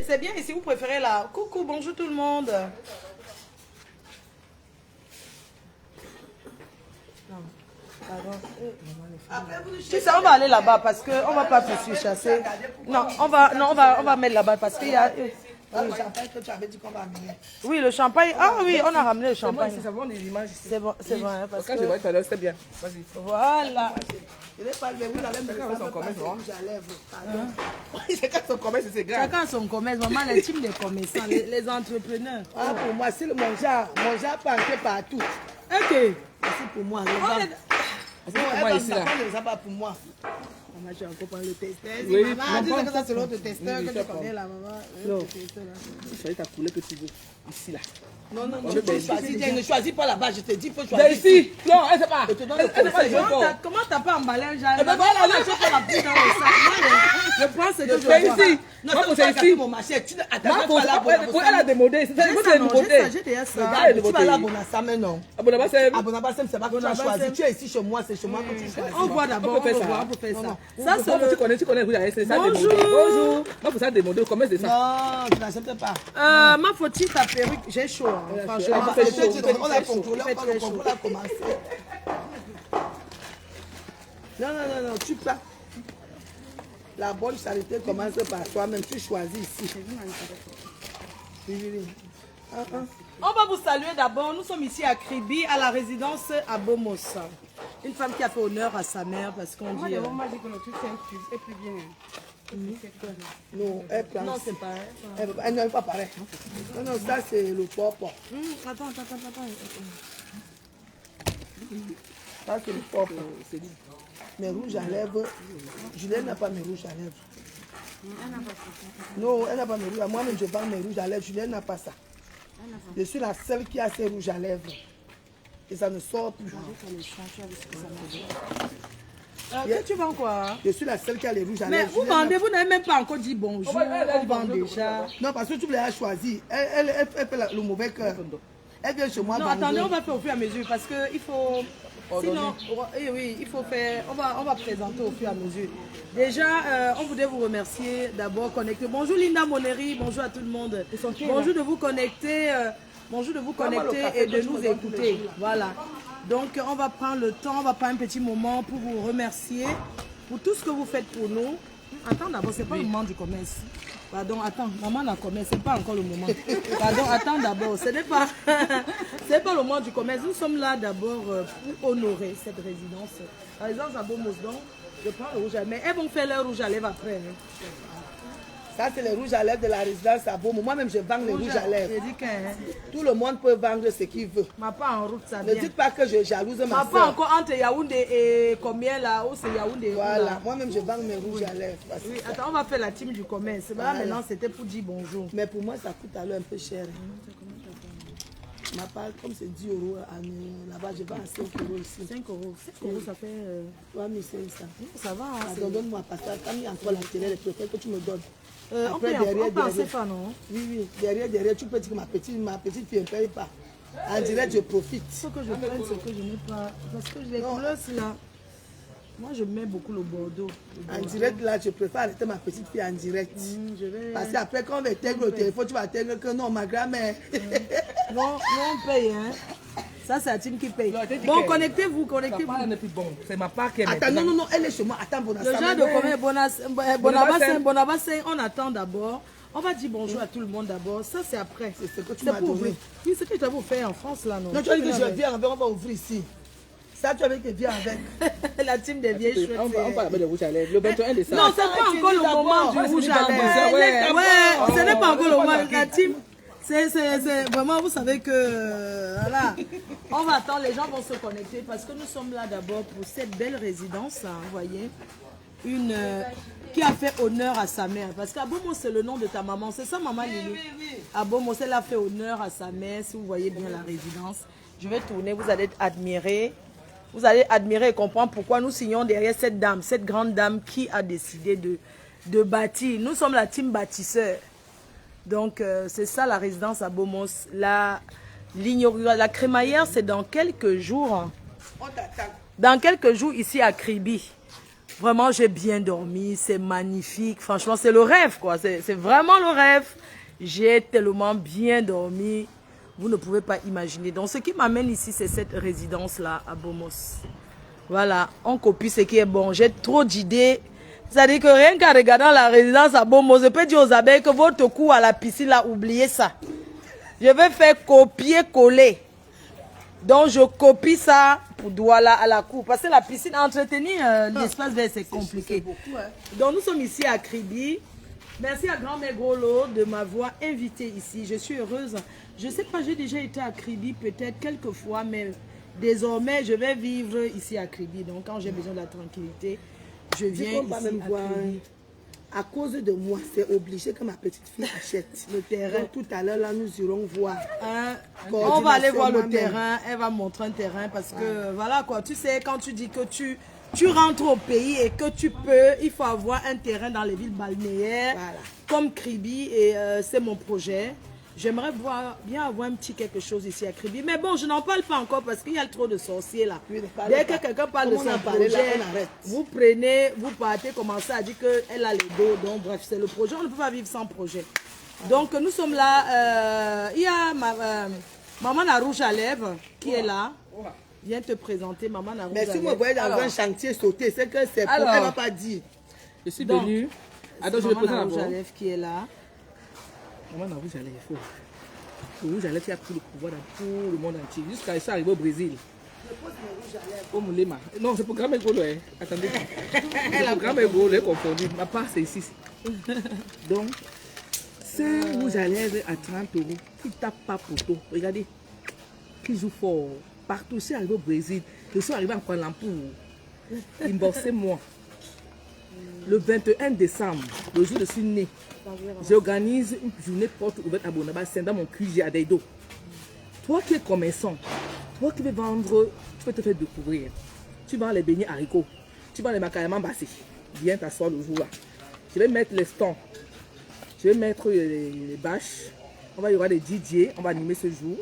C'est bien, et si vous préférez là. Coucou, bonjour tout le monde. Tu sais, on va aller là-bas parce qu'on va pas se chasser. Non, on va mettre là-bas parce qu'il y a... Le champagne que tu avais dit qu'on va amener. Oui, le champagne. Ah oui, on a ramené le champagne. C'est bon, les images ici. C'est bon, c'est vrai. Parce Quand que... je vois tout à l'heure, c'était bien. Vas-y. Voilà. Je n'ai pas levé, vous allez me faire son commerce, non? Chacun son commerce, c'est grave. Chacun son commerce, vraiment les teams des commerçants, les entrepreneurs. Ah, pour moi, c'est le monja peut entrer partout. Ok. C'est pour moi. C'est pour moi ici, là. Ça pas pour moi. Maman, je vais encore prendre le testeur. Oui, maman, dis que ça c'est l'autre testeur que tu connais là, maman. Non. Tu choisis ta couleur que tu veux. Ici, là. Non, non, tu peux choisir. Ne choisis pas là-bas, je te dis, il faut choisir. Ici. Non, elle ne sait pas. Je te donne le conseil. Comment t'as pas emballé un genre? Eh ben voilà, là, je la prise dans le sac. Je prends ce que je veux. Ici. Non, c'est ici. Mon marché, tu elle a démodé. C'est une nouveauté. J'ai déjà ça. Tu vas là à Bonassam, non? À Bonassam, c'est pas que tu as choisi. Tu es ici chez moi, c'est chez moi que tu choisis. On voit d'abord, on peut faire ça. Ça, c'est le... Tu connais, c'est ça. Bonjour. Bonjour. Moi, pour ça, démodé, comment c'est ça? Non, tu n'acceptes pas. Ma fautille, ta perruque, j'ai chaud. Franchement, on l'a contrôlé, on l'a commencé. Non, tu pars. La bonne charité commence par toi-même. Tu choisis ici. On va vous saluer d'abord. Nous sommes ici à Kribi, à la résidence à Bomos. Une femme qui a fait honneur à sa mère parce qu'on dit... Maman dit que notre fille est plus bien. Non, non, c'est pas elle. Elle n'est pas pareil. Non, ça c'est le pop. Attends. Ça c'est le pop. Mes rouges à lèvres. Juliette n'a pas mes rouges à lèvres. Non, elle n'a pas mes rouges à lèvres. Moi-même je vends mes rouges à lèvres. Juliette n'a pas ça. Je suis la seule qui a ses rouges à lèvres. Et ça ne sort plus. Tu vends quoi? Je suis la seule qui a les rouges à lèvres. Mais vous vendez, vous n'avez même pas encore dit bonjour. On vend déjà. Non, parce que tu l'as choisi. Elle fait le mauvais cœur. Elle vient chez moi. Non, attendez, on va faire au fur et à mesure parce qu'il faut... Sinon, oui, il faut faire... On va présenter au fur et à mesure. Déjà, on voudrait vous remercier d'abord connecter. Bonjour Linda Moneri, bonjour à tout le monde. Bonjour de vous connecter. Bonjour de vous connecter et de nous écouter. Voilà. Donc, on va prendre le temps, on va prendre un petit moment pour vous remercier pour tout ce que vous faites pour nous. Attends d'abord, c'est pas le moment du commerce. Pardon, attends, maman la commerce, c'est pas encore le moment. Pardon, attends d'abord, ce n'est pas, c'est pas le moment du commerce. Nous sommes là d'abord pour honorer cette résidence. La résidence à Bomos, donc, je prends le rouge à lèvres. Mais elles vont faire leur rouge à lèvres après. Hein. Ça, c'est les rouges à lèvres de la résidence à Beaumont. Moi-même, je vends les rouges à lèvres. Tout le monde peut vendre ce qu'il veut. Ma pas en route, ça ne dites pas que je jalouse ma soeur. Ma pas encore entre Yaoundé et combien là où c'est Yaoundé. Voilà, moi-même, je vends mes rouges à lèvres. Oui, attends, on va faire la team du commerce. Voilà. Maintenant, c'était pour dire bonjour. Mais pour moi, ça coûte alors un peu cher. Ma part, comme c'est 10 euros, là-bas, je vends à 5 euros ici. 5 euros. 5 euros, ça fait 3500. Ça va. Hein, donne-moi pas ça. Quand il y a encore la télé, les préfets que tu me donnes. Après, on pensait pas, non? Oui, derrière, tu peux dire que ma petite fille ne paye pas. En direct, je profite. Il faut que je prenne ce que je n'ai pas. Parce que les couleurs, là, moi, je mets beaucoup le Bordeaux. En direct, là, je préfère arrêter ma petite fille en direct. Parce qu'après, quand on intègre au téléphone, tu vas intégrer que non, ma grand-mère. Non, on paye, hein. Ça, c'est la team qui paye. Bon, connectez-vous. C'est ma part qui est maintenant. Attends, non, elle est chez moi. Attends, Bonassam. Le genre de combien Bonabassin, on attend d'abord. On va dire bonjour à tout le monde d'abord. Ça, c'est après. C'est ce que tu m'as donné. Oui, c'est ce que tu as fait en France, là, non? Non, tu as dit que je viens avec, on va ouvrir ici. Ça, tu avais que viens avec. La team des vieilles chouettes. On parle de rouge à lèvres. Le 21 décembre. Non, c'est pas encore le moment du rouge à lèvres. Ouais, ce n'est pas encore le moment. La team... C'est vraiment, vous savez que, voilà, on va attendre, les gens vont se connecter parce que nous sommes là d'abord pour cette belle résidence, hein, vous voyez, qui a fait honneur à sa mère. Parce qu'à Bomos, c'est le nom de ta maman, c'est ça, maman Lili? Oui. À Bomos, elle a fait honneur à sa mère, si vous voyez bien la résidence. Je vais tourner, vous allez admirer et comprendre pourquoi nous signons derrière cette dame, cette grande dame qui a décidé de bâtir. Nous sommes la team bâtisseur. Donc, c'est ça la résidence à Bomos. La crémaillère, c'est dans quelques jours. Dans quelques jours ici à Kribi. Vraiment, j'ai bien dormi, c'est magnifique. Franchement, c'est le rêve, quoi. C'est vraiment le rêve. J'ai tellement bien dormi. Vous ne pouvez pas imaginer. Donc, ce qui m'amène ici, c'est cette résidence-là à Bomos. Voilà, on copie ce qui est bon. J'ai trop d'idées. C'est-à-dire que rien qu'à regarder la résidence à Bomos, je peux dire aux abeilles que votre coup à la piscine, là, oubliez ça. Je vais faire copier-coller. Donc, je copie ça pour Douala à la cour. Parce que la piscine, entretenir l'espace vert, c'est compliqué. Beaucoup, hein. Donc, nous sommes ici à Kribi. Merci à Grand-Mère Grolo de m'avoir invité ici. Je suis heureuse. Je ne sais pas, j'ai déjà été à Kribi peut-être quelques fois, mais désormais, je vais vivre ici à Kribi. Donc, quand j'ai besoin de la tranquillité, je viens ici à Kribi. À cause de moi, c'est obligé que ma petite fille achète le terrain. Donc, tout à l'heure, là, nous irons voir. On va aller voir le terrain. Elle va montrer un terrain parce que, voilà quoi, tu sais, quand tu dis que tu rentres au pays et que tu peux, il faut avoir un terrain dans les villes balnéaires, comme Kribi, et c'est mon projet. J'aimerais bien avoir un petit quelque chose ici à Kribi. Mais bon, je n'en parle pas encore parce qu'il y a trop de sorciers là. Dès que quelqu'un parle de son projet, vous prenez, vous partez, commencez à dire qu'elle a le dos. Donc bref, c'est le projet. On ne peut pas vivre sans projet. Donc nous sommes là. Il y a Maman la rouge à lèvres qui est là. Viens te présenter, Maman la rouge à lèvres. Mais si vous me voyez dans un chantier sauter, c'est que c'est pour elle ne va pas dire. Je suis venue. Attends, je vais poser la rouge à lèvres qui est là. Maman la rouge à lèvres, il faut. Le rouge à lèvres qui a pris le pouvoir dans tout le monde entier. Jusqu'à ça arriver au Brésil. Je pose mes rouges à lèvres. Au Moulema. Non, c'est pour Grand-Mère Golo. Attendez. C'est pour Grand-Mère Golo, elle est confondue. Ma part, c'est ici. Donc, ce rouge à lèvres à 30 €, qui tape pas poteau. Regardez. Qui joue fort. Partout, c'est arrivé au Brésil. Je suis arrivé en Kuala Lumpur. Il me bossait moi. Le 21 décembre, le jour de je suis né, j'organise une journée porte ouverte à Bonaba, c'est dans mon QG à Deido. Toi qui es commerçant, toi qui veux vendre, tu peux te faire découvrir. Tu vends les beignets haricots, tu vends les macarons bassés. Viens t'asseoir le jour là. Je vais mettre les stands, je vais mettre les bâches. Il y aura des DJ, on va animer ce jour.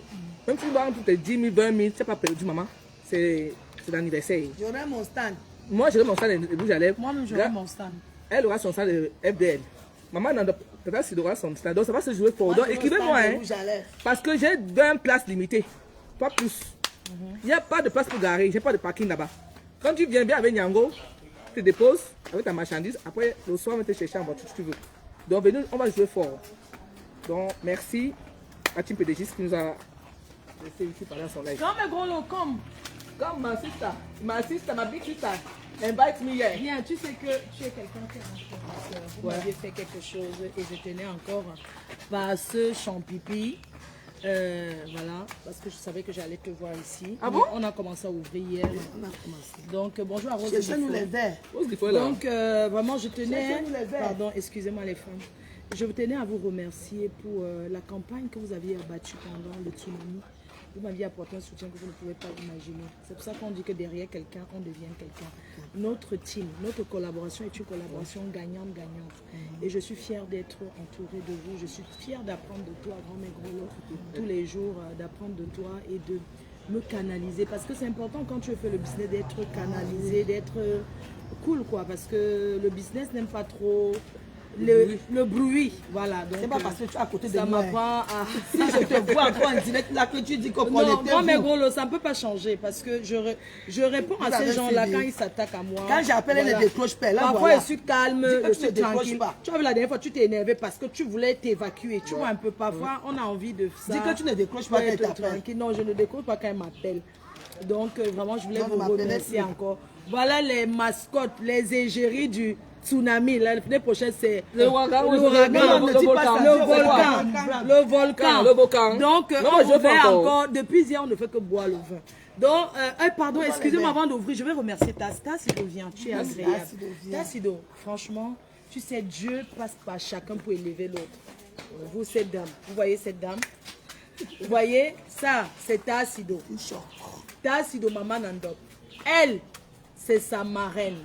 Même si tu vends pour tes 10 000, 20 000, tu n'as pas perdu, maman. C'est l'anniversaire. J'aurai mon stand. Moi, j'aurai mon stand de rouge à lèvres. Moi-même, j'aurai mon stand. Elle aura son stand de FDL. Maman, peut-être s'il aura son stand. Donc, ça va se jouer fort. Donc, écrivez-moi, hein. Parce que j'ai 20 places limitées. Pas plus. Il n'y a pas de place pour garer. J'ai pas de parking là-bas. Quand tu viens bien avec Nyango, tu te déposes avec ta marchandise. Après, le soir, on va te chercher en voiture si tu veux. Donc, venez, on va jouer fort. Donc, merci à Team PDG qui nous a laissé ici parler à son aide. Non, mais gros, comme. Comme ma sister, ma big sister, invite me here. Bien, tu sais que tu es quelqu'un qui est rentré. Vous m'aviez fait quelque chose et je tenais encore par ce champipi. Voilà, parce que je savais que j'allais te voir ici. Ah bon? On a commencé à ouvrir hier. On a commencé. Donc, bonjour à Rose. Cherchez-nous les verres. Donc, vraiment, je tenais... Cherchez-nous les verres. Pardon, excusez-moi les femmes. Je tenais à vous remercier pour la campagne que vous aviez abattue pendant le tsunami. Vous m'aviez apporté un soutien que vous ne pouvez pas imaginer. C'est pour ça qu'on dit que derrière quelqu'un, on devient quelqu'un. Notre team, notre collaboration est une collaboration gagnante-gagnante. Et je suis fière d'être entourée de vous. Je suis fière d'apprendre de toi, Grand-Mère Grolo, tous les jours, d'apprendre de toi et de me canaliser. Parce que c'est important quand tu fais le business d'être canalisé, d'être cool, quoi. Parce que le business n'aime pas trop... Le bruit, voilà. C'est pas parce que tu es à côté de ça moi. m'apprend à... Si je te vois encore en direct là que tu dis qu'on Non, moi, mais gros, ça ne peut pas changer parce que je réponds à ces gens-là quand ils s'attaquent à moi. Quand j'appelle, elle ne décroche pas. Là, parfois, voilà. je suis calme, Dis que je tu ne suis décroches tranquille. pas. Tu vois, la dernière fois, tu t'es énervé parce que tu voulais t'évacuer. Tu vois un peu, parfois, on a envie de ça. Dis que tu ne décroches pas quand elle t'appelle. Tranquille. Non, je ne décroche pas quand elle m'appelle. Donc, vraiment, je voulais Non, vous ne m'appelez remercier plus. encore. Voilà les mascottes, les égéries du tsunami. L'année prochaine, c'est Le ouragan, le volcan. Donc, Non, on je fais fait encore. encore. Depuis hier, on ne fait que boire le vin. Donc, pardon, excusez-moi avant d'ouvrir, je vais remercier Tassido, viens, tu es agréable. Tassido, franchement, tu sais, Dieu passe par chacun pour élever l'autre. Vous, cette dame, vous voyez cette dame? Vous voyez, ça, c'est Tassido. Tassido, Maman Nandop. Elle, c'est sa marraine.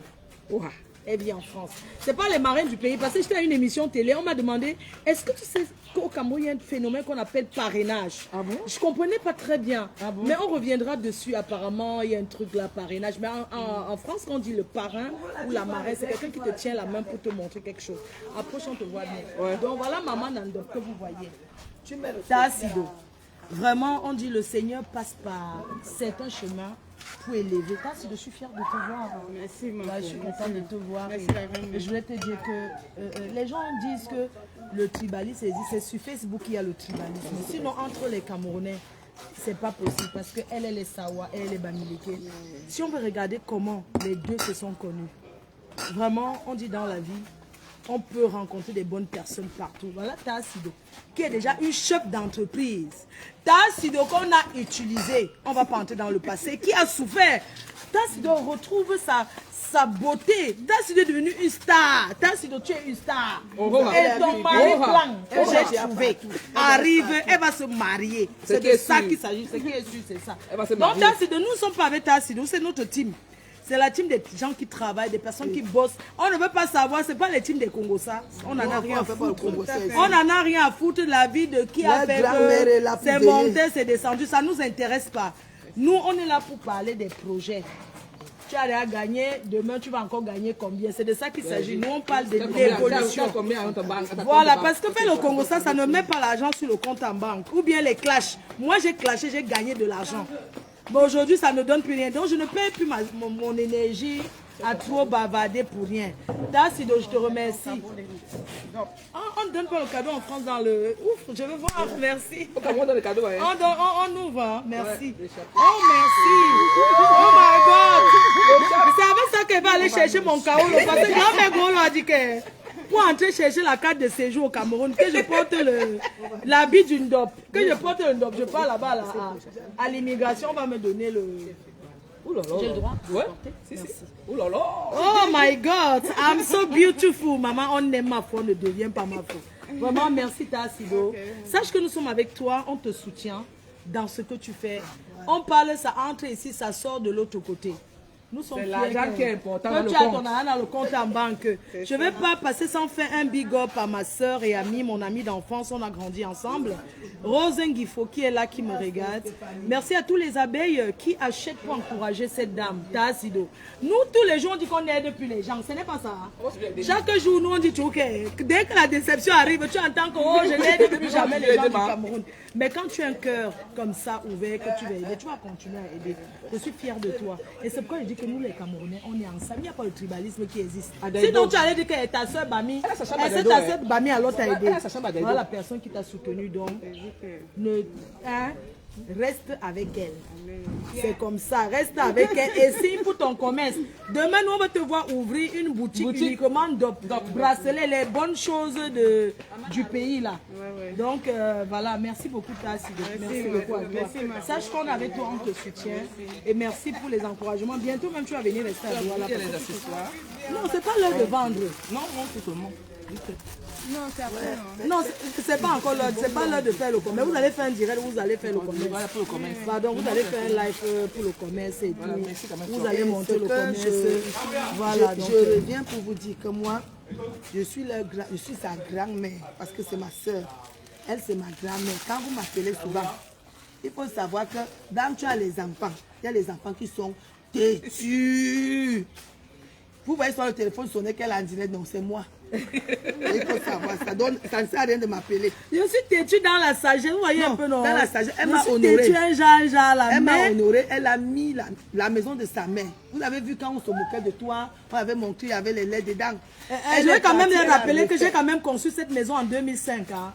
Ouah. elle vit en France. C'est pas les marraines du pays. Parce que j'étais à une émission télé, on m'a demandé, est-ce que tu sais qu'au Cameroun, il y a un phénomène qu'on appelle parrainage? Ah bon? Je comprenais pas très bien. Ah bon? Mais on reviendra dessus apparemment, il y a un truc là, parrainage. Mais en France, quand on dit le parrain ou la marraine, c'est quelqu'un qui te tient la main pour te montrer quelque chose. Approche, on te voit bien. Ouais. Donc voilà maman Nando que vous voyez. Tu mets le Tassido. Vraiment, on dit le Seigneur passe par certains chemins pour élever. Tassido, je suis fière de te voir. Merci, ma Ouais, je suis contente de te voir. Merci, la reine. Et je voulais te dire que les gens disent que le tribalisme, c'est sur Facebook qu'il y a le tribalisme. Sinon, entre les Camerounais, c'est pas possible parce qu'elle est Sawa, elle est Bamileke. Si on veut regarder comment les deux se sont connus, vraiment, on dit dans la vie, on peut rencontrer des bonnes personnes partout. Voilà Tassido, qui est déjà une chef d'entreprise. Tassido qu'on a utilisé, on va pas entrer dans le passé, qui a souffert. Tassido retrouve sa beauté. Tassido est devenu une star. Tassido, tu es une star. Et ton mari blanc que j'ai trouvé arrive, elle va se marier. C'est de ça qu'il s'agit. Ce qui est sûr, c'est ça. Donc Tassido, nous ne sommes pas avec Tassido, c'est notre team. C'est la team des gens qui travaillent, des personnes qui bossent. On ne veut pas savoir, c'est pas les teams des Congossas. On n'en a rien à foutre. On n'en a rien à foutre de la vie de qui a fait que c'est monté, c'est descendu. Ça ne nous intéresse pas. Nous, on est là pour parler des projets. Tu as déjà gagné, demain tu vas encore gagner combien? C'est de ça qu'il s'agit. Nous, on parle de l'évolution. Voilà, parce que faire le Congo, ça ne met pas l'argent sur le compte en banque. Ou bien les clashs. Moi, j'ai clashé, j'ai gagné de l'argent. Bon, aujourd'hui, ça ne donne plus rien. Donc, je ne paie plus mon énergie à trop bavarder pour rien. Tassido, je te remercie. On ne donne pas le cadeau en France dans le... Ouf, je veux voir. Merci. On donne le cadeau, hein. On ouvre, hein. Merci. Oh, merci. Oh, my God. C'est avec ça qu'elle va aller chercher mon kaolo. Parce que grand-mère Golo a dit que... Pour entrer chercher la carte de séjour au Cameroun, que je porte l'habit d'une dope, que je porte le dope, je pars là-bas à l'immigration, on va me donner le... J'ai le droit? Ouais. Si. Oh là là. Oh my God, I'm so beautiful. Maman, on aime ma foi, ne devient pas ma foi. Vraiment, merci Tassido. Sache que nous sommes avec toi, on te soutient dans ce que tu fais. On parle, ça entre ici, ça sort de l'autre côté. Nous sommes fiers l'argent qui est important dans que le tu as compte. ton argent dans le compte en banque. Je ne vais pas passer sans faire un big up à ma soeur et amie, mon amie d'enfance. On a grandi ensemble. Rose Nguifo qui est là, qui me regarde. Merci à tous les abeilles qui achètent pour encourager cette dame, Tassido. Nous, tous les jours, on dit qu'on aide plus les gens. Ce n'est pas ça. Hein? Chaque jour, nous, on dit ok. Dès que la déception arrive, tu entends que oh, je n'aide plus jamais les gens du Cameroun. Mais quand tu as un cœur comme ça ouvert, que tu veux aider, tu vas continuer à aider. Je suis fière de toi. Et c'est pourquoi je dis que nous, les Camerounais, on est ensemble. Il n'y a pas le tribalisme qui existe. Sinon, tu allais dire que ta soeur Bami, elle ta soeur Bami, alors t'as aidé. Voilà la personne qui t'a soutenu. Donc, reste avec elle. C'est comme ça, reste avec elle et signe pour ton commerce. Demain, nous, on va te voir ouvrir une boutique uniquement de bracelets, les bonnes choses du pays là. Donc, voilà, merci beaucoup Tassido. Merci beaucoup à toi. Sache qu'on est avec toi, on te soutient. Et merci pour les encouragements. Bientôt, même tu vas venir rester à Douala. Il y a les accessoires. Non, c'est pas l'heure de vendre. Non, c'est seulement. Non, c'est après. Non, c'est pas encore l'heure, c'est pas l'heure de faire le commerce. Vous allez faire un direct, vous allez faire le commerce. Voilà pour le commerce. Pardon, vous allez faire un live pour le commerce et Voilà, tout. merci quand même. Vous allez monter le commerce. Voilà, donc. Je reviens pour vous dire que moi, je suis sa grand-mère parce que c'est ma soeur. Elle, c'est ma grand-mère. Quand vous m'appelez souvent, il faut savoir que dans tu as les enfants, il y a les enfants qui sont têtus. Vous voyez sur le téléphone sonner qu'elle a un dîner, non, c'est moi. Il faut savoir, ça ne sert à rien de m'appeler. Je suis têtue dans la sagesse, vous voyez un peu, non? Dans la sagesse, elle Je m'a suis honorée. têtue, un genre, la Elle m'a mère. honorée, elle a mis la maison de sa mère. Vous avez vu quand on se moquait de toi, on avait montré, il y avait les laits dedans. Je vais quand même les rappeler que j'ai quand même conçu cette maison en 2005. Hein.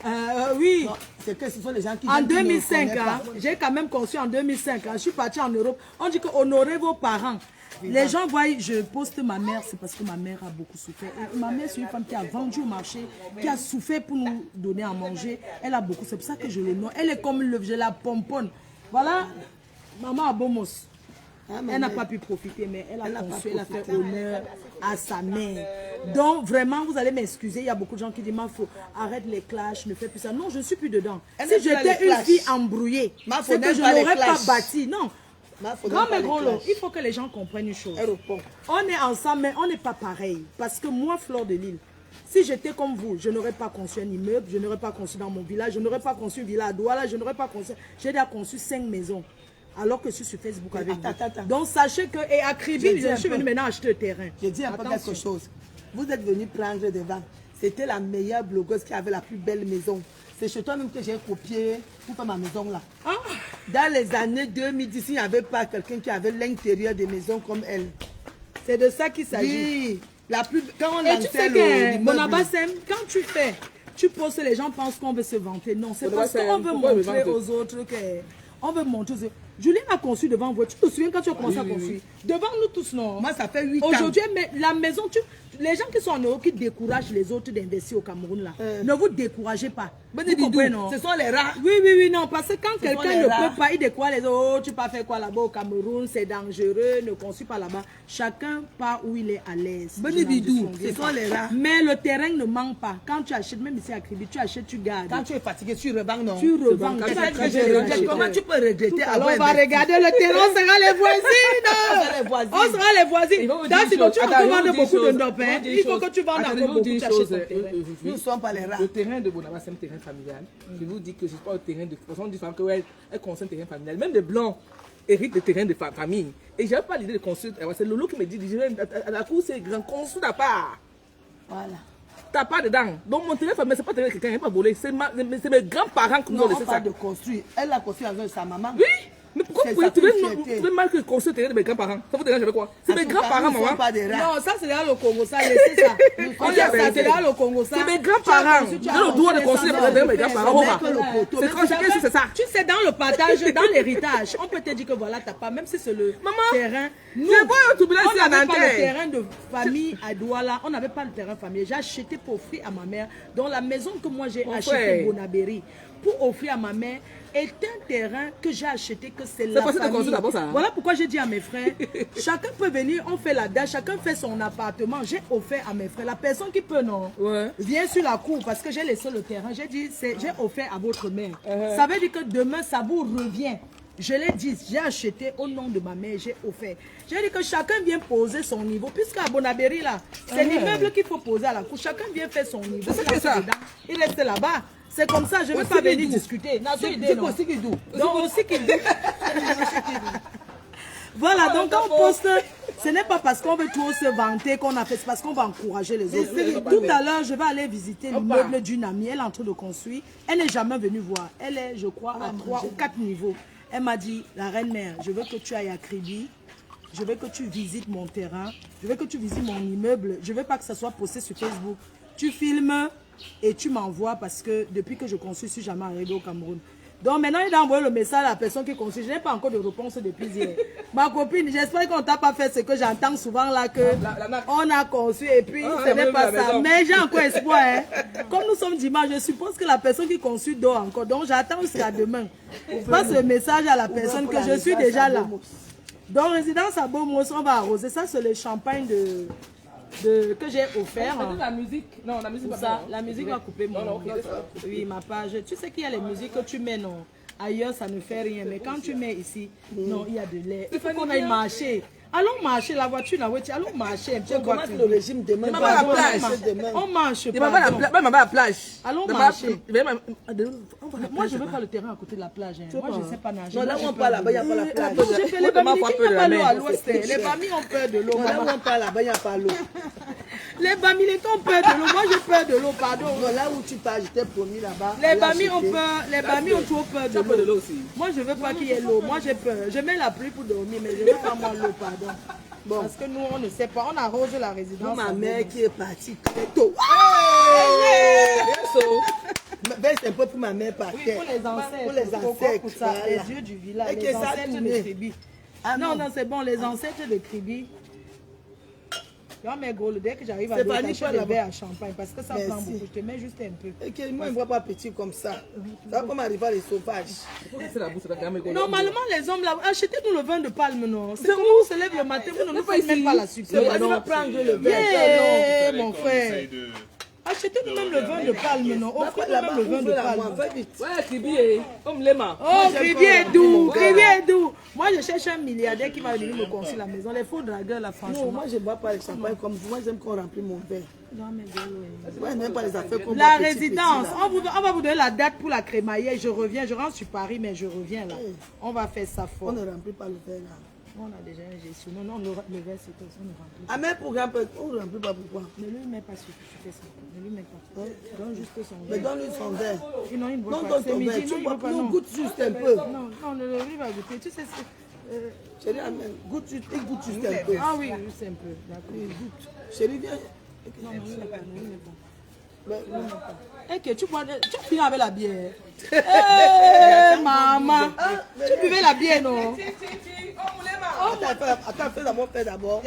Oui. C'est que ce sont les gens qui... En qui ne 2005, connaissent hein, pas. j'ai quand même conçu en 2005. Hein, je suis partie en Europe. On dit que honorez vos parents. Les gens voient, je poste ma mère, c'est parce que ma mère a beaucoup souffert. Et ma mère, c'est une femme qui a vendu au marché, qui a souffert pour nous donner à manger. Elle a beaucoup, c'est pour ça que je l'honore. Elle est comme je la pomponne. Voilà, maman Abomos. Elle n'a pas pu profiter, mais elle a conçu, elle a fait honneur à sa mère. Donc, vraiment, vous allez m'excuser. Il y a beaucoup de gens qui disent, faut arrête les clashs, ne fais plus ça. Non, je ne suis plus dedans. Elle Si n'est plus dans j'étais les une fille clashs. embrouillée, Ma c'est faute que je n'aime pas les n'aurais pas clashs. bâti. Non. Grand mais gros lot, il faut que les gens comprennent une chose. On est ensemble, mais on n'est pas pareil. Parce que moi, Fleur de Lille, si j'étais comme vous, je n'aurais pas conçu un immeuble, je n'aurais pas conçu dans mon village, je n'aurais pas conçu une villa à Douala, je n'aurais pas conçu... J'ai déjà conçu 5 maisons. Alors que je suis sur Facebook avec vous. Donc sachez que, et à Kribi, je suis venu maintenant acheter le terrain. Je dis un peu quelque chose. Vous êtes venu prendre devant. C'était la meilleure blogueuse qui avait la plus belle maison. C'est chez toi même que j'ai copié pour faire ma maison là. Ah. Dans les années 2010, il n'y avait pas quelqu'un qui avait l'intérieur des maisons comme elle. C'est de ça qu'il s'agit. Oui, la plus... Quand on et tu sais que, mon Bonabassem, quand tu fais, tu poses, les gens pensent qu'on veut se vanter. Non, c'est parce qu'on veut montrer aux autres que... On veut montrer aux autres. Julien a conçu devant vous. Tu te souviens quand tu as commencé à construire? Devant nous tous, non? Moi, ça fait 8 ans. Aujourd'hui, mais la maison, les gens qui sont en Europe, qui découragent les autres d'investir au Cameroun, là, ne vous découragez pas. Vous comprenez, non? Ce sont les rats. Oui, non, parce que quand quelqu'un ne peut pas, il décourage les autres. Oh, tu peux faire quoi là-bas au Cameroun? C'est dangereux, ne construis pas là-bas. Chacun part où il est à l'aise. Ce sont les rats. Mais le terrain ne manque pas. Quand tu achètes, même ici à Kribi, tu achètes, tu gardes. Quand tu es fatigué, tu revends, non? Tu revends. Comment tu peux regretter? Alors, on va regarder le terrain, on sera les voisines. On sera les voisines. Dans ce moment, tu vas vendre beaucoup de ndop. Il faut que tu vendes encore beaucoup, tu achètes ton terrain. Nous ne sommes pas les rats. Le terrain de Bonaba, c'est un terrain familial. Je vous dis que je ne suis pas au terrain de... On dit qu'elle concerne un terrain familial. Même les blancs héritent des terrains de famille. Et je n'avais pas l'idée de construire. C'est Lolo qui me dit, à la cour, c'est grand, construit à part. Voilà. T'as pas dedans. Donc mon terrain familial, c'est pas terrain de quelqu'un, il n'est pas volé. C'est mes grands-parents qui nous ont laissé ça. Non, on parle de construire. Elle a construit avec sa maman. Oui. Mais pourquoi vous trouvez mal que construire le terrain de mes grands-parents? Ça vous dérange avec quoi? C'est mes grands-parents, maman. Non, ça c'est là le Congo, ça, laissez ça. On dit ça, c'est là le Congo, ça. C'est mes grands-parents. J'ai le droit de construire le terrain de mes grands-parents. C'est ça. Tu sais, dans le partage, dans l'héritage, on peut te dire que voilà, t'as pas, même si c'est le terrain. Nous, on n'avait pas le terrain de famille à Douala, on n'avait pas le terrain familial. J'ai acheté pour offrir à ma mère, dans la maison que moi j'ai acheté Bonabéry, pour offrir à ma mère, est un terrain que j'ai acheté, que c'est la famille. Voilà pourquoi j'ai dit à mes frères, chacun peut venir, on fait la date, chacun fait son appartement. J'ai offert à mes frères. La personne qui peut, non, vient sur la cour parce que j'ai laissé le terrain. J'ai dit, j'ai offert à votre mère. Ça veut dire que demain, ça vous revient. Je l'ai dit, j'ai acheté au nom de ma mère, j'ai offert. J'ai dit que chacun vient poser son niveau. Puisqu'à Bonabéry, là, c'est l'immeuble qu'il faut poser à la cour. Chacun vient faire son niveau. Il reste là-bas. C'est comme ça, je ne vais pas venir discuter. C'est aussi qu'il doit. Donc aussi qu'il doit. Voilà, donc quand on poste, ce n'est pas parce qu'on veut trop se vanter qu'on a fait, c'est parce qu'on va encourager les autres. Tout à l'heure, je vais aller visiter l'immeuble d'une amie. Elle est en train de construire. Elle n'est jamais venue voir. Elle est, je crois, à 3 ou 4 niveaux. Elle m'a dit, la reine-mère, je veux que tu ailles à Kribi. Je veux que tu visites mon terrain. Je veux que tu visites mon immeuble. Je ne veux pas que ça soit posté sur Facebook. Tu filmes et tu m'envoies parce que depuis que je construis, je ne suis jamais arrivé au Cameroun. Donc maintenant, il a envoyé le message à la personne qui construit. Je n'ai pas encore de réponse depuis hier. Ma copine, j'espère qu'on ne t'a pas fait ce que j'entends souvent là, que on a construit et puis ce n'est pas ça. Mais j'ai encore espoir. Hein. Comme nous sommes dimanche, je suppose que la personne qui construit dort encore. Donc j'attends jusqu'à demain. Je passe le message à la personne que je suis déjà là. Donc résidence à Beaumos, on va arroser. Ça, c'est le champagne que j'ai offert. La musique, non, la musique pour ça, la musique va couper mon... Oui, ma page. Tu sais qu'il y a les musiques que tu mets, non. Ailleurs, ça ne fait rien. Mais quand tu mets ici, non, il y a de l'air. Il faut qu'on aille marcher. Allons marcher, la voiture, allons marcher un peu. On commence le régime demain. On marche. On va à la plage. Allons marcher. Moi, je veux pas le terrain à côté de la plage. Moi, je ne sais pas nager. Non, là où on parle, là-bas, il n'y a pas la plage. Les Bamilekis n'ont pas l'eau à l'ouest. Les Bamilekis ont peur de l'eau. Là où on parle, là-bas, il n'y a pas l'eau. Les Bamilekis ont peur de l'eau. Moi, j'ai peur de l'eau, pardon. Là où tu pars, je t'ai promis là-bas. Les Bamis ont peur. Les Bamis ont trop peur de l'eau aussi. Moi, je ne veux pas qu'il y ait l'eau. Moi, j'ai peur. Je mets la pluie pour dormir, mais je ne veux pas moi l'eau, pardon. Bon. Parce que nous, on ne sait pas. On arrose la résidence. Ma mère qui est partie très tôt. C'est un peu pour ma mère par terre. Pour les ancêtres. Pour les ancêtres. Pour ça, les dieux du village. Les ancêtres de Kribi. Non, c'est bon. Les ancêtres de Kribi. Mais gros, dès que j'arrive à l'eau, je le verre à champagne. Parce que ça prend beaucoup. Je te mets juste un peu. Et moi, je ne vois pas petit comme ça. Ça va comme arriver à les sauvages. Normalement, les hommes, là, achetez-nous le vin de palme, non. C'est comment on se lève le matin, vous ne nous faites même pas la sucre. On va prendre le verre. Mon frère. Achetez-nous même le vin de palme, non? Offrez-nous même le vin de palme. Ouais, Kribi, comme Lema. Oh, Crédit est doux, Crédit est doux. Moi, je cherche un milliardaire qui va venir me construire la maison. Les faux dragueurs, là, franchement. Non, moi je ne bois pas le champagne comme vous. Moi j'aime qu'on remplit mon verre. Non, mais Moi je n'aime pas les affaires comme la résidence, on va vous donner la date pour la crémaillère. Je reviens, je rentre sur Paris, mais je reviens là. On va faire ça On fort. ne remplit pas le verre là. On a déjà un gestion. Non, le verre, c'est tout. On ne remplit pas. Ah mais programme, on ne remplit pas pourquoi? Ne lui mets pas sur ça. Ne lui mets pas. Donne juste son Mais verre. donne-lui son verre. Non, il ne boit Non, pas. donne C'est ton midi, verre. non, Tu il bois veut pas, non, non. goûte juste un peu. Non, lui va goûter. Tu sais, Chérie, amène. Goûte juste, il goûte juste un peu. ah oui, c'est un peu. D'accord. Il goûte. Chérie, viens. Non, ne lui mets pas. Ne lui mets pas. Mais- Et que tu finis avec la bière. Eh, maman. Tu buvais la bière, non? Attends, fais d'abord.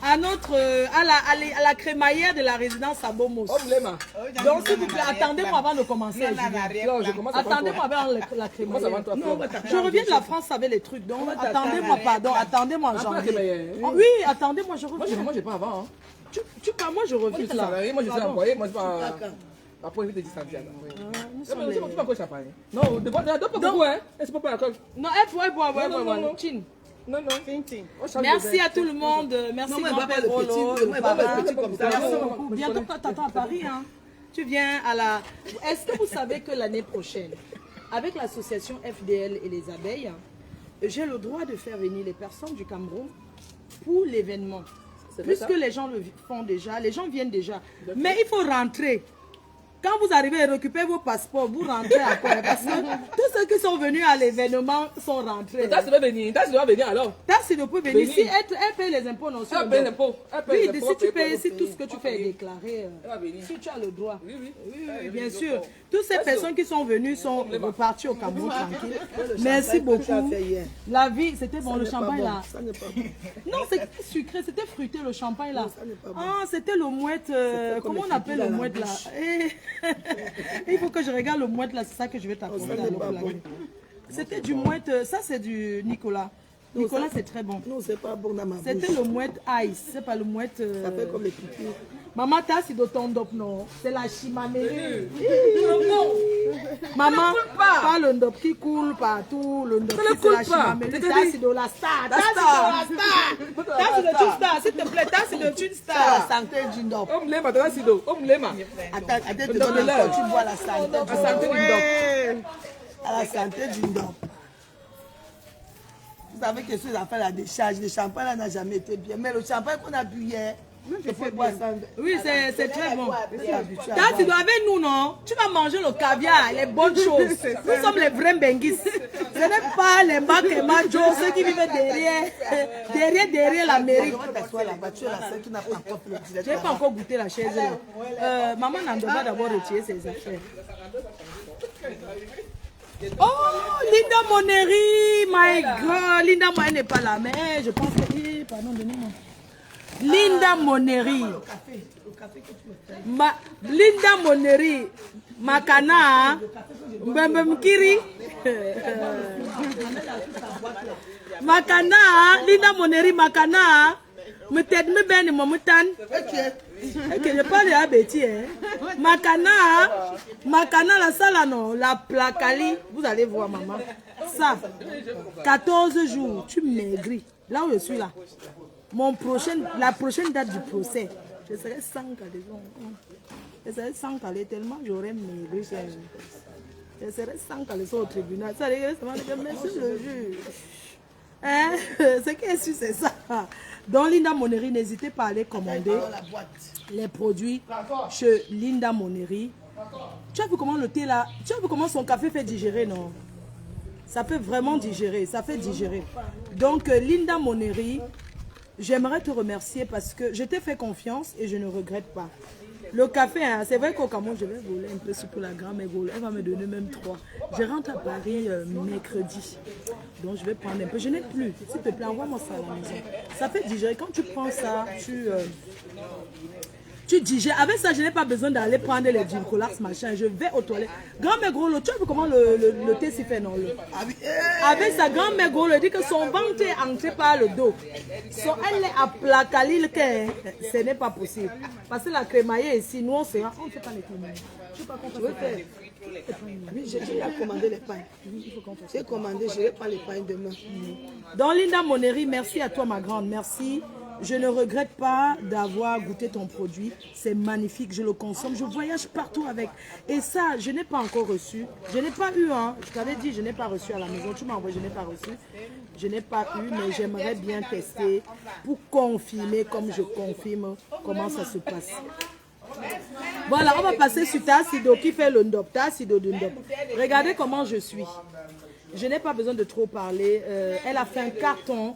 À notre, à la crémaillère de la résidence à Bomos. Comme Lema. Donc, s'il vous plaît, attendez-moi avant de commencer. Non, je commence avant Attendez-moi toi. avant la Commence crémaillère. avant toi. Je reviens de la France avec les trucs. Donc, attendez-moi, pardon. Attendez-moi en Après la janvier. crémaillère, oui. Oh, oui, attendez-moi, je Moi, reviens. j'ai pas avant. Hein. Tu parles, moi je Moi, je reviens suis là. salarié, moi, je suis Pardon. employé, moi, je suis pas. Après, il te dit Santiago. Nous Tu sommes les- pas encore champagne. Non, de pas beaucoup, hein. C'est pas l'alcool. Non, bois. Chin. Non, non. On change de Merci verre. à tout le monde. Merci Non, mais grand pas père le Rolo, petit, le mais pas parrain. le petit comme ça. Merci Non, beaucoup. je Bientôt, connais. toi, t'attends à Paris. Hein. Tu viens à la... Est-ce que vous savez que l'année prochaine, avec l'association FDL et les abeilles, j'ai le droit de faire venir les personnes du Cameroun pour l'événement. vrai, ça? Puisque les gens le font déjà, les gens viennent déjà. Mais il faut rentrer. Quand vous arrivez et récupérez vos passeports, vous rentrez après. Parce que tous ceux qui sont venus à l'événement sont rentrés. Tassi doit venir. Tassi doit venir alors. Tassi ne peut venir. Venir. Si elle paye les impôts, non. Elle paye l'impôt. Elle paye Oui, l'impôt, si tu elle paye payes, l'impôt. si tout ce que tu fais est déclaré, Elle va venir. si tu as le droit. Oui, oui. Oui, bien sûr. Toutes ces personnes qui sont venues sont reparties au Cameroun tranquille. Merci beaucoup. La vie, c'était bon, le champagne là. Ça n'est pas bon. Non, c'était sucré, c'était fruité le champagne là. ça n'est pas bon. Ah, c'était le mouette. comme Comment on les appelle pipi le dans la mouette là? Il faut que je regarde le mouette là, c'est ça que je vais t'apporter. ça n'est alors, pas pour la bon. nuit. C'était du mouette, ça c'est du Nicolas. Nicolas c'est très bon. Non, c'est pas bon dans ma bouche. C'était le mouette ice, c'est pas le mouette. Ça fait comme les pipis. Maman, t'as si de ton dop, non? C'est la chimamérie. Maman, pas le ndop qui coule partout, le ndop qui c'est la chimamérie. T'as si de la star, t'as si de la star. T'as si de une star, s'il te plaît, t'as si de une C'est la star. santé du ndop. Homme Lema, t'as Tassi d'eau. Homme Lema. Attends, te donne encore, tu bois la santé La du santé ndop. du doc. À la santé du ndop. Vous savez que ces affaires la décharge, le champagne là n'a jamais été bien. Mais le champagne qu'on a bu hier, je peux boire ça. Oui, c'est très bon. T'as T'as si avec nous, non? Tu vas manger le caviar, les bonnes choses. Nous sommes les vrais benguis. Ce n'est pas les Makema Joe, ceux qui vivent derrière la mairie. Tu es la seule qui n'a pas encore fait le Je n'ai direct. pas encore goûté la chaise. Maman n'en doit d'abord retirer ses affaires. Oh, Linda Moneri, my God. Linda, moi, elle n'est pas là, mais je pense que... Pardon, donnez-moi. Linda Moneri. Linda Moneri. Makana. Mbembemkiri. Makana. Linda Moneri, Makana. Me t'aide me ben mo mutan. Ok, je parle à Betty. Makana la salle non, la placali. Vous allez voir maman. Ça, 14 jours, tu maigris. Là où je suis là. La prochaine date du procès, je serai sans caler. Je serai sans caler tellement j'aurais maigri. Je serai sans caler au tribunal. Ça veut dire que monsieur le juge. Hein? Ce qui est sûr, c'est ça. Dans Linda Moneri, n'hésitez pas à aller commander les produits chez Linda Moneri. Tu as vu comment le thé là, tu as vu comment son café fait digérer, non? Ça fait vraiment digérer, ça fait digérer. Donc Linda Moneri, j'aimerais te remercier parce que je t'ai fait confiance et je ne regrette pas. Le café, hein, c'est vrai qu'au Cameroun, je vais voler un peu pour la grand-mère. Elle va me donner même 3. Je rentre à Paris mercredi. Donc je vais prendre un peu. Je n'ai plus. S'il te plaît, envoie-moi ça à la maison. Ça fait digérer. Quand tu prends ça, tu tu digères. Avec ça, je n'ai pas besoin d'aller prendre les Gin-Colax, machin. Je vais aux toilettes. Grand-mère Gros, tu vois comment le thé s'y fait, non? Avec sa grand-mère Gros, dit que son ventre est entré par le dos. Elle est à placali, ce n'est pas possible. Parce que la crémaillère ici, nous, on ne fait pas les crémaillères. Je ne sais pas comment on fait. Oui, j'ai commandé les pains. J'ai commandé, je vais prendre les pains demain. Donc Linda Moneri, merci à toi ma grande, merci. Je ne regrette pas d'avoir goûté ton produit. C'est magnifique, je le consomme, je voyage partout avec. Et ça, je n'ai pas encore reçu. Je n'ai pas eu, hein. Je t'avais dit, je n'ai pas reçu à la maison. Tu m'as envoyé, je n'ai pas reçu. Je n'ai pas eu, mais j'aimerais bien tester pour confirmer, comme je confirme, comment ça se passe. Voilà, on va passer sur Tassido qui fait le ndop. Tassido de ndop. Regardez comment je suis. Je n'ai pas besoin de trop parler. Elle a fait un carton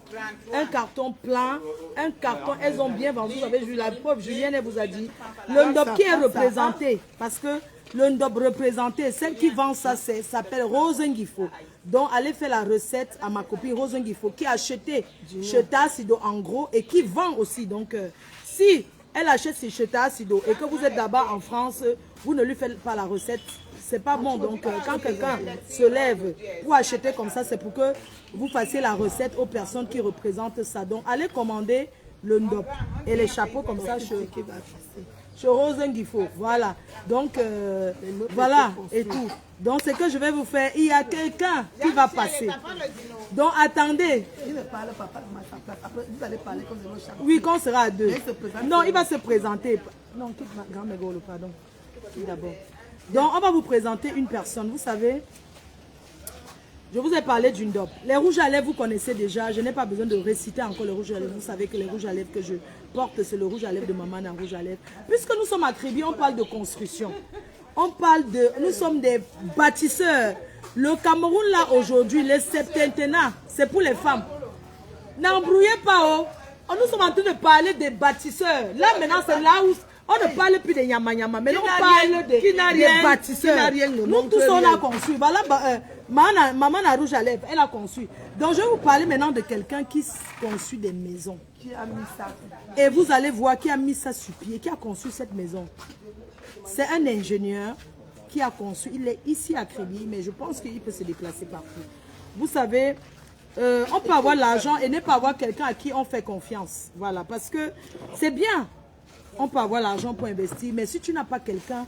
plein, un carton. Elles ont bien vendu. Vous avez vu, la pauvre Julienne, elle vous a dit. Le ndop qui est représenté, parce que le ndop représenté, celle qui vend ça, s'appelle Rosengifo. Donc, allez faire la recette à ma copine Rosengifo qui a acheté chez Tassido en gros et qui vend aussi. Donc, si elle achète ses cheta acido et que vous êtes d'abord en France, vous ne lui faites pas la recette, c'est pas bon. Donc quand quelqu'un se lève pour acheter comme ça, c'est pour que vous fassiez la recette aux personnes qui représentent ça. Donc allez commander le ndop et les chapeaux comme ça chez Rosengifo. Voilà. Donc voilà et tout. Donc ce que je vais vous faire, il y a quelqu'un qui va passer. Donc attendez. Il ne parle pas à ma place. Après, vous allez parler comme de chaque. Oui, quand on sera à deux. Non, il va se présenter. Non, quitte ma grand-mère, pardon. D'abord. Donc on va vous présenter une personne. Vous savez, je vous ai parlé d'une dope. Les rouges à lèvres, vous connaissez déjà. Je n'ai pas besoin de réciter encore les rouges à lèvres. Vous savez que les rouges à lèvres que je porte, c'est le rouge à lèvres de maman en rouge à lèvres. Puisque nous sommes à Kribi, on parle de construction. On parle de... Nous sommes des bâtisseurs. Le Cameroun, là, aujourd'hui, le septennat, c'est pour les femmes. N'embrouillez pas, oh. Nous sommes en train de parler des bâtisseurs. Là, maintenant, c'est là où... On ne parle plus de Nyama-Nyama, mais on parle des bâtisseurs. Nous tous, on a conçu. Voilà, maman a rouge à lèvres, elle a conçu. Donc, je vais vous parler maintenant de quelqu'un qui conçut des maisons. Qui a mis ça. Et vous allez voir qui a mis ça sur pied, qui a conçu cette maison. C'est un ingénieur qui a conçu. Il est ici à Kribi, mais je pense qu'il peut se déplacer partout. Vous savez, on peut avoir l'argent et ne pas avoir quelqu'un à qui on fait confiance. Voilà, parce que c'est bien. On peut avoir l'argent pour investir, mais si tu n'as pas quelqu'un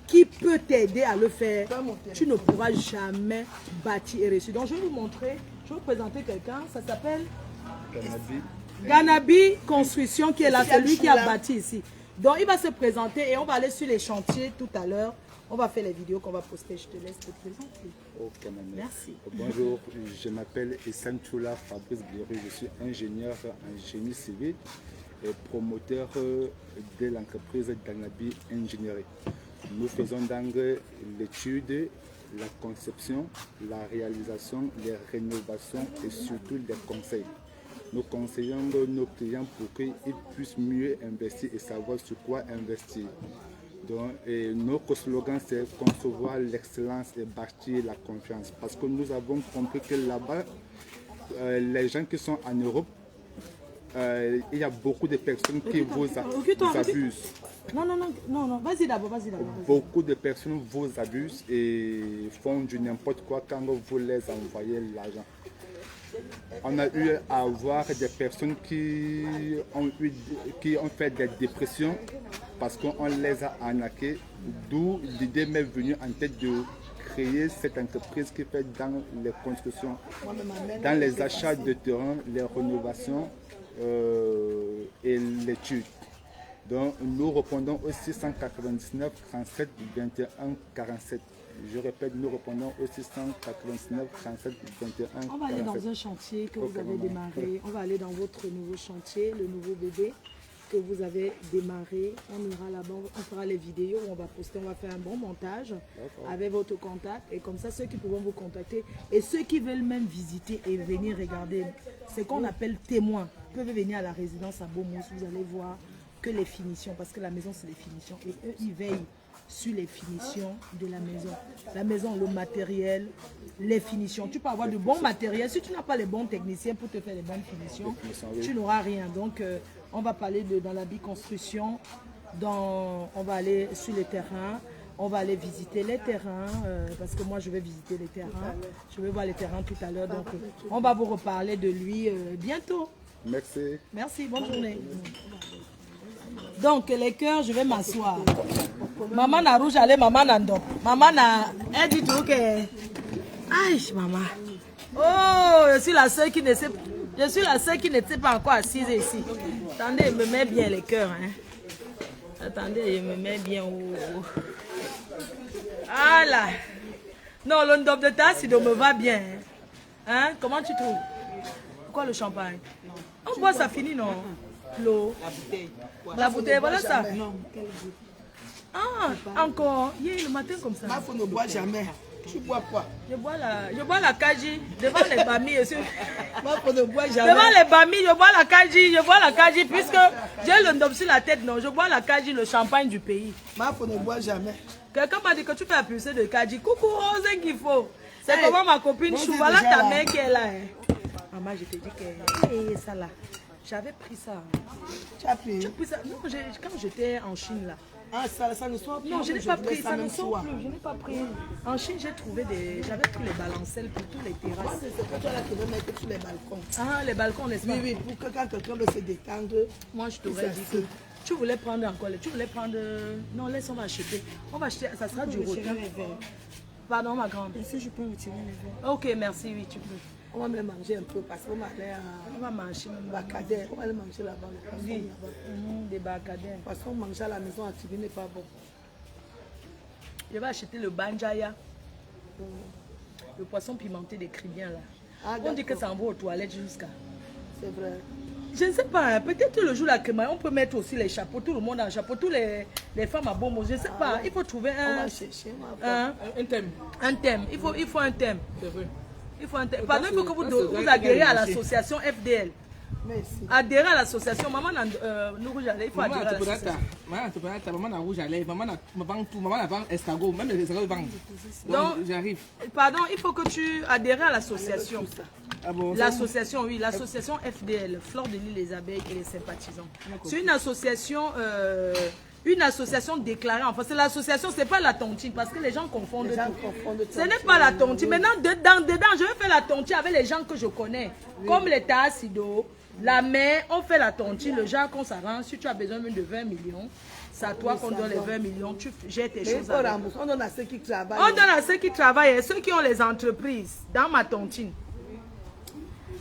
qui peut t'aider à le faire, tu ne pourras jamais bâtir et réussir. Donc je vais vous montrer, je vais vous présenter quelqu'un, ça s'appelle Ganabi Construction, qui est là, celui qui a bâti ici. Donc il va se présenter et on va aller sur les chantiers tout à l'heure. On va faire les vidéos qu'on va poster. Je te laisse te présenter. Okay, merci. Bonjour, je m'appelle Essan Choula Fabrice Guéry, je suis ingénieur en génie civil et promoteur de l'entreprise Ganabi Ingénierie. Nous faisons donc l'étude, la conception, la réalisation, les rénovations et surtout les conseils. Nous conseillons nos clients pour qu'ils puissent mieux investir et savoir sur quoi investir. Donc, notre slogan, c'est concevoir l'excellence et bâtir la confiance. Parce que nous avons compris que là-bas, les gens qui sont en Europe, il y a beaucoup de personnes qui vous abusent. Non, vas-y d'abord, Beaucoup de personnes vous abusent et font du n'importe quoi quand vous les envoyez l'argent. On a eu à voir des personnes qui ont fait des dépressions parce qu'on les a arnaqués, d'où l'idée m'est venue en tête de créer cette entreprise qui fait dans les constructions, dans les achats de terrain, les rénovations et l'étude. Donc nous répondons au 699 37 21 47. Je répète, nous répondons au 699 37 21 47. On va aller dans un chantier que vous avez démarré. On va aller dans votre nouveau chantier, le nouveau bébé que vous avez démarré. On ira là-bas, on fera les vidéos, on va poster, on va faire un bon montage avec votre contact. Et comme ça, ceux qui pourront vous contacter et ceux qui veulent même visiter et venir regarder, c'est qu'on appelle témoins, peuvent venir à la résidence à Beaumont. Vous allez voir que les finitions, parce que la maison c'est les finitions. Et eux, ils veillent sur les finitions de la maison. La maison, le matériel, les finitions. Tu peux avoir de bons matériels. Si tu n'as pas les bons techniciens pour te faire les bonnes finitions, tu n'auras rien. Donc, on va parler de dans la construction. on va aller sur les terrains. On va aller visiter les terrains, parce que moi je vais visiter les terrains. Je vais voir les terrains tout à l'heure. Donc on va vous reparler de lui bientôt. Merci. Merci, bonne journée. Donc les cœurs, je vais m'asseoir. Maman n'a rouge allez, maman n'a d'op. Maman n'a... Elle dit tout que... Aïe, maman. Oh, je suis la seule qui ne sait... Je suis la seule qui n'était pas encore assise ici. Attendez, je me mets bien les cœurs. Hein. Attendez, je me mets bien. Ah là. Non, le ndop de Tassido me va bien. Hein? Comment tu trouves? Pourquoi le champagne? On boit, ça finit, non? L'eau. La bouteille, voilà ça. Ah, encore. Hier, le matin comme ça. Ma femme ne boit jamais. Tu bois quoi? Je bois la kaji devant les bamis. Ma femme ne boit jamais. Devant les bamis, je bois la kaji, puisque j'ai le ndop sur la tête, non. Je bois la kaji, le champagne du pays. Ma femme ne boit jamais. Quelqu'un m'a dit que tu fais pulser de kaji. Coucou, c'est qu'il faut. C'est comment ma copine Chou. Voilà ta mère qui est là. Hein. Maman, je te dis que ça là. J'avais pris ça. Tu as pris? Tu as pris ça? Non, quand j'étais en Chine là. Ah, ça ne sort plus. Non, je n'ai pas pris, ça ne sort plus, je n'ai pas pris. En Chine, j'avais pris les balancelles pour tous les terrasses. C'est que tu as la télé mettre sur les balcons. Ah, les balcons, n'est-ce pas? Oui, pour que quand quelqu'un veut se détendre. Moi, je t'aurais dit que tu voulais prendre encore, tu voulais prendre... Non, laisse, on va acheter. On va acheter, ça sera du requin. Pardon, ma grande. Est-ce que je peux retirer les verres? Ok, merci, oui, tu peux. On va même manger un peu parce qu'on va aller à... On va manger. Bacadère. On va aller manger là-bas. Oui, des bacadères. Parce qu'on mange à la maison à Tibi n'est pas bon. Je vais acheter le banjaya. Le poisson pimenté des Cribiens là. Ah, on dit que ça envoie aux toilettes jusqu'à... C'est vrai. Je ne sais pas, peut-être le jour de la crémaille, on peut mettre aussi les chapeaux, tout le monde en chapeau, tous les femmes à bon mot. Je ne sais pas, il faut trouver On va chercher. Un thème. un thème. Il faut un thème. C'est vrai. Il faut un thème. Pardon, il faut que vous adhérez à l'association FDL. Merci. Adhérer à l'association, maman, nous rouge il faut adhérer à l'association. Maman n'a rouge à lèvres, maman n'a vend tout, maman n'a vend escargot, même les escargots vendent. Donc, j'arrive. Pardon, il faut que tu adhères à l'association. Ah bon, L'association, oui, l'association FDL, Fleur de l'île, les abeilles et les sympathisants. C'est une association déclarée. Enfin, c'est l'association, c'est pas la tontine, parce que les gens confondent tout. Ce n'est pas la tontine. Maintenant, dedans, je vais faire la tontine avec les gens que je connais, comme les Tassido. La mère, on fait la tontine, le Jacques, on s'arrange. Si tu as besoin même de 20 millions, c'est à toi qu'on donne les 20 millions, tu jettes tes choses. On donne à ceux qui travaillent. On donne à ceux qui travaillent et ceux qui ont les entreprises. Dans ma tontine.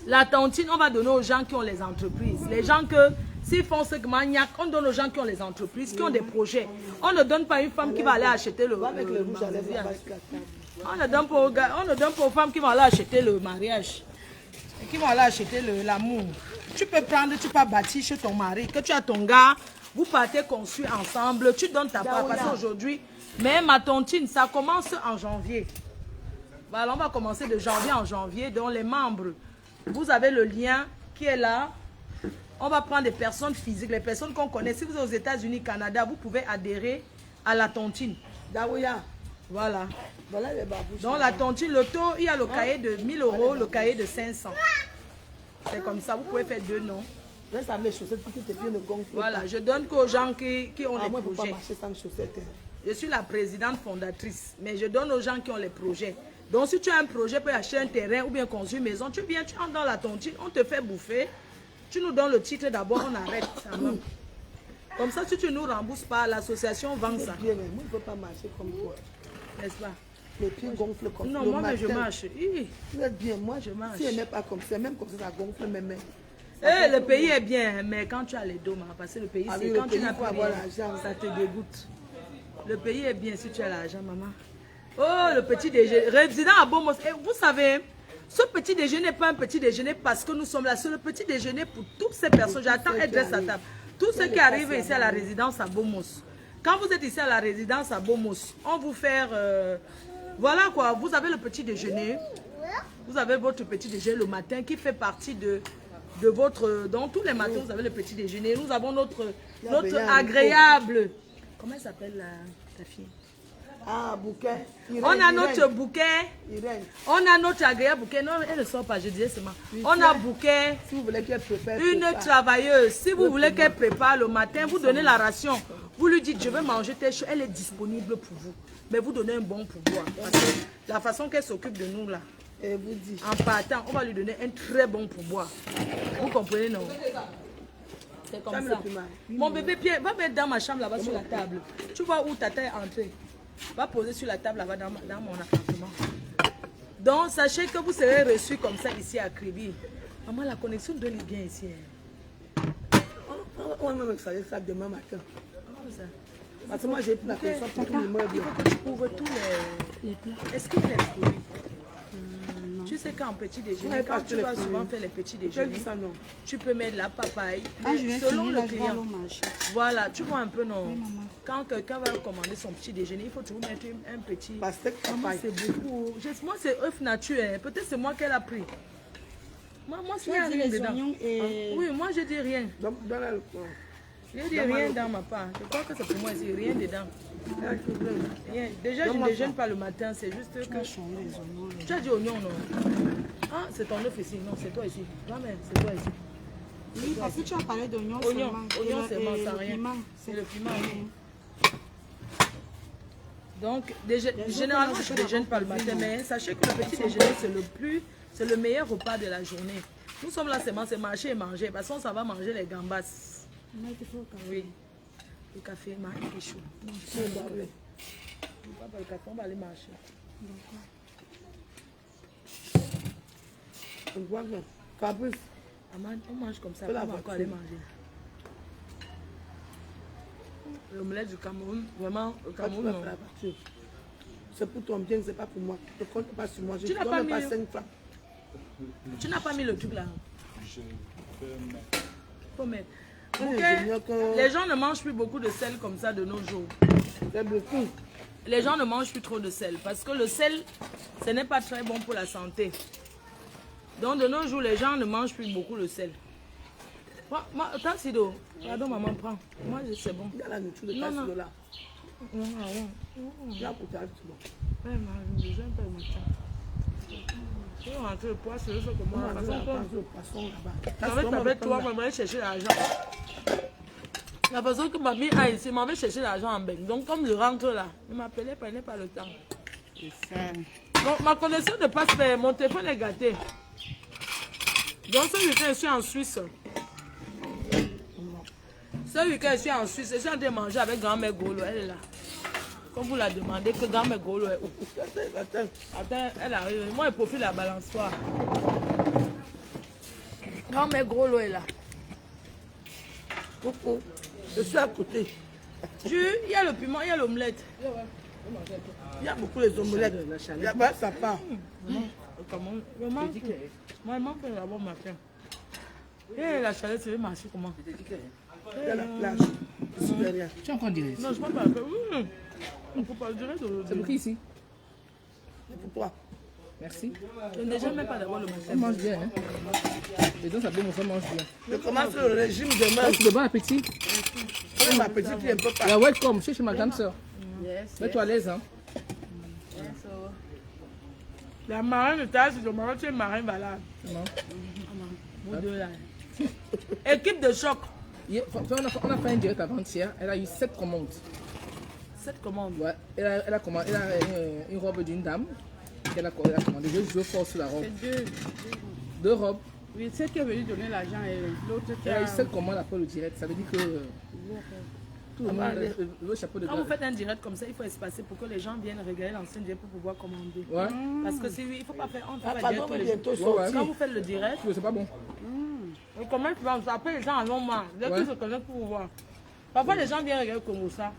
La tontine, on va donner aux gens qui ont les entreprises. Les gens que, s'ils font ce que maniaque, on donne aux gens qui ont les entreprises, qui ont des projets. On ne donne pas une femme qui va aller acheter le mariage. On ne donne pas aux femmes qui vont aller acheter le mariage. Et qui vont aller acheter l'amour. Tu peux prendre, tu peux bâtir chez ton mari, que tu as ton gars, vous partez construire ensemble, tu donnes ta part. Parce qu'aujourd'hui, mais ma tontine, ça commence en janvier. Voilà, on va commencer de janvier en janvier. Donc les membres, vous avez le lien qui est là. On va prendre des personnes physiques, les personnes qu'on connaît. Si vous êtes aux États-Unis, Canada, vous pouvez adhérer à la tontine. Daouya. Voilà. Voilà les babouches. Dans la tontine, le taux, il y a le cahier de 1000 €, le cahier de 500. C'est comme ça, vous pouvez faire deux noms. Reste avec les chaussettes pour que tes pieds ne gonflent pas. Voilà, je donne qu'aux gens qui ont les moi, je ne peux pas projets. marcher sans chaussettes. Je suis la présidente fondatrice, mais je donne aux gens qui ont les projets. Donc si tu as un projet pour acheter un terrain ou bien construire une maison, tu viens, tu entres dans la tontine, on te fait bouffer. Tu nous donnes le titre d'abord, on arrête. Comme ça, si tu ne nous rembourses pas, l'association vend ça. Bien, moi, je ne peux pas marcher comme toi. N'est-ce pas? Les pieds gonflent comme ça. Non, moi, mais je marche. Vous êtes bien, moi je marche. Si elle n'est pas comme ça, même comme ça gonfle mes mains. Le pays est bien, mais quand tu as les dos, parce que le pays, c'est quand tu n'as pas l'argent, ça te dégoûte. Le pays est bien si tu as l'argent, maman. Oh, le petit déjeuner. Résident à Bomos. Vous savez, ce petit déjeuner n'est pas un petit déjeuner parce que nous sommes là. C'est le petit déjeuner pour toutes ces personnes. J'attends être à table. Tous ceux qui arrivent ici à la résidence à Bomos. Quand vous êtes ici à la résidence à Bomos, on vous fait... voilà quoi, vous avez le petit déjeuner. Vous avez votre petit déjeuner le matin qui fait partie de votre... Donc tous les matins, vous avez le petit déjeuner. Nous avons notre agréable... Comment elle s'appelle ta fille? Ah, bouquet. On a notre bouquet. On a notre agréable bouquet. Non, elle ne sort pas, je disais seulement. On a bouquet. Si vous voulez qu'elle prépare. Une travailleuse. Si vous voulez qu'elle prépare le matin, vous donnez la ration. Vous lui dites, je vais manger telle chose, elle est disponible pour vous. Mais vous donnez un bon pourboire. Parce que la façon qu'elle s'occupe de nous là, Et vous dites. en partant, on va lui donner un très bon pourboire. Vous comprenez, non? C'est comme Ferme ça. le plumard. Mon bébé Pierre, va mettre dans ma chambre là-bas sur la table. Tu vois où ta tête est entrée. Va poser sur la table là-bas dans mon appartement. Donc, sachez que vous serez reçus comme ça ici à Kribi. Maman, la connexion donne bien ici. On va même installer ça demain matin. Comment ça? Parce que moi, j'ai pris la connexion pour tout l'immeuble. Il faut que tu ouvres tous les plats. Est-ce qu'il y a des fruits? Tu sais qu'en petit déjeuner, Ouais, quand pas tu les vas fruits. souvent faire les petits J'ai déjeuners, dit ça, non. tu peux mettre la papaye. Quand Mais je vais selon finir, le là, je vais client. aller au marché. Voilà, tu vois un peu, non? Quand quelqu'un va commander son petit déjeuner, il faut toujours mettre un petit. Pastèque, Maman, papaye. c'est beaucoup. Moi, c'est œuf naturel. Peut-être c'est moi qu'elle a pris. Moi, Tu il n'y a as dit rien les dedans. oignons et... Oui, moi, je dis rien. Donne-la le coin. Je dis rien dans ma part. Je crois que c'est pour moi ici, rien dedans. Rien. Déjà, je ne déjeune pas le matin, c'est juste que... Tu as changé les oignons. Tu as dit oignon, non? Ah, c'est ton œuf ici. Non, c'est toi ici. Jamais, c'est toi ici. Oui, parce que tu as parlé d'oignons Oignon, seulement. oignon Et seulement, le sans rien. piment, C'est le piment, oui. Donc, généralement, je ne déjeune pas le matin, mais sachez que le petit déjeuner, c'est le meilleur repas de la journée. Nous sommes là seulement, c'est marcher et manger, parce qu'on s'en va manger les gambas. Oui. Le café, il est chaud. Pas le café, on va aller marcher. On voit bien. Fabrice, On mange comme ça, Fais la on va encore aller manger. L'omelette du Cameroun, vraiment, le quand tu Cameroun, vas non. faire la voiture, c'est pour ton bien, c'est pas pour moi. Ne compte pas sur moi. Je Tu ne n'as pas donne pas mis- 5 francs. Tu n'as pas mis le truc là. Je peux mettre. Faut mettre. Un Ok. ingénieur que- Les gens ne mangent plus beaucoup de sel comme ça de nos jours. C'est beaucoup. Les gens ne mangent plus trop de sel parce que le sel, ce n'est pas très bon pour la santé. Donc de nos jours, les gens ne mangent plus beaucoup de sel. Attends, Sido. Pardon, maman, prends. Moi, c'est bon. Il y a la nourriture de Non, tasse non. de là. Non, non. Il y a pour ta bon. Ouais, mais je n'aime pas le matin. Je vais rentrer le poids, c'est juste que On moi, va la dire façon la que... passe au poisson là-bas. Avec toi, moi, je vais chercher l'argent. La façon que mamie a ici, je vais chercher l'argent en banque. Donc, comme je rentre là, ne m'appelez pas, pas le temps. Donc, ma connexion ne passe pas, mon téléphone est gâté. Donc, ce week-end, je suis en Suisse. Ce week-end, je suis en Suisse. Je suis en train de manger avec grand-mère Golo. Elle est là. Comme vous la demandez, que grand-mère Golo est où? Attends. Attends, elle arrive. Moi, je profite de la balançoire. Grand-mère Golo est là. Coucou. Je suis à côté. Il y a le piment, il y a l'omelette. Il y a beaucoup les omelettes. Il y a pas ça part. Comment? Moi, je mange d'abord ma faim. Et la chalette, tu veux marcher comment? Il y a la plage. Ici derrière. Tu es encore direct. Non, je ne peux pas. On ne peut pas dire de C'est pour qui ici? C'est pour toi. Merci. Je ne déjeune même pas d'abord le Elle matin. mange bien. Hein? Les gens, ça peut montrer, mange bien. Je commence le régime demain. Donc, de bon appétit. Même ma petite fille, elle ne peut pas. Yeah, welcome. Je suis chez ma grande soeur. Mets-toi à l'aise. Hein? La marraine de tasse, le marin, tu es marin valable. Non. Vous deux là. Équipe de choc. On a fait un direct avant-hier. Elle a eu 7 commandes. Cette commande. Ouais. Elle a commandé une robe d'une dame. Elle a commandé. Je joue fort sur la robe. C'est 2 robes. oui, celle qui est venue donner l'argent et l'autre qui Elle a a... eu 7 commandes après le direct. Ça veut dire que tout le monde le chapeau de Quand vous gars. faites un direct comme ça, il faut espacer pour que les gens viennent regarder l'ancien direct pour pouvoir commander. Ouais. Parce que il ne faut pas faire. On fait Ah, pas pardon, direct tous mais les jours. bientôt Ouais, ouais. sorti. Quand vous faites le direct, C'est pas bon. comment tu vas après les gens en ont marre. Dès Ouais. qu'ils se connaissent pour voir. Parfois les gens viennent regarder comme ça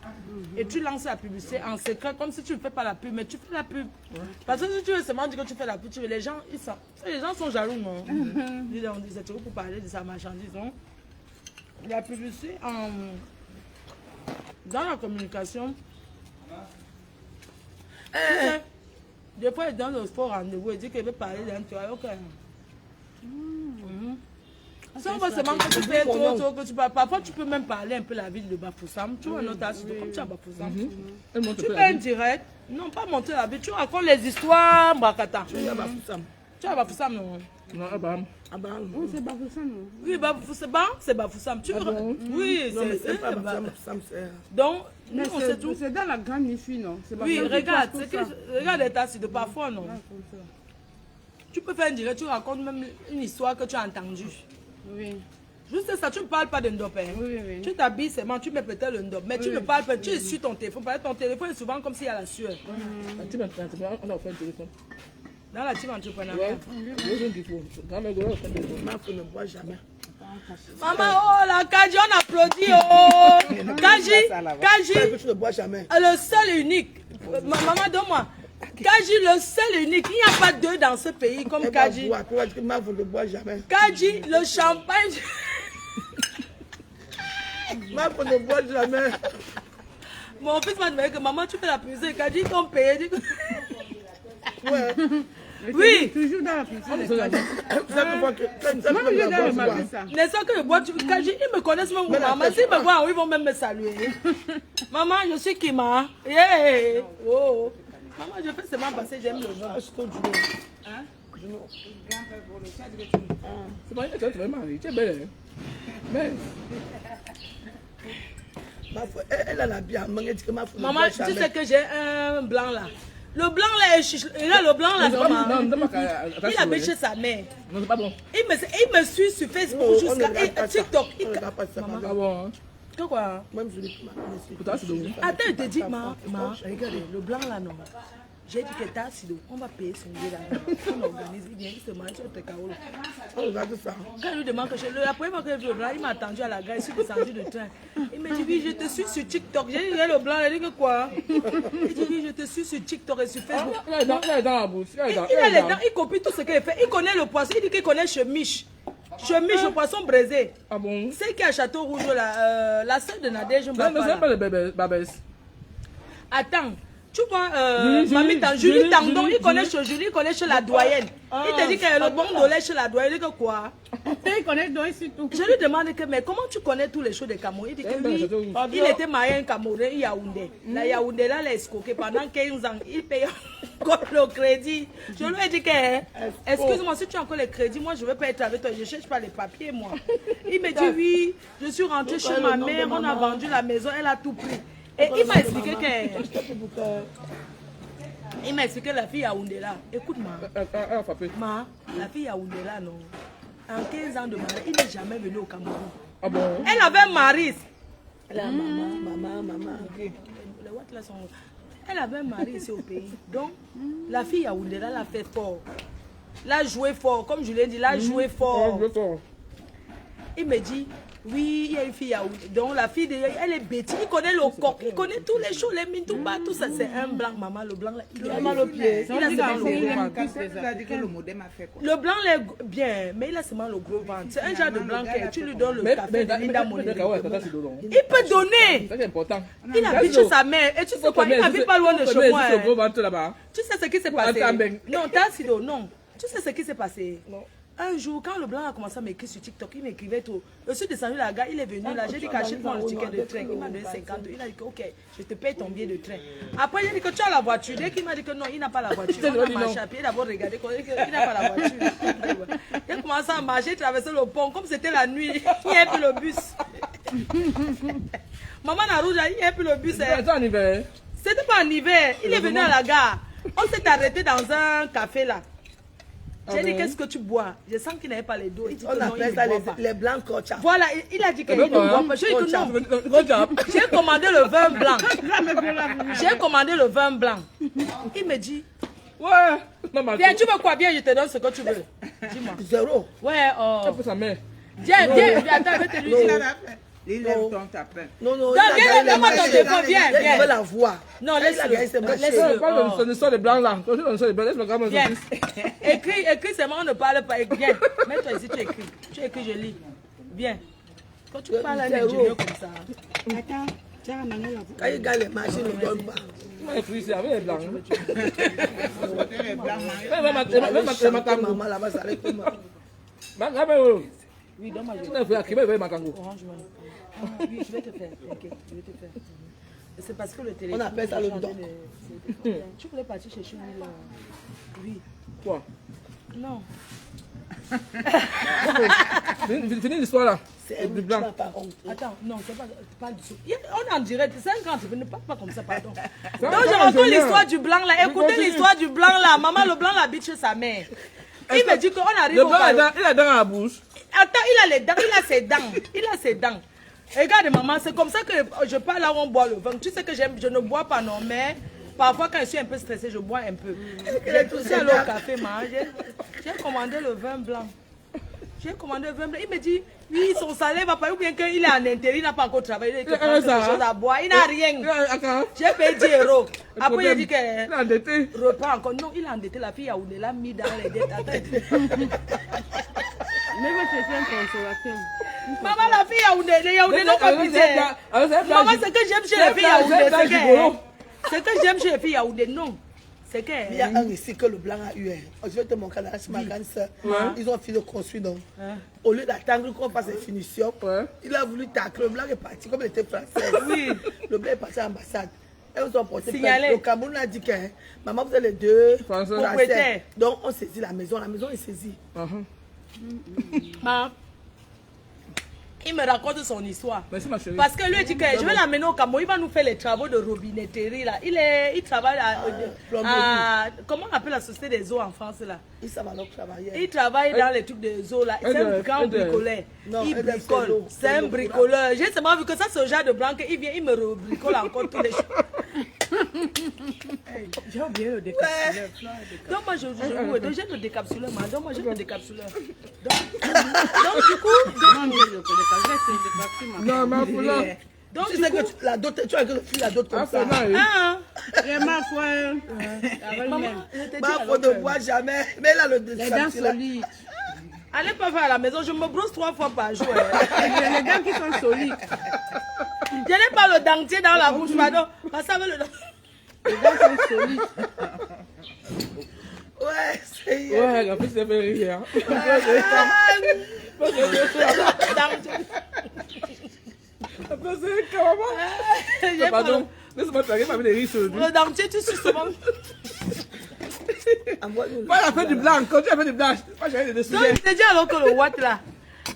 et tu lances la publicité en secret comme si tu ne fais pas la pub, mais tu fais la pub. Parce que si tu veux seulement dire que tu fais la pub, les gens sont jaloux, non? Ils disent c'est toujours pour parler de sa marchandise. Donc, la publicité dans la communication, des fois il donne le faux rendez-vous et dit qu'il veut parler d'un truc. Ok. Si on va seulement que tu fais trop, que tu parles. Parfois, tu peux même parler un peu la ville de Bafoussam. Tu vois un autre comme tu as Bafoussam. Elle monte Tu un peu fais la un vie. direct. Non, pas monter la ville. Tu racontes les histoires, Brakata. Il y a Bafoussam. Tu as Bafoussam, non? Non, Abraham. Abraham. Oh, c'est Bafoussam. Oui, c'est Bafoussam. Tu veux... Oui, Non, mais c'est c'est pas Bafoussam, c'est... Donc, Mais nous, on sait tout. c'est dans la grande mi-fille, non? Oui, regarde, regarde les tasses de parfois, non. Ah, comme ça. Tu peux faire un direct, tu racontes même une histoire que tu as entendue. Oui. Juste ça, tu ne parles pas de ndop. Hein. Oui, oui. Tu t'habilles seulement, tu mets peut-être le ndop. Mais tu ne parles pas, tu es sur ton téléphone. Parce que ton téléphone est souvent comme s'il y a la sueur. La team entrepreneur, on a offert un téléphone. Dans la team entrepreneur. Ouais, les gens qu'il faut. Grand-mère Golo a offert un téléphone. Ma fille ne boit jamais. Maman, oh la Kaji, on applaudit. Oh Kaji, Que tu ne bois jamais. le seul et unique. Maman, donne-moi. Kaji, le seul et unique. Il n'y a pas deux dans ce pays comme Elle va Kaji. boire. Tu vas dire que ma fille ne boit jamais. Kaji, le champagne. Ma fille ne boit jamais. Mon fils m'a demandé que maman, tu fais la musique. Kaji, ils t'ont payé. Ouais. Oui. Toujours dans la piscine. Ça, tu vois que... Moi, j'ai déjà remarqué ça. Les gens que je bois, Kaji, ils me connaissent même. Maman, s'ils me voient, ils vont même me saluer. Maman, je suis Kima. Yeah. Oh. Maman, je fais seulement passer, j'aime le vin. C'est pas une question, tu vas marier. Tu es belle, hein? Mais, Ma fille, elle a la bière. Maman dit que ma fille ne Maman, boit tu jamais. sais que j'ai un blanc là. Le blanc là est chiche. Et là, le blanc là, maman, il habite chez sa mère. non, c'est pas bon. Il me suit sur Facebook Non, on ne jusqu'à regarde pas ça. TikTok. On ne regarde pas ça. C'est pas bon, hein? Que quoi? Même je l'ai Pour toi, c'est donc. Attends, je te dis, regardez, le blanc là, non. J'ai dit que t'as Sido, on va payer son billet là. On organise, il vient, il se marie sur le Tekao. On regarde ça. Quand je lui demande que la première fois que j'ai vu le blanc, il m'a attendu à la gare, je suis descendu de train. Il m'a dit, oui, je te suis sur TikTok. J'ai dit, le blanc, il a dit que quoi? Il dit, oui, je te suis sur TikTok et sur Facebook. Il est dans la bouche. Il a les dents, il copie tout ce qu'il fait. Il connaît le poisson, il dit qu'il connaît Chemiche. Chemiche, le poisson braisé. Ah bon? C'est qui a Château Rouge, la sœur de Nadège, je ne Non, mais c'est pas. pas le babès. Attends, tu vois, Julie, Julie Tandon, Julie, il connaît chez Julie, il connaît chez la doyenne. Il te dit qu'il y a le bon de lait chez la doyenne, il dit que quoi? Il connaît donc ici tout. Je lui demande que, mais comment tu connais tous les choses de Cameroun? Il dit que lui, il était marié à un Camerounais, Yaoundé. La Yaoundé, là, il a escroqué pendant 15 ans. Il paye encore le crédit. Je lui ai dit que, excuse-moi, si tu as encore le crédit, moi, je ne veux pas être avec toi. Je ne cherche pas les papiers, moi. Il me dit, oui, je suis rentrée chez ma mère, on a vendu la maison, elle a tout pris. Et il m'a expliqué que... Il m'a expliqué la fille Yaoundé là. Écoute-moi. La fille Yaoundé là, non. En 15 ans de mariage, il n'est jamais venu au Cameroun. Ah bon? Elle avait un mari. Maman. Les Ouatt là sont... Elle avait un mari ici au pays. Donc, la fille Yaoundé là, elle a fait fort. Elle a joué fort. Comme je l'ai dit, elle a joué fort. Il me dit, oui, il y a une fille Yaoundé. Donc, la fille, elle est bêtise. Il connaît le coq. Il connaît tous les choses, les mines, tout bas. Tout ça, c'est un blanc, maman. Le blanc là, il a mal au pied. Il a seulement le gros ventre. Il a dit que le modem a fait quoi? Le blanc là est bien, mais il a seulement le gros ventre. C'est un genre de blanc que tu lui donnes le café de Linda Monet. Il peut donner. C'est important. Il habite chez sa mère. Et tu sais quoi, il n'habite pas loin de chez moi. Le gros ventre là-bas. Tu sais ce qui s'est passé? Non, Tassido, non. Tu sais ce qui s'est passé? Un jour, quand le blanc a commencé à m'écrire sur TikTok, il m'écrivait tout. Je suis descendu la gare, il est venu là, j'ai dit qu'achète-moi le ticket de train. Il m'a donné 50. Il a dit que ok, je te paye ton billet de train. Après, j'ai dit que tu as la voiture. Dès qu'il m'a dit que non, il n'a pas la voiture. On a marché à pied, il a d'abord regardé qu'il n'a pas la voiture. Il a commencé à marcher, traverser le pont, comme c'était la nuit. Il n'y avait plus le bus. Maman Narouja, il n'y avait plus le bus. C'était en hiver. C'était pas en hiver. Il est venu à la gare. On s'est arrêté dans un café là. J'ai dit, qu'est-ce que tu bois? Je sens qu'il n'avait pas les dos. Il dit que On non, il appelle ne ça boit pas. les blancs cocha. Voilà, il a dit qu'il ne boit pas. J'ai dit que non. Good job. J'ai commandé le vin blanc. J'ai commandé le vin blanc. Il me dit, Ouais. Non, mais viens, tu veux quoi? Viens, je te donne ce que tu veux. Dis-moi. Zéro. Ouais, c'est pour sa mère. viens, attends, je vais te lui dire. Il lève ton tapin. Non. Non, viens, donne-moi ton téléphone, viens, Je veux viens. la voir. Non, Il a gagné ses laisse-le. marchés. On parle de l'histoire des blancs là. On l'histoire des blancs. Laisse le gamin Viens. sortir. Écris seulement, on ne parle pas. Viens, mets-toi ici, tu écris. Tu écris, je lis. Viens. Quand tu parles à un ingénieur comme ça. Attends, tiens, maintenant, là. Quand il gagne les marchés, il ne donne pas. Ouais, puis c'est avec les blancs. Les blancs Même Maman là-bas, ça allait comment? Oui, donne-moi. Makango. Orange Money. Oui, je vais te faire. Ok, je vais te faire. C'est parce que le téléphone. On appelle ça le don. Tu voulais partir chez Chouini là. Oui. Quoi? Non. Finis l'histoire là. C'est Du un blanc. par contre. Attends, non, c'est pas du tout. On est en direct, 50, ne parle pas comme ça, pardon. Ça, Donc, je ça, raconte ingénieur. l'histoire du blanc là. Écoutez continue. l'histoire du blanc là. Maman, le blanc l'habite chez sa mère. Il me dit qu'on arrive Le au blanc, bal. il a dents à la bouche. Attends, il a les dents, il a ses dents. Il a ses dents. Regarde, maman, c'est comme ça que je parle là où on boit le vin. Tu sais que je ne bois pas, non, mais parfois quand je suis un peu stressée, je bois un peu. J'ai touché à l'eau au café, maman. J'ai commandé le vin blanc. J'ai commandé le vin blanc. Il me dit, oui, son salaire va pas, ou bien qu'il est en intérim, il n'a pas encore travaillé, il a quelque chose à boire. Il n'a rien. J'ai payé 10 €. Après, il a dit que Il a endetté. repas encore. Non, il a endetté la fille à Oudé, l'a mis dans les dettes. Attends. Mais va chercher un consolateur. Maman, la fille à Oudé, les Yaoundé n'ont pas pitié. Maman, ce que j'aime chez les filles Yaoundé, c'est que... Ce que j'aime chez les filles Yaoundé, non. C'est que... Il y a un récit que le blanc a eu. Je vais te montrer là, chez ma grande soeur. Ils ont fini de construire donc. Au lieu d'attendre qu'on fasse les finitions, il a voulu tacler. Le blanc est parti, comme il était français. Oui. Le blanc est parti à l'ambassade. Elles ont porté Signalé. plainte. Le Cameroun a dit que maman, vous êtes les deux Français. Propriétaires. Donc on saisit la maison est saisie. Maman, il me raconte son histoire. Merci ma chérie. Parce que lui dit que je vais l'amener au Cameroun, il va nous faire les travaux de robinetterie là. Il travaille à comment on appelle la société des eaux en France là? Ils savent alors travailler. Il travaille dans les trucs des eaux là. C'est un grand bricoleur. Non, Il EDF, bricole. c'est l'eau. C'est un bricoleur. J'ai seulement vu que ça, c'est le genre de blanc qu'il vient, il me rebricole encore tous les jours. J'ai oublié le décapsuleur. Donc moi, j'ai le décapsuleur. Donc moi, j'ai le décapsuleur. Donc du coup, Non, je le connais pas. Je vais essayer de partir, ma Non, mais pour là. donc Tu du sais coup, que la dot, tu as que la dot comme ça. hein, J'ai ma foi. Avec maman, même. je te dis Ma alors faut ne que- boire jamais. Mais là, le Les dents dessert, là. solides. allez pas faire à la maison, je me brosse 3 fois par jour. Hein. J'ai les dents qui sont solides. Je n'ai pas le dentier dans la bouche, pardon. Parce que le Les dents sont solides. Ouais, c'est. Ouais, en plus, c'est fait rire. Après, c'est carrément. Pardon. Laisse-moi te faire des risques. Le dentier, tu suis souvent. Pas la fin du blanc, quand tu as fait du blanc. Moi, j'avais des Donc, sujets. je te dis alors que le Watt là.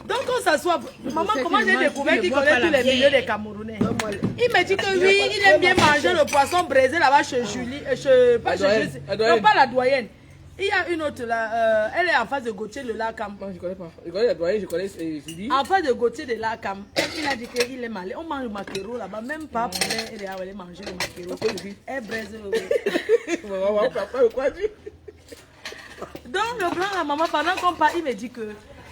Donc, on s'assoit. Maman, sais comment qu'il j'ai mange, découvert il qu'il boit connaît pas tous la les bière. milieux des Camerounais? Il me dit que oui, il aime bien manger le poisson braisé là-bas chez Julie. Pas La chez doyenne, Julie. la doyenne. Non, pas la doyenne. Il y a une autre là. Elle est en face de Gauthier de l'Acam. Moi, je connais pas. Je connais la doyenne, je connais Julie. En face de Gauthier de l'Acam. Il a dit qu'il est malé. On mange le maquereau là-bas. Même pas pour elle est allée manger le maquereau. Elle braise. Quoi dire? Donc le blanc, la maman, pendant qu'on parle, il me dit que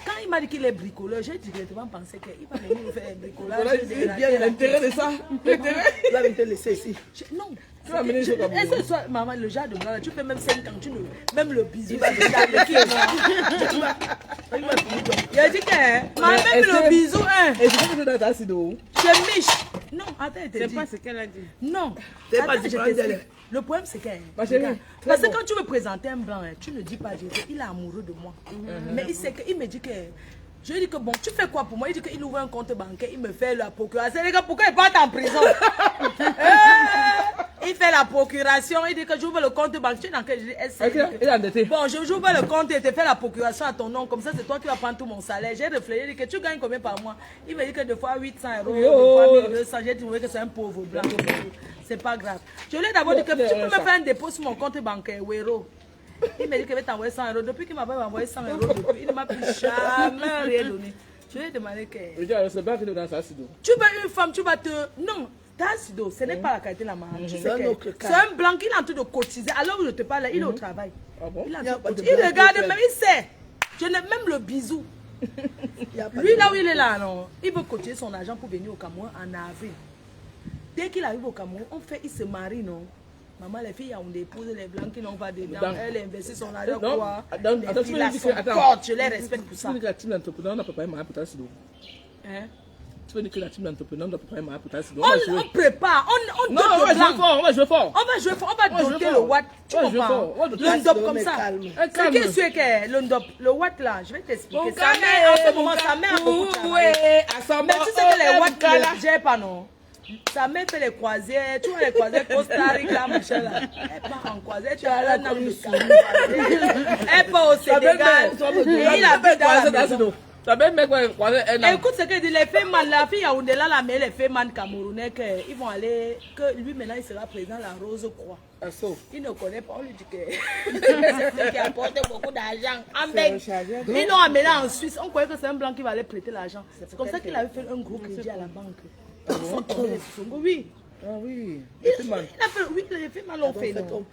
quand il m'a dit qu'il est bricoleur, j'ai directement pensé qu'il va venir nous faire un bricolage. Voilà, c'est bien l'intérêt de ça. L'intérêt. Tu vas te laisser ici. Non. Tu vas amener les choses à Est-ce que soit, maman, le genre de blanc, là, tu fais même 5 ans, tu ne, même le bisou, c'est le genre de qui est mort. Il a dit que, hein, maman, même est-ce le que- bisou, hein, Et c'est que tu dans ta sido. je miche. Non, attends, elle te C'est dit. pas ce qu'elle a dit. Non. C'est Attends, pas je du blanc t'explique. d'elle. Le problème, c'est que, Ma chérie, regarde, très parce que bon. quand tu veux présenter un blanc, hein, tu ne dis pas Jésus, il est amoureux de moi. Mais il sait que, il me dit que, je lui dis que bon, tu fais quoi pour moi? Il dit qu'il ouvre un compte bancaire, il me fait la procuration. Les gars, pourquoi il part en prison? Il fait la procuration, il dit que j'ouvre le compte bancaire dans lequel je dis, Ok, il est endetté. bon, je j'ouvre le compte et te fais la procuration à ton nom, comme ça c'est toi qui vas prendre tout mon salaire. J'ai réfléchi, il dit que tu gagnes combien par mois? Il me dit que 2 fois 800 €, 2 fois 1200, j'ai trouvé que c'est un pauvre blanc. C'est pas grave. Je lui ai d'abord dit que tu peux me faire un dépôt sur mon compte bancaire, Wero. Il m'a dit qu'il va t'envoyer 100 €. Depuis qu'il m'a envoyé 100 €, depuis, il ne m'a plus jamais rien donné. Je lui ai demandé que... Regarde, c'est blanc qui est dans sa sido. Tu veux une femme, tu vas te... Non, Tassido, ce n'est pas la qualité de la maman. Tu sais un que autre cas. c'est un blanc qui est en train de cotiser. Alors où je te parle, il est au travail. Ah bon? Il, est en Il y a train de pas de cotiser. Il blanc regarde, qui fait. même il sait. Je n'ai même le bisou. Il y a pas Lui, de- là où il est là, non, il veut cotiser son argent pour venir au Cameroun en avril. Dès qu'il arrive au Cameroun, il se marie, non? Maman, les filles ont déposé les blancs qui n'ont pas dedans. Dans- Elle investit son argent, Non, quoi. attends, Les attends, tu filles me là dis que- sont attends. fortes, je les respecte pour Tu ça. veux dire que la team d'entrepreneur n'a pas préparé ma pour ta sido. Hein? Tu veux dire que la team d'entrepreneur n'a pas préparé ma pour ta sido. On prépare, on Non, dote on le va blanc. jouer fort, on va jouer fort. On va jouer fort, on va Ouais, je doter veux le fort. watt. Tu Ouais, je veux comprends? fort. Ouais, doter Le ndop le comme mec ça. calme. Ce Calme. qui est sûr que le ndop, le watt là, je vais t'expliquer. Mon Sa mère, en ce moment, sa mère a beaucoup travaillé. Mais tu sais que les watts ne gèrent pas, non? Sa mère fait les croisières, tu vois les croisières Costa Rica, machin là. Elle part en croisière, tu as un an de croisière. Elle part au Sénégal. Et il habite dans la maison. Écoute ce que dit les Féman, la fille Yaoundé là, la mère, les Féman camerounais, ils vont aller, que lui maintenant il sera président de la Rose Croix. Il ne connaît pas, on lui dit que c'est qui apporte beaucoup d'argent. Ils l'ont amené en Suisse, on croyait que c'est un blanc qui va aller prêter l'argent. C'est comme ça qu'il avait fait un gros crédit à la banque. Oui. Ah oui. Il a fait, oui, les Féman l'ont fait. Non.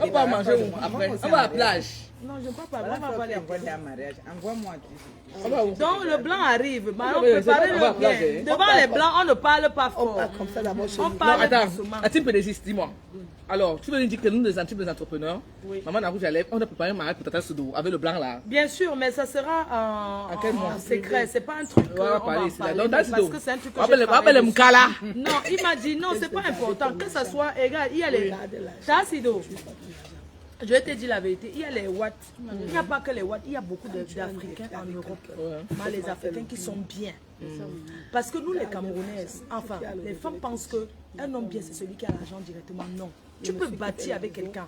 On va manger après. On va à la plage. Non, je ne peux pas. Voilà, On va pas aller. mariage. Envoie-moi tout. Donc le blanc arrive, mais on prépare le bien. Devant les blancs, on ne parle pas On fort. part comme ça d'abord chez On nous. parle Attends, doucement. à type Pédésis, dis-moi. Alors, tu veux nous dire que nous, les entrepreneurs, maman Narou Jaleb, on a préparé un mariage pour Tata Soudou avec le blanc là. Bien sûr, mais ça sera quel mois? en secret. C'est pas un truc On va on parler va ici, en là. parler, Donc, parce that's que c'est un truc que Appelle j'ai les travaillé Mkala. dessus. Non, il m'a dit non, c'est pas important. Que ça soit égal, il y a les... Tassido, je vais te dire la vérité, il y a les watts. Il n'y a pas que les watts, il y a beaucoup d'Africains en Europe. Mais les Africains qui sont bien. Parce que nous, les Camerounaises, enfin, les femmes pensent qu'un homme bien, c'est celui qui a l'argent directement. Non. Tu peux bâtir avec quelqu'un.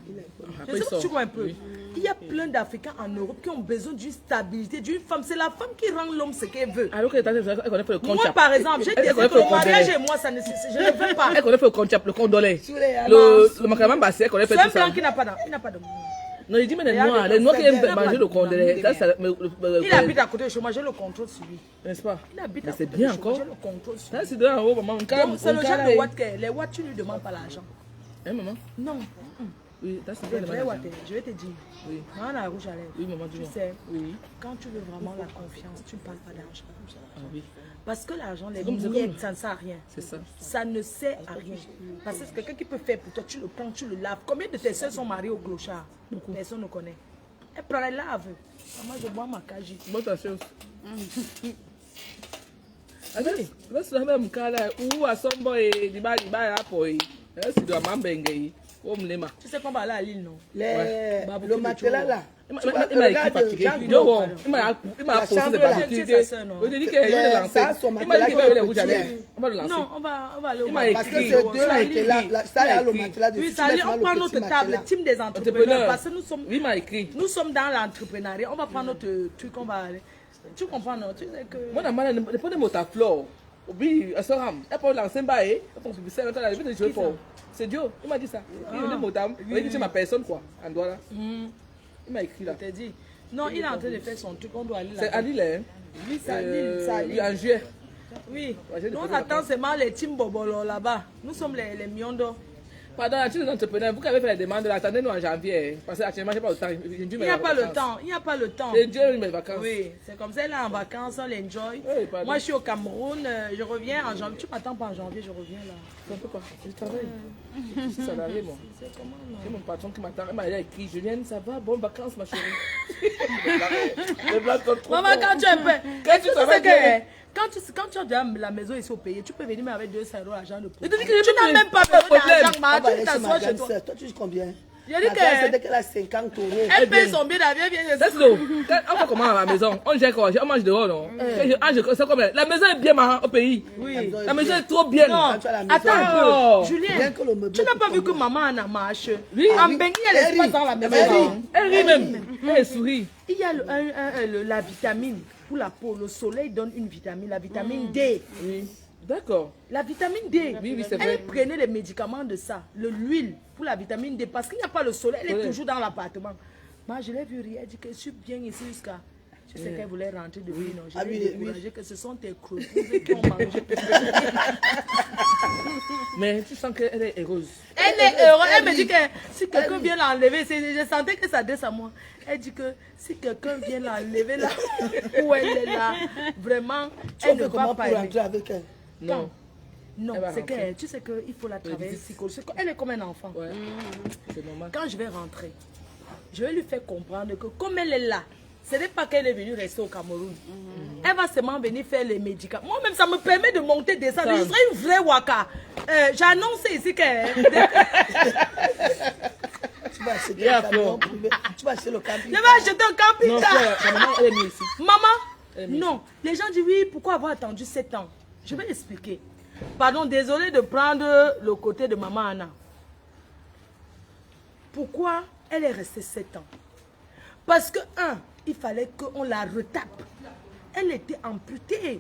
Je sais pas si tu vois un peu. Il y a plein d'Africains en Europe qui ont besoin d'une stabilité, d'une femme. C'est la femme qui rend l'homme ce qu'elle veut. Alors que elle connaît le compte. Moi, par exemple, j'ai dit que le mariage et moi, ça ne, je ne veux pas. Elle connaît le compte, le condolé. Le macaron bassé, elle connaît C'est tout un ça. blanc qui n'a pas de Non, il dit mais les noirs qui aiment manger le condolé. Il habite à côté de chez moi, j'ai le contrôle sur lui. N'est-ce pas? Il habite Mais à c'est côté bien de chez moi, encore. j'ai le contrôle sur Ça, lui. c'est de en haut, maman. Donc, c'est le genre de watt que les watts, tu ne lui demandes pas l'argent. Hein, maman? Non. Oui, c'est Les bien. vrais watts, je vais te dire. Oui. Dans la rouge à lèvres. Oui, maman, Tu dis-moi. sais, Oui. quand tu veux vraiment la confiance, tu ne parles pas d'argent. Ah oui. Parce que l'argent, les comme- c'est miettes, comme- ça ne sert à rien. C'est ça. Ça ne sert à rien. Parce que c'est quelqu'un qui peut faire pour toi, tu le prends, tu le laves. Combien de tes soeurs sont mariées au clochard? Personne ne connaît. Elle prend, elle lave. Moi, je bois ma cage. Bonne chose. Allez, laisse la même cas là. Où à son boy, il va à Poi. C'est de la mambengue. Tu sais qu'on va aller à Lille, non? Le matelas là. Il m'a écrit fatigué. Il m'a posé des particuliers. Il dit qu'il veut lancer. Il m'a dit qu'il veut les rouges à lèvres. On va le lancer. Non, on va aller au Il m'a bar. Parce que écrit. ces deux matelas là, ça y a le matelas dessus. Oui, ça dit, on prend notre table, le team des entrepreneurs. Parce que Oui, il m'a écrit. nous sommes dans l'entrepreneuriat. On va prendre notre truc, on va aller. Tu comprends, non? Tu sais que... Moi, dans ma ne pas de motaflore. Oui, à Soram. Elle peut lancer un bail. Elle peut faire un peu de jouer fort. C'est Dieu. Il m'a dit ça. Il a dit motam. Il a dit c'est ma personne, quoi. En droit là. Il m'a écrit là. Je te dis. Non, il est en train de faire son truc. On doit aller là. C'est à Lille, hein? Oui, c'est à Lille. C'est à Oui, Lille. en juillet. Oui. Ouais, j'ai des Nous, on photos attend seulement les teams Bobolo là-bas. Nous sommes les Miondo. Pardon, tu es entrepreneur. Vous qui avez fait les demandes, attendez-nous en janvier. Parce que actuellement, je n'ai pas le temps. Il n'y a pas le temps. Il n'y a pas le temps. C'est Dieu, mes vacances. Oui, c'est comme ça, là en vacances, on l'enjoy. Oui, pardon. Moi, je suis au Cameroun, je reviens en janvier. Tu m'attends pas en janvier, je reviens là. Je ne peux pas. Je travaille. Je suis salarié, moi. J'ai mon patron qui m'attend. Il m'a écrit, Julienne, ça va, bonnes vacances, ma chérie. Les blagues sont trop Maman, quand tu es un peu. Quand tu travailles bien. Quand tu as déjà la maison ici au pays, tu peux venir même avec 200 € d'argent de Je poche. te dis que Tu n'as même pas besoin d'argent, On ma, va aller tu chez t'assois ma chez grande toi. sœur. Toi, tu dis combien? Je dis Ma grande sœur, que dès qu'elle a 50 €. elle paye son billet d'avion, viens That's no. On fait comment à la maison? On gère quoi? On mange dehors, non? C'est comme la maison est bien marrant au pays. Oui. La maison est trop bien. Non, Quand tu as la maison, attends un Oh. peu. Julien, Rien que le meuble tu n'as pas coûte vu que combien? maman en a marché? Oui. En Bengui, il y a Elle l'espace rit. dans la maison. Elle rit. Elle rit même. Elle sourit. Il y a la vitamine pour la peau. Le soleil donne une vitamine, la vitamine D. Oui. D'accord. La vitamine D. Oui, oui, c'est vrai. Elle prenait les médicaments de ça, l'huile pour la vitamine D, parce qu'il n'y a pas le soleil, elle est Oui. toujours dans l'appartement. Moi, je l'ai vu rire, elle dit que je suis bien ici jusqu'à... Je sais qu'elle voulait rentrer depuis, non. Je Ah l'ai oui, découragé que ce sont tes creux qui ont mangé. Mais tu sens qu'elle est heureuse. Elle est heureuse. Elle me dit que si quelqu'un vient l'enlever, je sentais que ça descend à moi. Elle dit que si quelqu'un vient l'enlever là où elle est là, vraiment, Tu elle ne fais va comment pas pour aimer. rentrer avec elle? Non. Non, Elle va c'est rentrer. que tu sais qu'il faut la travailler psychologiquement. Elle est comme un enfant. Ouais. C'est normal. Quand je vais rentrer, je vais lui faire comprendre que comme elle est là, ce n'est pas qu'elle est venue rester au Cameroun. Elle va seulement venir faire les médicaments. Moi-même, ça me permet de monter, descendre. Je serai une vraie waka. J'annonce ici que... Tu vas acheter le camion privé. Tu vas acheter le camping. Je vais acheter un Non, camping-car. ta maman, elle est venue ici. Maman, non. Les gens disent oui, pourquoi avoir attendu 7 ans? Je vais expliquer. Pardon, désolé de prendre le côté de maman Anna. Pourquoi elle est restée 7 ans? Parce que, il fallait qu'on la retape. Elle était amputée.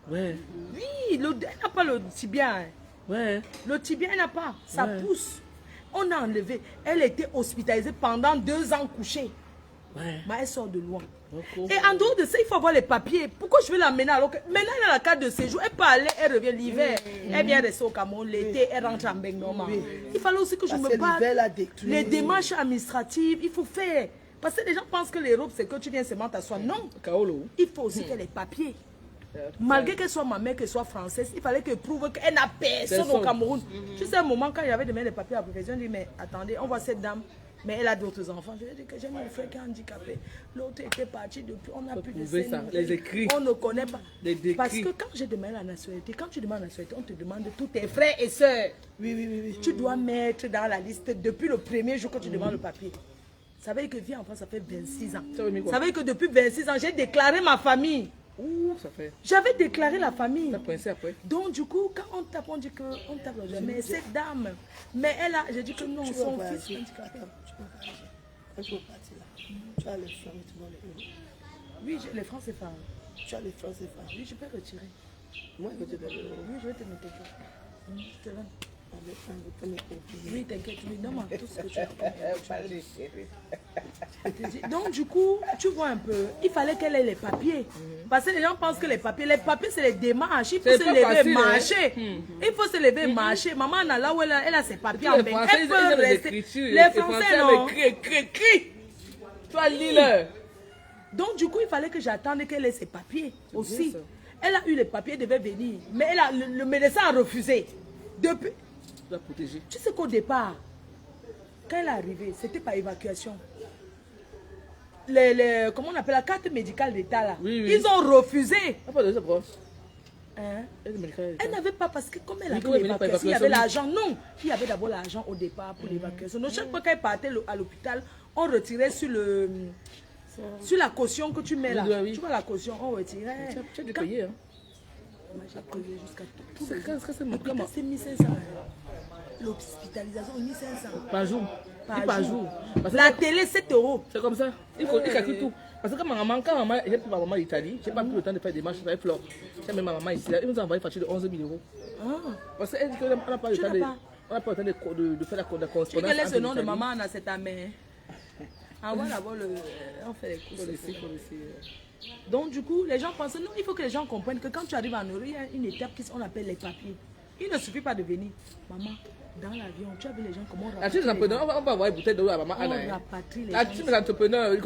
Ouais. Oui, elle n'a pas le tibia. Hein. Ouais. Le tibia, elle n'a pas. Ça pousse. On a enlevé. Elle était hospitalisée pendant 2 ans couchée. Ouais. Mais elle sort de loin. D'accord. Et en dehors de ça, il faut avoir les papiers. Pourquoi je vais l'amener alors que maintenant elle a la carte de séjour, elle peut aller, elle revient l'hiver, elle vient rester au Cameroun, l'été, elle rentre en Bengnoma. Il fallait aussi que je me batte. Les démarches administratives, il faut faire. Parce que les gens pensent que l'Europe, c'est que tu viens seulement t'asseoir. Non. Kaolo. Il faut aussi qu'elle ait les papiers. Malgré qu'elle soit ma mère, qu'elle soit française, il fallait qu'elle prouve qu'elle n'a personne au Cameroun. Tu sais, un moment, quand il y avait demandé les papiers à la profession, je dis, mais attendez, on voit cette dame. Mais elle a d'autres enfants. Je lui ai dit que j'ai mon frère qui est handicapé. L'autre était parti depuis. On n'a plus de scène. Les écrits. On ne connaît pas. Parce que quand j'ai demandé la nationalité, quand tu demandes la nationalité, on te demande tous tes frères et sœurs. Oui. Tu dois mettre dans la liste depuis le premier jour que tu demandes le papier. Ça veut dire que vie en France, ça fait 26 ans. Ça veut dire que depuis 26 ans, j'ai déclaré ma famille. Ouh, ça fait. J'avais déclaré la famille. Ça pensé après. Donc du coup, quand on tape, on dit que on tape. Mais cette dame, mais elle a, j'ai dit que non, son fils handicapé. Tu as les francs, tu vois les euros. Oui, les francs c'est pas. Tu as les francs, c'est pas. Oui, je peux retirer. Moi, je vais te donner l'euro. Oui, je vais te mettre quelque chose. Je te donne. Oui, t'inquiète, oui, donne-moi tout ce que tu as. Donc, du coup, tu vois un peu, il fallait qu'elle ait les papiers. Parce que les gens pensent que les papiers c'est les démarches. Il faut se lever et marcher. Il faut se lever et marcher. Maman, là où elle a ses papiers en main. Elle peut rester. Les Français, non. Écris. Toi, lis-le. Donc, du coup, il fallait que j'attende qu'elle ait ses papiers aussi. Elle a eu les papiers, elle devait venir. Mais le médecin a refusé. Depuis. Tu sais qu'au départ, quand elle est arrivée, c'était par évacuation. Comment on appelle la carte médicale d'État là. Ils ont refusé. Elle n'avait pas parce que comme elle avait l'évacuation, il y avait l'argent. Non, il y avait d'abord l'argent au départ pour l'évacuation. Donc chaque fois qu'elle partait à l'hôpital, on retirait sur la caution que tu mets là. Tu vois la caution, on retirait. Tu as dû payer. J'ai payé jusqu'à tout. C'est 1500. L'hospitalisation, 1500. Par jour. Par jour. La télé, 7 euros. C'est comme ça. Il faut calculer tout. Parce que quand maman, j'ai pris ma maman d'Italie, j'ai pas pris le temps de faire des marches avec Flore. J'ai mis ma maman ici. Ils nous ont envoyé une facture de 11 000 euros. Parce qu'elle dit qu'on n'a pas le temps de faire la correspondance. Tu connais ce nom de maman, c'est ta mère. Envoie d'abord on fait les courses. Donc du coup, les gens pensent, non, il faut que les gens comprennent que quand tu arrives en Europe, il y a une étape qu'on appelle les papiers. Il ne suffit pas de venir. Maman, dans l'avion, tu as vu les gens comment on rapatrie. La team des entrepreneurs, on va avoir une bouteille d'eau à maman Anna. On rapatrie les gens. La team des entrepreneurs. La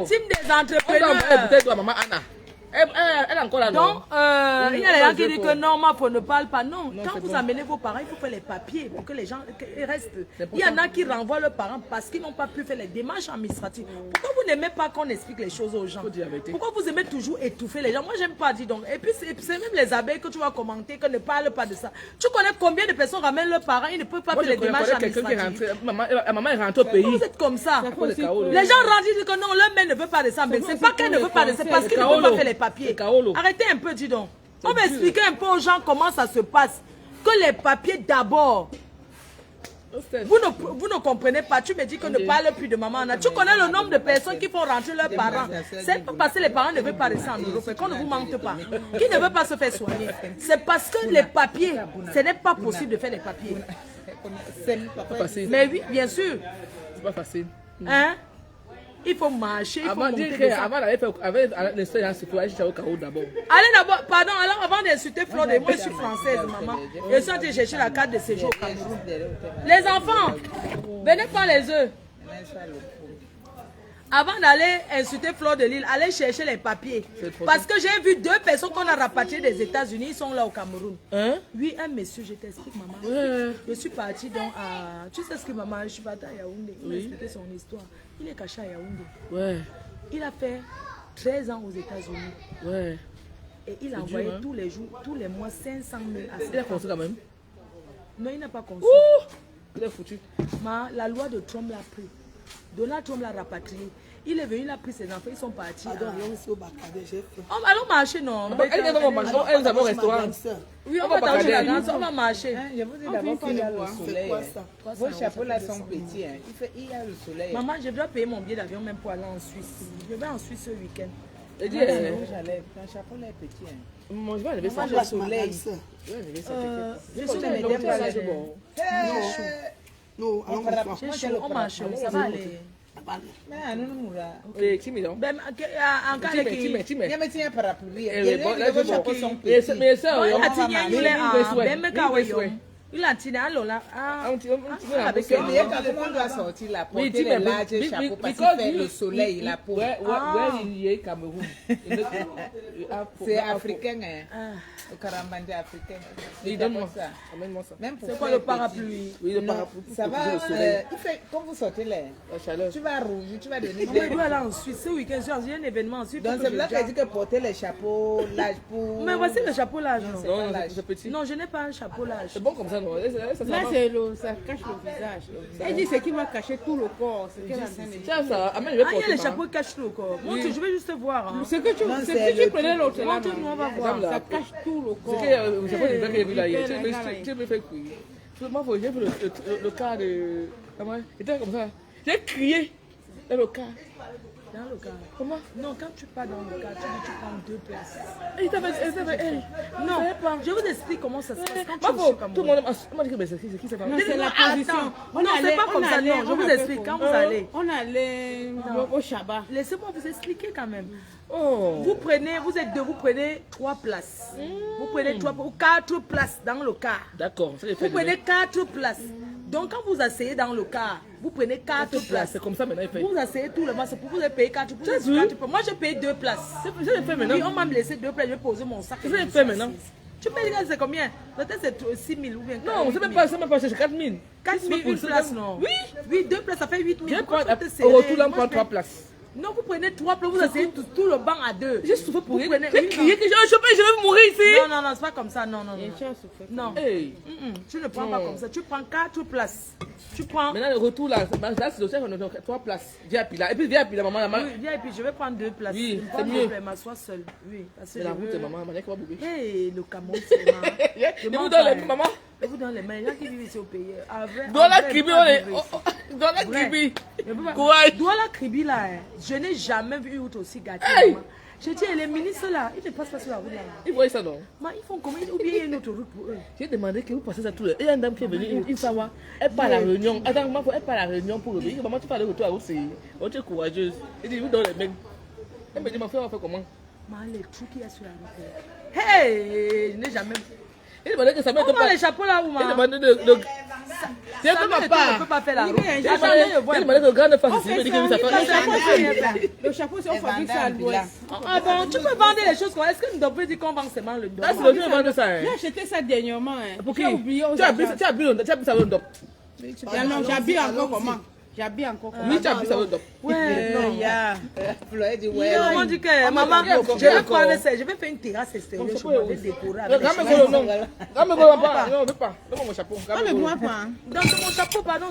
team des entrepreneurs. On va avoir une bouteille d'eau à maman Anna. Elle est encore là. Donc, il y a des gens qui disent que non, ma ne parle pas. Non, quand vous amenez vos parents, il faut faire les papiers pour que les gens restent. Il y en a qui renvoient leurs parents parce qu'ils n'ont pas pu faire les démarches administratives. Pourquoi vous n'aimez pas qu'on explique les choses aux gens? Pourquoi vous aimez toujours étouffer les gens? Moi, j'aime pas dire donc. Et puis, c'est même les abeilles que tu vas commenter, que ne parlent pas de ça. Tu connais combien de personnes ramènent leurs parents, ils ne peuvent pas faire les démarches administratives. Maman est rentrée au pays. Vous êtes comme ça. Les gens rentrent et disent que non, leur mère ne veut pas de ça. Mais c'est pas qu'elle ne veut pas de ça, c'est parce qu'ils ne peuvent pas faire les papiers. Arrêtez un peu, dis donc. On va expliquer un peu aux gens comment ça se passe. Que les papiers d'abord. Vous ne comprenez pas. Tu me dis qu'on ne parle plus de maman. Tu connais le nombre de personnes qui font rentrer leurs parents. C'est pas parce que les parents ne veulent pas rester en Europe et qu'on ne vous manque pas. Qui ne veut pas se faire soigner. C'est parce que les papiers, ce n'est pas possible de faire les papiers. Mais oui, bien sûr. C'est pas facile. Hein? Il faut marcher, il faut monter. Avant d'aller faire avec l'expérience, il faut aller chercher au carreau d'abord. Allez d'abord, pardon, alors avant d'insulter Flore, moi je suis française, maman. Je suis en train de chercher la carte de séjour au Cameroun. Les enfants, venez prendre les œufs. Avant d'aller insulter Flore de Lille, allez chercher les papiers. Parce que j'ai vu 2 personnes qu'on a rapatriées des États-Unis, ils sont là au Cameroun. Hein? Oui, un monsieur, je t'explique, maman. Je suis partie donc à. Tu sais ce que maman, je suis partie à Yaoundé. Il m'a expliqué son histoire. Il est caché à Yaoundé. Il a fait 13 ans aux États-Unis. Et il a envoyé tous les jours, tous les mois, 500 000 à Il a construit quand même? Non, il n'a pas construit. Il est foutu. La loi de Trump l'a pris. Donald Trump l'a rapatrié. Il est venu, il a pris ses enfants, ils sont partis. Pardon, on est au Bacadé, j'ai fait. On va aller marcher, non. Elle est dans mon elle est dans mon restaurant. Oui, on va manger la danse, on va marcher. Je vous dis d'abord qu'il y a le soleil. quoi ça? Vos chapeaux là sont petits. Hein. Il y a le soleil. Maman, je dois payer mon billet d'avion même pour aller en Suisse. Je vais en Suisse ce week-end. Elle dit, Ton chapeau là est petit. Hein. moi, je vais enlever ça. Moi, le soleil. Je suis dans les déplacés. Non, allons voir. J'ai chaud, on marche, ça va aller. Mais nous nous là. Oui, qui m'y donne? Ben, en cas de qui... Il y a un parapluie. Eh oui, bon, là, Vos c'est bon. chapeaux sont Mais petits. mais ça, Bon, il on a va tigné, il est en Bemeka, il a tigné, alors là, avec C'est mieux quand tout le monde doit sortir la porter les larges chapeaux parce qu'il fait le soleil, la peau. Where il est Cameroun? C'est africain, hein. Le carambandé africain. Il donne-moi ça. Amène-moi ça. Même pour C'est quoi faire le parapluie? Oui, le Non, parapluie. ça va. Le soleil. Il fait, quand vous sortez là, La chaleur. tu vas rougir, tu vas donner Maman, il des. doit aller en Suisse ce week-end, j'ai un événement en Suisse. Donc c'est là qu'elle dit que porter les chapeaux larges pour. Mais voici le chapeau large, non? Non, non, c'est petit. Non, je n'ai pas un chapeau large. C'est bon comme ça, non? Ça Là, va. ça cache le visage. Elle dit ce qui va cacher tout le corps. C'est qu'elle est en train de dire. Tiens, ça. Amène, je vais Ah, il y a porter les ça. chapeaux qui cachent tout le corps. Montre, je vais juste voir. Hein. Ce que tu, Non, ce c'est que tu le prenais l'autre là, Montre-nous, on va voir. Là. ça cache tout le corps. C'est que je sais pas si vous avez vu là hier. Hyper Tu me fais crier. Moi, j'ai vu le cas de. Comment? Il était comme ça. J'ai crié dans le cas. Dans le cas. Comment? Non, quand tu pars dans le cas, tu prends 2 places. Il t'avait. Non, je vous explique comment ça se passe. Quand tu es au Tout le Cameroun. monde m'a dit que c'est qui c'est pas. Non, c'est la position. Non, c'est pas comme ça, non, je vous explique. Quand vous allez, On allait au Shabbat. laissez-moi vous expliquer quand même. Oh. Vous êtes deux, vous prenez 3 places. Vous prenez 3 ou 4 places dans le car. D'accord, ça j'ai fait. Vous prenez 4 places. Donc quand vous asseyez dans le car, vous prenez 4 places. C'est comme ça maintenant, il fait. Vous vous asseyez tout le monde, c'est pour vous payer 4 places. Moi, je paye 2 places. Ça j'ai fait maintenant. Oui, on m'a laissé 2 places, je vais poser mon sac. Ça j'ai fait maintenant. Tu payes, c'est combien? Peut-être c'est 6 000 ou bien 4 Non, c'est même pas, c'est 4 000. 4 000, une place, non? Oui. Oui, 2 places, ça fait 8 000. Viens prendre, Pourquoi tu te au retour serrer? là, on Moi, prend je 3 paye- places. Non, vous prenez 3 places, vous asseyez tout le banc à 2. J'ai souffert pour Vous rien. prenez- J'ai oui, crié que je vais mourir ici. Non, c'est pas comme ça, non. Non. Hey. Tu ne prends pas comme ça, tu prends 4 places. Tu prends... Maintenant, le retour là, c'est le chef, on a 3 places. Viens puis là. Et puis viens puis là, maman. Oui, viens et puis je vais prendre 2 places. Oui, Je vais c'est prendre mieux. 2 places, m'asseoir seule. Oui, parce que C'est la je route, veux- maman. Maman, comment bouger? Hey, le Cameroun, c'est marrant. Je vous donne les maman. Je vous donne les mains. Les gens qui vivent ici au pays. Dans la cribi, on est. Dans la cribi. Courage. Douala Kribi là, hein, je n'ai jamais vu une route aussi gâtée. Hey! Maman. Je dis, les ministres là, ils ne passent pas sur la route là. Ils voient ça, non? Mais ils font comment? Ou bien il y a une autre route pour eux. J'ai demandé que vous passez ça tout le. Il y a une dame qui est venue, une savoir. Elle part à la réunion. Attends, maman, elle part à la réunion pour revenir. Maman, tu fais le retour à aussi. Oh, tu es courageuse. Elle dit, vous donne les mains. Elle me dit, ma frère, on va faire comment? Mais les trucs qu'il y a sur la route. là. Hey, je n'ai jamais vu. Elle demandait que ça mette On voit pas. les chapeaux là où Elle maman. demandait de. C'est un Ça peu ma ne part. peut pas faire la route. Elle Attendez, je vois. demandait que le grand ne fasse On ici. fait Elle dit ça, que ça on fait. fait le chapeau, c'est on fabrique ça à l'ouest. Ah bon, tu peux vendre les choses quoi? Est-ce que nous devons dire qu'on vend seulement le dos? Là, c'est le jour de vendre ça. J'ai acheté ça dernièrement. Pour qui? J'ai oublié aux Tu as bu agents. ça au dop. Non, j'habille encore comment? J'habille encore comment? Oui, tu as bu ça au dop. Ouais, non. Florette dit Non, ouais. on dit que maman, je vais prendre ça, je vais faire une terrasse extérieure, je vais décorer Le avec grand les me cheveux. golo, non. Grand me golo, pas. Non, on veut pas. Donne-moi mon chapeau. Grand Ah, me mais golo. moi pas. Donc mon chapeau, pardon,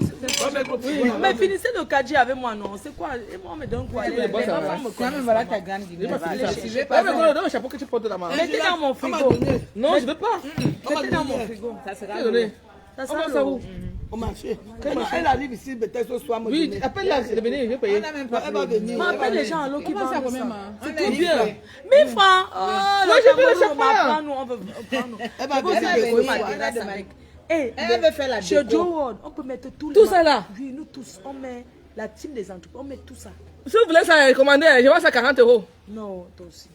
mais finissez le caddie avec moi, non? C'est quoi? Et moi, on me donne quoi? Les bon, ça enfants va. me Quand connaissent. même, voilà ta grande J'ai guinée. pas fini ça. Je vais Grand me pas. golo, donne le chapeau que tu portes dans ma main. Mettez dans mon On m'a frigo. donné. Non, je veux pas. Mettez dans mon frigo. Ça sera J'ai donné. Ça On va sera ça le- où? Au marché. Elle arrive ici, peut-être ce soir, me Oui, donner. appelle-la, c'est venir, je vais payer. On n'a même pas Elle va pris. venir. Mais appelle les gens à l'eau qui Comment ça vendent combien, ça. maman? On Tout a bien. 1000 francs. Oh, Moi, j'ai vu le Cameroun, chapeau, là. prends-nous, on veut prendre. Elle va Je vous venir. ai venir, décoré ma on a terrasse demandé. avec. Eh, Elle veut faire la chez Joe déco. Ward, on peut mettre tout Tout ça là. Oui, nous tous, on met la team des entreprises, on met tout ça. Si vous voulez ça commander, je vois ça à 40 €. Non, toi aussi.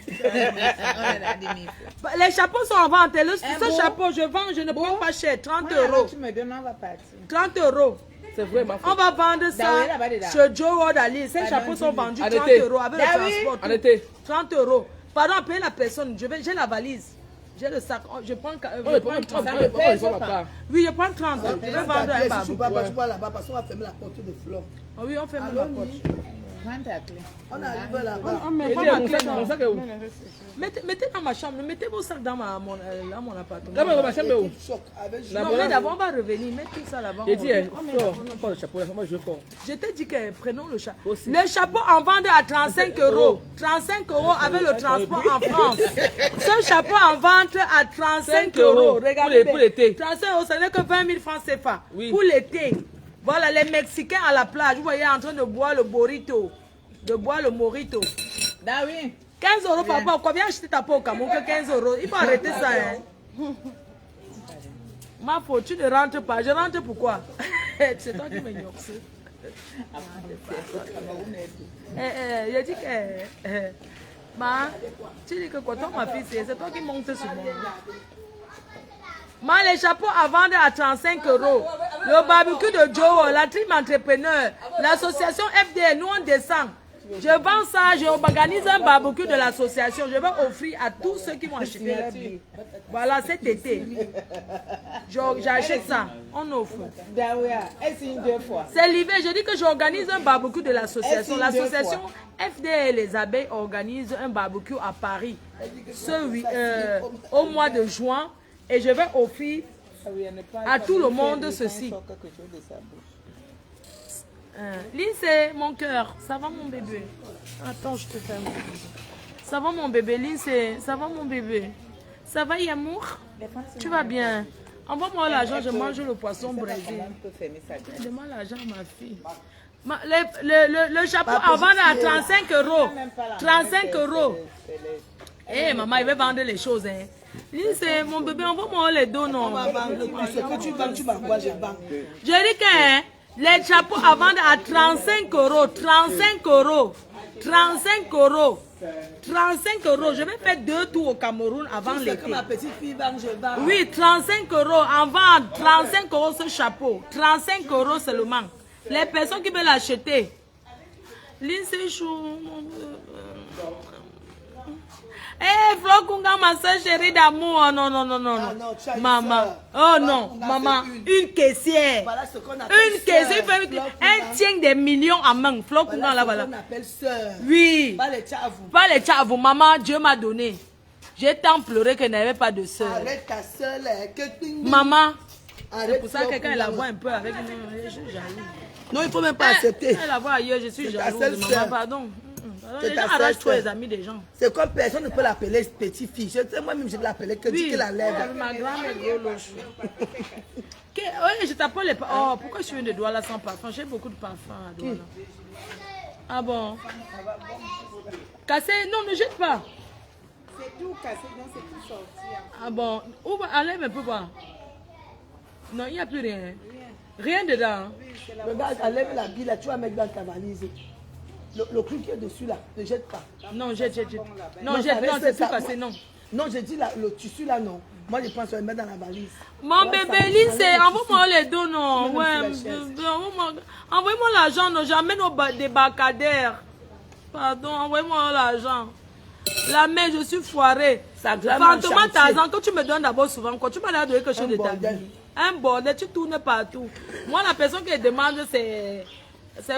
On a dit 1000 francs. Bah, les chapeaux sont en vente. Ce bon? chapeau, je vends, je ne prends pas cher. 30 Ouais, alors €. tu me donnes, on va partir. 30 €. C'est vrai, ma On fille. va vendre ça Daoué, là-bas, dedans. chez Joe Ward Ali. Ces Ah, chapeaux non, sont dis-lui. vendus 30 Arrêtez. € avec le Daoué. transport. tout. Arrêtez. 30 €. Pardon, payer la personne. J'ai la valise. J'ai le sac. Je prends, On je ne prends prend 30. pas, on ne prend pas. Oui, je prends 30. Je vais vendre un Si je babou. suis pas là-bas, parce qu'on va fermer la porte de fleurs. Ah oui, on fait même la poche. Prends ta clé. On arrive là-bas. On met Et pas dis, ma mon clé sac, mon sac est où? Mettez dans ma chambre, mettez vos sacs dans mon appartement. Là, ma chambre est où? Choc avec Non, mais d'abord, on va revenir. Mettez tout ça là-bas. J'ai dit, fort, on prend le chapeau, là, moi je veux fort. Je t'ai dit que prenons le chapeau. Aussi. Le chapeau en vente à 35 €. 35 € avec le transport en France. Ce chapeau en vente à 35 €. Regardez. Pour l'été. 35 €, ce n'est que 20 000 francs CFA. Oui. Pour l'été. Voilà, les Mexicains à la plage, vous voyez, en train de boire le burrito, de boire le morito. Ah oui. 15 € par rapport. Combien acheter ta peau au Cameroun que 15 €? Il faut arrêter ça. Hein. Ma faute, tu ne rentres pas. Je rentre pourquoi? C'est toi qui me gnoxe. J'ai dit que... tu dis que quoi, toi, ma fille, c'est toi qui montes sur moi. Les chapeaux à vendre à 35 €. Le barbecue de Joe, la team entrepreneur, l'association FDL, nous on descend. Je vends ça, je organise un barbecue de l'association. Je vais offrir à tous ceux qui vont acheter leur billet. Voilà, cet été. J'achète ça, on offre. Est-ce une 2 fois? C'est l'hiver, je dis que j'organise un barbecue de l'association. L'association FDL et les abeilles organise un barbecue à Paris au mois de juin. Et je vais offrir à tout le monde ceci. Lindsay, mon cœur, ça va mon bébé? Attends, je te fais un bisou. Ça va mon bébé, Lindsay? Ça va mon bébé? Ça va Yamour? Tu vas bien? Envoie-moi l'argent, je mange le poisson braisé. Demande l'argent à ma fille. Le chapeau à vendre à 35 €. 35 €. Eh, maman, il veut vendre les choses, hein. C'est mon bébé, envoie-moi les dos, non. On va vendre tout ce que tu vends, tu m'envoies, je vends. Je dis que les chapeaux à vendre à 35 €. 35 €. 35 €. 35 €. Je vais faire 2 tours au Cameroun avant Tout ce l'été. que ma petite fille vend, je vends. Oui, 35 € en vente. 35 € ce chapeau. 35 € seulement. Les personnes qui veulent l'acheter. Lindsay Chou. Eh, Flo Kunga, ma soeur chérie d'amour. Oh, non, non, non, non. Ah non, tu as une maman. sœur. Oh Flo non, Kunga, maman. c'est Une caissière. Voilà ce qu'on appelle Une caissière. sœur. Elle tient des millions à main. Flo Kunga, là, voilà. Voilà ce qu'on appelle sœur. Oui. Pas les tchavou. Pas les tchavou. Maman, Dieu m'a donné. J'ai tant pleuré qu'elle n'avait pas de soeur. Arrête ta sœur là. Maman. C'est Arrête pour ça que quand elle la voit un peu avec nous, je suis jalouse. Non, il faut même pas accepter. Elle la voit ailleurs, je suis C'est ta jalouse. seule Maman, sœur. pardon. C'est Les ta gens seule arrachent trop sœur. les amis des gens. C'est comme personne ne peut l'appeler petite fille. Moi-même, je vais l'appeler que Oui, tu la lève. ma grand-mère Goloche. Oui, je t'appelle les parfums. Oh, pourquoi je suis une de Douala sans parfum? J'ai beaucoup de parfums à Douala. Ah bon? Cassé? Non, ne jette pas. C'est tout cassé, donc c'est tout sorti. Ah bon? Où va? Enlève un peu voir. Non, il n'y a plus rien. Rien dedans. Regarde, enlève la bille là, tu vas mettre dans ta valise. Le clou qui est dessus là, ne jette pas. Non, jette. Non, Non, jette. ça Non, reste c'est plus ça. cassé, non. Non, j'ai dit là, le tissu là, non. Moi, je pense qu'on le mettre dans la valise. Mon Ouais, bébé, ça, Lindsay, enlève le envoie-moi les dos, non. Même Ouais, sur la chaise. envoyez-moi l'argent, non. J'amène des barcadères. Pardon, envoyez-moi l'argent. La mère, je suis foirée. Fantôme Tarzan, que tu me donnes d'abord souvent, quand tu m'as donné quelque chose de ta vie. Un bordel, tu tournes partout. Moi, la personne qui demande, c'est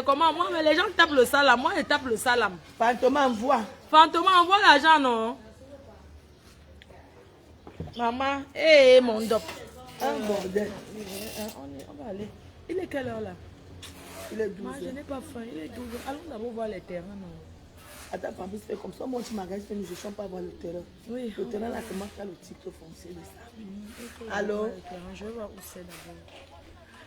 comment? Moi, mais les gens tapent le salam. Moi, je tape le salam. Fantôme envoie. Fantôme, envoie l'argent, non? Maman, hé, mon doc. Un bordel. On va aller. Il est quelle heure là? Il est 12 Moi, je heures. n'ai pas faim. Il est 12 heures. Allons d'abord voir les terrains, non? Attends, Fabrice, fais comme ça. Moi, tu m'agaces, nous ne cherchons pas à voir le terrain. Oui. Le terrain là, c'est moi qui a le titre foncier de ça. Allô? Je vais voir où c'est d'abord.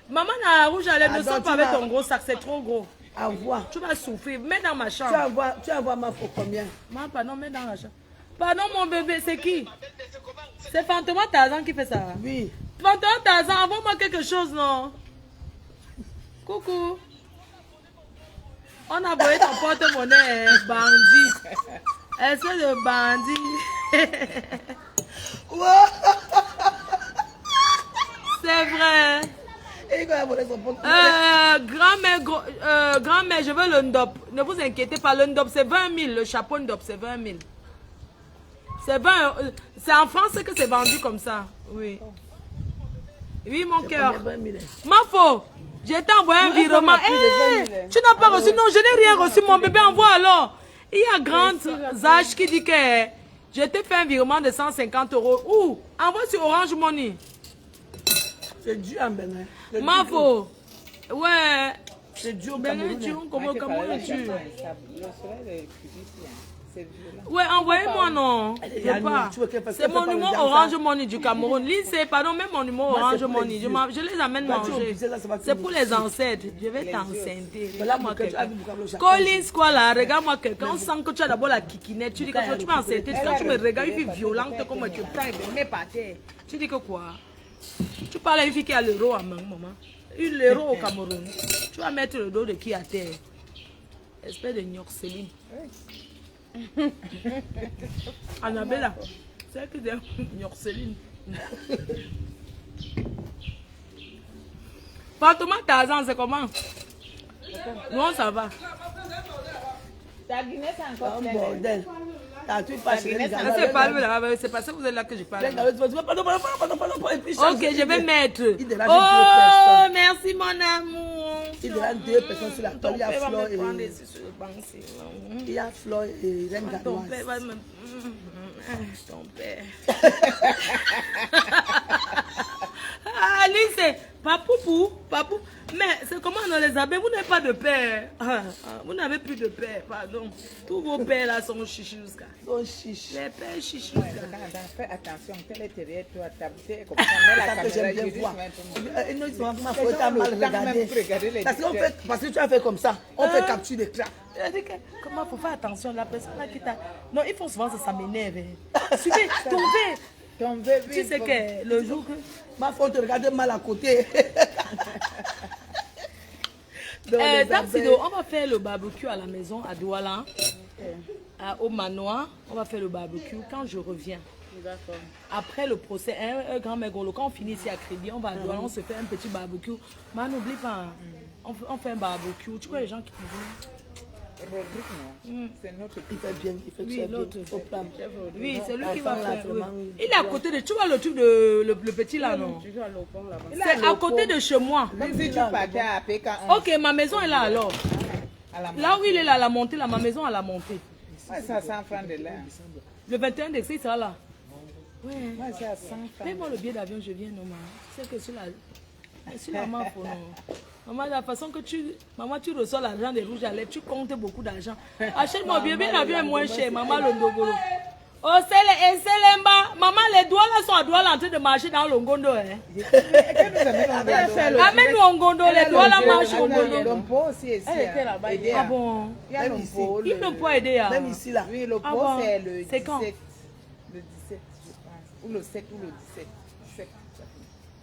Maman, la rouge à lèvres, ne sors pas avec ton gros sac, c'est trop gros. Envoie. Tu vas souffrir. Mets dans ma chambre. Tu envoies ma faute combien? Maman, pardon, mets dans la chambre. Pardon, mon bébé, c'est qui? C'est Fantôme Tarzan qui fait ça. Oui. Fantôme Tarzan, envoie-moi quelque chose, non? Coucou. On a volé ton porte-monnaie, bandit. Espèce de bandit. C'est vrai. Et quand il a volé son porte-monnaie. Grand-mère, je veux le ndop. Ne vous inquiétez pas, le ndop c'est 20 000. Le chapeau ndop c'est 20 000. C'est 20. C'est en France que c'est vendu comme ça. Oui. Oui, mon cœur. Ma faux. Je t'ai envoyé un virement. Tu n'as pas reçu? Non, je n'ai rien reçu. Mon bébé envoie alors. Il y a Grande Zach qui dit que je t'ai fait un virement de 150 €. Où? Envoie sur Orange Money. C'est dur en Bénin. Mafo. Ouais. C'est dur au Bénin, Cameroun. comment le tu? Le soleil est ici, c'est violent. Ouais, envoyez-moi non. Il y Je a veux pas. nous, tu veux qu'elle fasse- C'est qu'elle mon fait pas numéro les Orange enfants. Money du Cameroun. Lycée, pardon, même mon numéro Moi, Orange c'est pour les Money. vieux. Je les amène Quand tu manger. obligé, là, ça va C'est finir. pour les ancêtres. Je vais t'enceinter. Voilà Regarde-moi pourquoi tu as quelqu'un. vu pourquoi le chacun- Collins, quoi là, regarde-moi quelqu'un. On sent que tu as d'abord la kikinette. Tu dis que toi, tu m'as enceinté. Quand tu me regardes, une fille violente comme tu mets par terre. Tu dis que quoi? Tu parles à une fille qui a l'euro à main, maman. L'euro au Cameroun. Tu vas mettre le dos de qui à terre? Espèce de Nyorceline. Annabella, c'est que des Nyorceline. Fatouma Tarzan, c'est comment? Non, ça va. Ta Guinée, c'est encore Un plein. bordel. Tu passes les Ah, c'est pas lui là, c'est pas ça que vous êtes là que je parle. Pardon. Et puis, Ok, je vais mettre. Il dérange Oh, deux personnes. merci mon amour. Il dérange deux personnes sur la table. Il y a Ton père va Flore me prendre et... ici sur le banc, c'est bon. Il y a Flore et Reine Ton père Galoise. va me... Ton père. Ah, lui, c'est papou. Mais c'est comment on les appelle? Vous n'avez pas de père. Vous n'avez plus de père, pardon. Tous vos pères là sont chichouska. Son chiche. Les pères chichouska. Fais attention, tel est derrière toi, ta bouteille, comme ça, mets la C'est ça que caméra, j'aime bien je voir. dis, Non, ils sont ma faute, t'as mal regardé. Parce que tu as fait comme ça. On fait capture d'écran. Elle dit que, comment faut faire attention, la personne là qui t'a... Non, ils font souvent ça m'énerve. Suivez, tombez. ton bébé. Tu sais que le jour que... Ma faute, regarder mal à côté. Tapsido, on va faire le barbecue à la maison à Douala, au manoir. On va faire le barbecue quand je reviens. D'accord. Après le procès, un grand mégolo, quand on finit ici à Crédit, on va à Douala, on se fait un petit barbecue. Mais n'oublie pas, on fait un barbecue. Tu vois les gens qui disent... Rodrigue, non. C'est notre Il fait bien, il fait Oui, très bien. l'autre. Au plan. Oui, c'est lui qui La va femme, là, faire. vraiment, Oui. oui. Il est à côté de... Tu vois le truc de... Le petit là, non? Tu vas au pont là-bas. C'est à côté de chez moi. Comme si tu partais à Pékin. Ok, ma maison est là alors. Là où il est là, la montée, là, ma maison à la montée. Ouais, c'est à 100 francs de là. Le 21 décembre, il sera là. Ouais. Ouais, c'est à 100 francs. Paye-moi le billet d'avion, je viens, non, maman. C'est que sur la maman, faut non. Maman, la façon que maman, tu reçois l'argent des rouges à lèvres, tu comptes beaucoup d'argent. Achète-moi bien, l'avion est moins cher, maman, le Ndogolo. Oh, c'est Selemba. Maman, les doigts là sont à doigts en train de marcher dans le Ngondo. Hein. Amène-nous au Ngondo, les doigts là marchent au Ngondo. L'ompo aussi ici. Elle était là-bas. Ah bon? Il y a l'ompo. Ils ne peuvent pas aider. Hein. Même ici, là. Oui, l'ompo, Ah bon? c'est le 17. C'est quand? Le 17, je pense. Ou le 7 ou le 17. 7.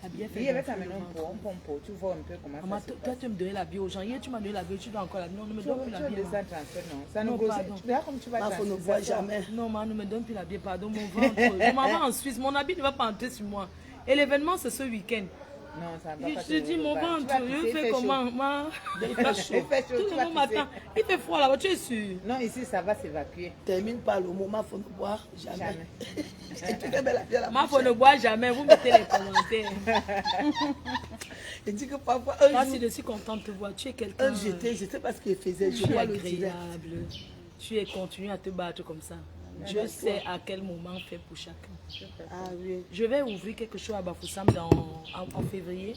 T'as bien fait. Oui, avec la maison, on pompe. Tu vois un peu comment Maman, ça se passe. toi, tu me donnais la bio aux gens. Hier, tu m'as donné la bio, tu dois encore la bio. Non, ne me donne plus la Tu as bio. des transferts, non. Ça Non, nous grossit. pardon. Tu verras comme tu vas Ma faute ne transférer voit ça. jamais. Non, maman, ne me donne plus la bio, pardon, mon ventre. Je m'en vais en Suisse, mon habit ne va pas entrer sur moi. Et l'événement, c'est ce week-end. Non, ça va pas Je te dis, mon ventre, je fais comment, maman? Il fait chaud. Il fait chaud, Tout tu le vas monde m'attend. Il fait froid là-bas, tu es sûr? Non, ici, ça va s'évacuer. Termine par le mot, ma faute ne boire jamais. Et tu fais belle à bien la Ma bouche. faut ne boire jamais, vous mettez les commentaires. Il dit que parfois, Moi, un si jour, je suis contente de te voir, tu es quelqu'un. je sais pas ce qu'il faisait, je Tu es vois le direct. agréable. Tu es continue à te battre comme ça. Je sais à quel moment faire pour chacun. Ah oui. Je vais ouvrir quelque chose à Bafoussam en février.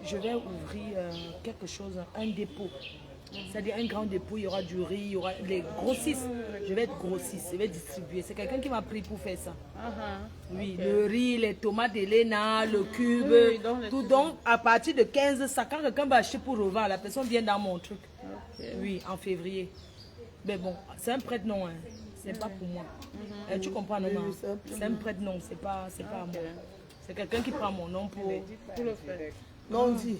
Je vais ouvrir quelque chose, un dépôt. C'est-à-dire un grand dépôt, il y aura du riz, il y aura les grossistes. Je vais être grossiste, je vais distribuer. C'est quelqu'un qui m'a pris pour faire ça. Oui, le riz, les tomates d'Elena, le cube, Oui, donc les tout. Donc, à partir de 15 sacs, quand quelqu'un va acheter pour revendre, la personne vient dans mon truc. Oui, en février. Mais bon, c'est un prête-nom, hein. C'est pas pour moi. Tu comprends, non? Oui, C'est un prête-nom, c'est pas à moi. C'est quelqu'un qui prend mon nom pour le faire. Non, on dit.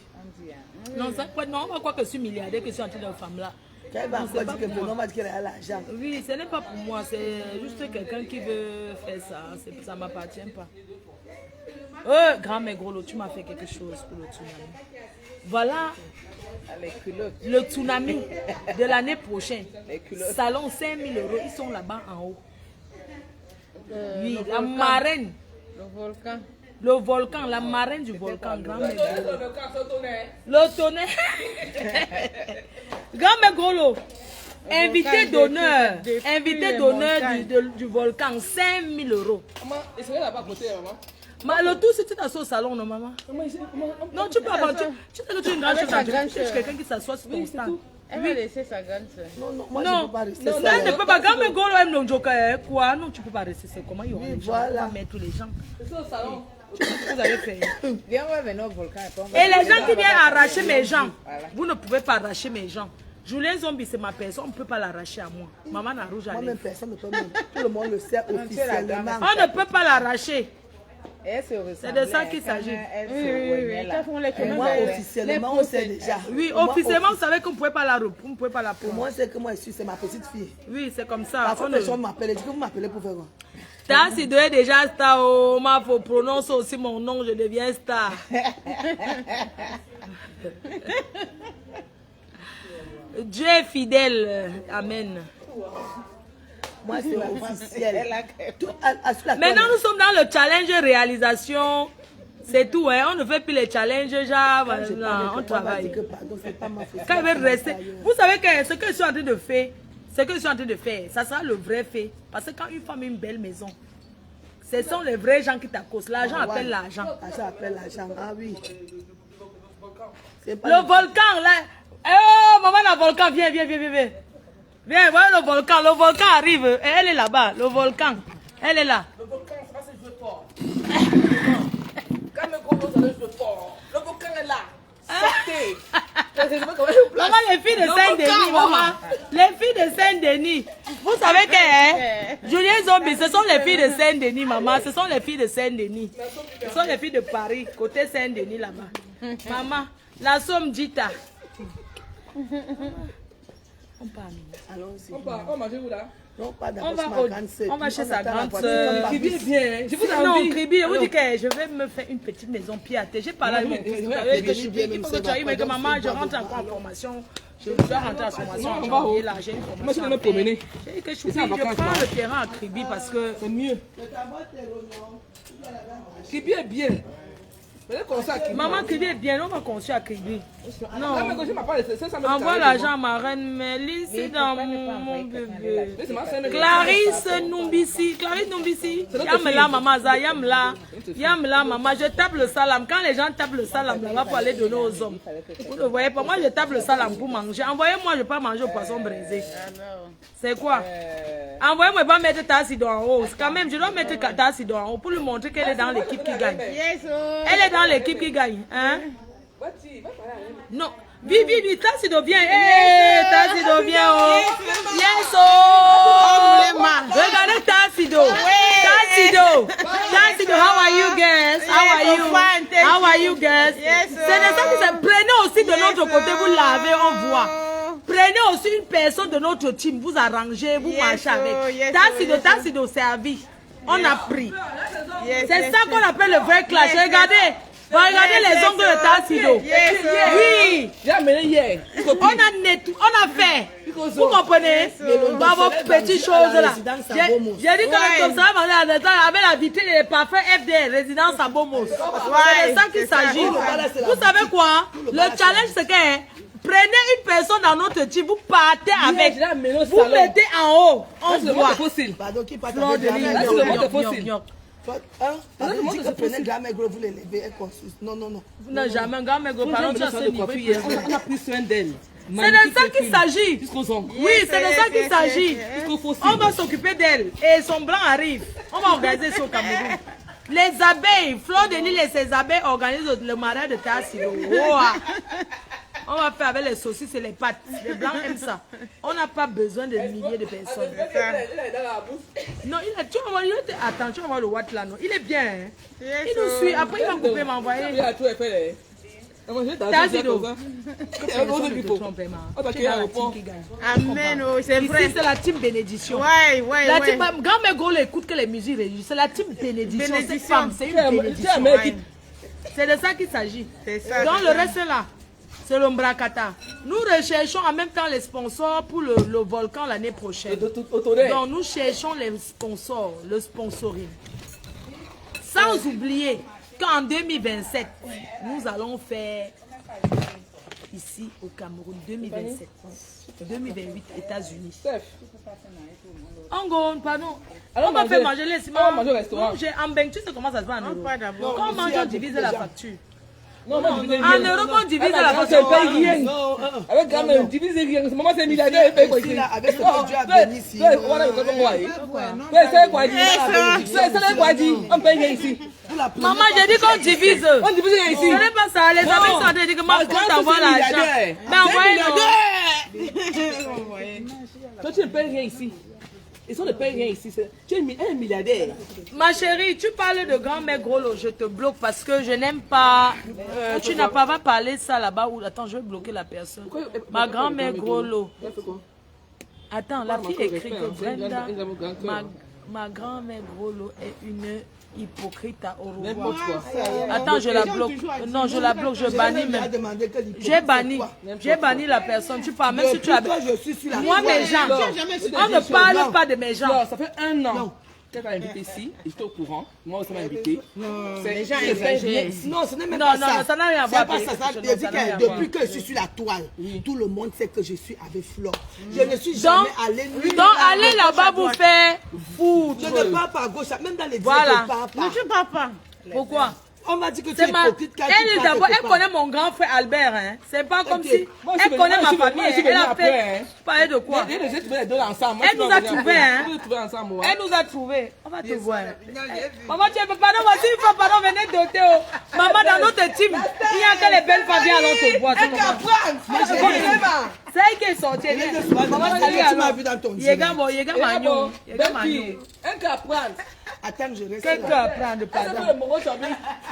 Non, c'est un prête-nom. On va croire que je suis milliardaire, que je suis en train de femme là. Quand elle va Non, c'est encore pas dire que pour le moi. nom va dire qu'elle a l'argent. Oui, ce n'est pas pour moi, c'est juste quelqu'un qui veut faire ça. Ça ne m'appartient pas. Grand Mégolo, tu m'as fait quelque chose pour le tsunami. Voilà Les culottes. le tsunami de l'année prochaine. Les culottes. Salon 5 000 €, ils sont là-bas en haut. Oui, la marraine. Le volcan. Le volcan, la marraine du volcan, grand-mère Golo. Le tonnerre. Grand-mère Golo. Invité d'honneur. Invité d'honneur du volcan, 5 000 €. Maman, et c'est là-bas à côté, maman. Le tout, c'est tu t'assois au salon, non, maman? Non, tu peux avoir. Tu sais que tu es une grande chose. Tu es quelqu'un qui s'assoit sur ton stand. Elle va laisser sa grande soeur. Non, moi je ne peux pas rester Non, seule. tu ne peux pas. Quand mes gars aiment le joker, quoi? Non, tu ne peux pas rester seul. Comment ils auront les gens? Voilà. On va mettre les gens. C'est au salon. Vous avez fait. Viens, on va venir au volcan. Et les gens qui viennent arracher mes gens, vous ne pouvez pas arracher mes gens. Julien Zombie, c'est ma personne, on ne peut pas l'arracher à moi. Maman n'a rouge à Moi-même, lèvres. personne ne peut même. Tout le monde le sait officiellement. On ne peut pas l'arracher. C'est de ça qu'il s'agit. Et moi, officiellement, on sait déjà. Oui, Moi, officiellement, vous savez qu'on ne pouvait pas la Pour prendre. moi, c'est que moi, je suis, c'est ma petite fille. Oui, c'est comme ça. Parfois, les gens m'appellent. Je dis que vous m'appelez pour faire quoi? Si tu es déjà star, oh, il faut prononcer aussi mon nom, je deviens star. Dieu est fidèle. Amen. Moi, c'est officiel. Maintenant, nous sommes dans le challenge réalisation. C'est tout, hein. On ne fait plus les challenges, genre, voilà, on travaille. Quand il veut rester, vous savez que ce que je suis en train de faire, ça sera le vrai fait. Parce que quand une femme a une belle maison, ce sont les vrais gens qui t'accostent. L'argent appelle l'argent. L'argent appelle l'argent. Ah oui. Le volcan, là. Oh, maman, le volcan, viens. Viens, voilà le volcan arrive. Elle est là-bas, le volcan. Elle est là. Le volcan, ça va se jouer fort. Quand le gros dos, ça va jouer fort. Le volcan est là. Sortez. Maman, les filles de Saint-Denis, maman. Les filles de Saint-Denis. Vous savez que Julien Zombie, ce sont les filles de Saint-Denis, maman. Ce sont les filles de Saint-Denis. Ce sont les filles de Paris, côté Saint-Denis, là-bas. Maman, la somme Dita. On part. Allons-y. On va manger où là? Non, pas On va chez sa grande soeur. Kribi est bien. Je vous ai Non, envie. Kribi, je vous dis que je vais me faire une petite maison pied à terre. J'ai parlé à mon fils. Il faut que tu ailles, mais que maman, je rentre encore en formation. Je dois rentrer en formation en janvier, là. J'ai une formation. Moi, je vais me promener. J'ai dit que je prends le terrain à Kribi parce que. C'est mieux. Kribi est bien. Maman, Kribi est bien, on va construire à Kribi. Non. Envoie Envoie l'argent à ma reine Mélie, c'est dans mon bébé. Clarisse Numbisi. Yamla, maman, Yamla, maman. Je tape le salam. Quand les gens tapent le salam là-bas pour aller donner aux hommes. Vous ne voyez pas, moi je tape le salam pour manger. Envoyez-moi, je ne vais pas manger au poisson braisé. C'est quoi? Envoyez-moi pas mettre Tassido en haut. Quand même, je dois mettre Tassido en haut pour lui montrer qu'elle est dans l'équipe qui gagne. Elle est dans l'équipe qui gagne. Hein? Non. Vivi, Tassido vient. Tassido vient. Oh. Yes, oh. Regardez Tassido. Tassido, how are you guys? How are you guys? C'est de ça que c'est. Prenez aussi de notre côté, vous lavez, on voit. Prenez aussi une personne de notre team, vous arrangez, vous marchez avec. Tassido servi. On a pris. C'est ça qu'on appelle le vrai clash. Regardez les ongles de Tassido. Oui. On a fait. Vous comprenez? Dans vos petites choses là. J'ai dit que comme ça, avec la vitrine et les parfums FD, résidence à Bomos. C'est de ça qu'il s'agit. Vous savez quoi? Le challenge, c'est que prenez une personne dans notre team, vous partez avec. Vous mettez en haut. On voit. Pardon, qui part Fleur de avec on dit que prenez grand-mère gros, vous les levez, elle construit. Non. Non, jamais, grand-mère gros, parlons de ce niveau. On a pris soin d'elle. C'est de ça qu'il s'agit. Oui, c'est de ça qu'il s'agit. On va s'occuper d'elle. Et son blanc arrive. On va organiser ça au Cameroun. Les abeilles, Fleur de Lille et ses abeilles organisent le mariage de Tassido. On va faire avec les saucisses et les pâtes. Les blancs aiment ça. On n'a pas besoin de milliers de personnes. Non, attends, tu vas voir le watt là. Non. Il est bien. Hein? Il nous suit. Après, il va couper, m'envoyer. Tassido. Amen, c'est vrai. Ici, c'est la team bénédiction. La team, grand-mère Golo écoute que les musiques réussissent. C'est la team bénédiction. C'est une bénédiction. C'est de ça qu'il s'agit. Donc, le reste là. C'est l'Ombrakata. Nous recherchons en même temps les sponsors pour le volcan l'année prochaine. Donc nous cherchons les sponsors, le sponsoring. Sans oublier qu'en 2027, nous allons faire ici au Cameroun, 2027, 2028, États-Unis. Angon, pardon. On va faire manger les ciments. On va manger au restaurant. J'ai en bain, tu sais comment ça se passe en Europe. Quand on mange, on divise la facture. Non, En Europe, on divise la facture. Elle paye rien. Avec grand-mère, divise rien. Maman, c'est milliardaire, elle paye quoi ici? Avec ce que Dieu a béni ici. On a le quoi c'est quoi dit? C'est quoi dit? On paye rien ici. Maman, j'ai dit qu'on divise. On divise rien ici. Ce n'est pas ça. Les amis sont en train de dire que moi, je compte avoir l'argent. Mais envoyez-nous. Toi, tu ne payes rien ici. Ils sont ne payent rien ici. Tu es un milliardaire. Ma chérie, tu parles de grand-mère Grolo, je te bloque parce que je n'aime pas. Tu n'as pas parlé ça là-bas ou attends, je vais bloquer la personne. Ma grand-mère Grolo. Attends, la fille écrit que Brenda, ma grand-mère Grolo est une hypocrite à au revoir. Attends, je la bloque. Non, je la bloque, je bannis même. J'ai banni la personne. Tu parles, même si tu as. Moi, mes gens, on ne parle pas de mes gens. Non, ça fait 1 an. Qu'elle t'a invité ici, j'étais au courant. Moi aussi, m'a invité. Les gens exagèrent. Non, ce n'est même pas ça. Non, ça n'a rien à voir. C'est pas ça. Je dis que depuis que je suis sur la toile, tout le monde sait que je suis avec Flore. Je ne suis jamais allée nulle Donc, allez là-bas vous faire foutre. Je ne pars pas à gauche, même dans les Voilà. je ne pars pas. Mais tu pars pas. Pourquoi? On m'a dit que tu C'est es ma... hypocrite quand tu Elle, pars d'abord, quelque elle part. connaît mon grand frère Albert. Hein. C'est pas comme Ok. si... Moi, je Elle suis connaît venu- ma moi, je famille. suis Elle a venu fait... après, hein. Parler de quoi? Elle nous a trouvés les deux ensemble. Elle nous a trouvés, hein. Elle nous a trouvés ensemble, moi. Elle nous a trouvés. On va te voir. Maman, tu peux pardon, voici une fois, pardon, venez doter. Maman, dans notre team, il y a que les belles femmes, allons te voir. C'est elle qui est sortie. Maman, salut Tu m'as alors. vu dans ton Yega direct. Yega Magnon. Yega Belle Magnon. fille, un qu'à prendre. Attends, je reste Quelqu'un là. à prendre, Ça pardon. fait le mongo chobby.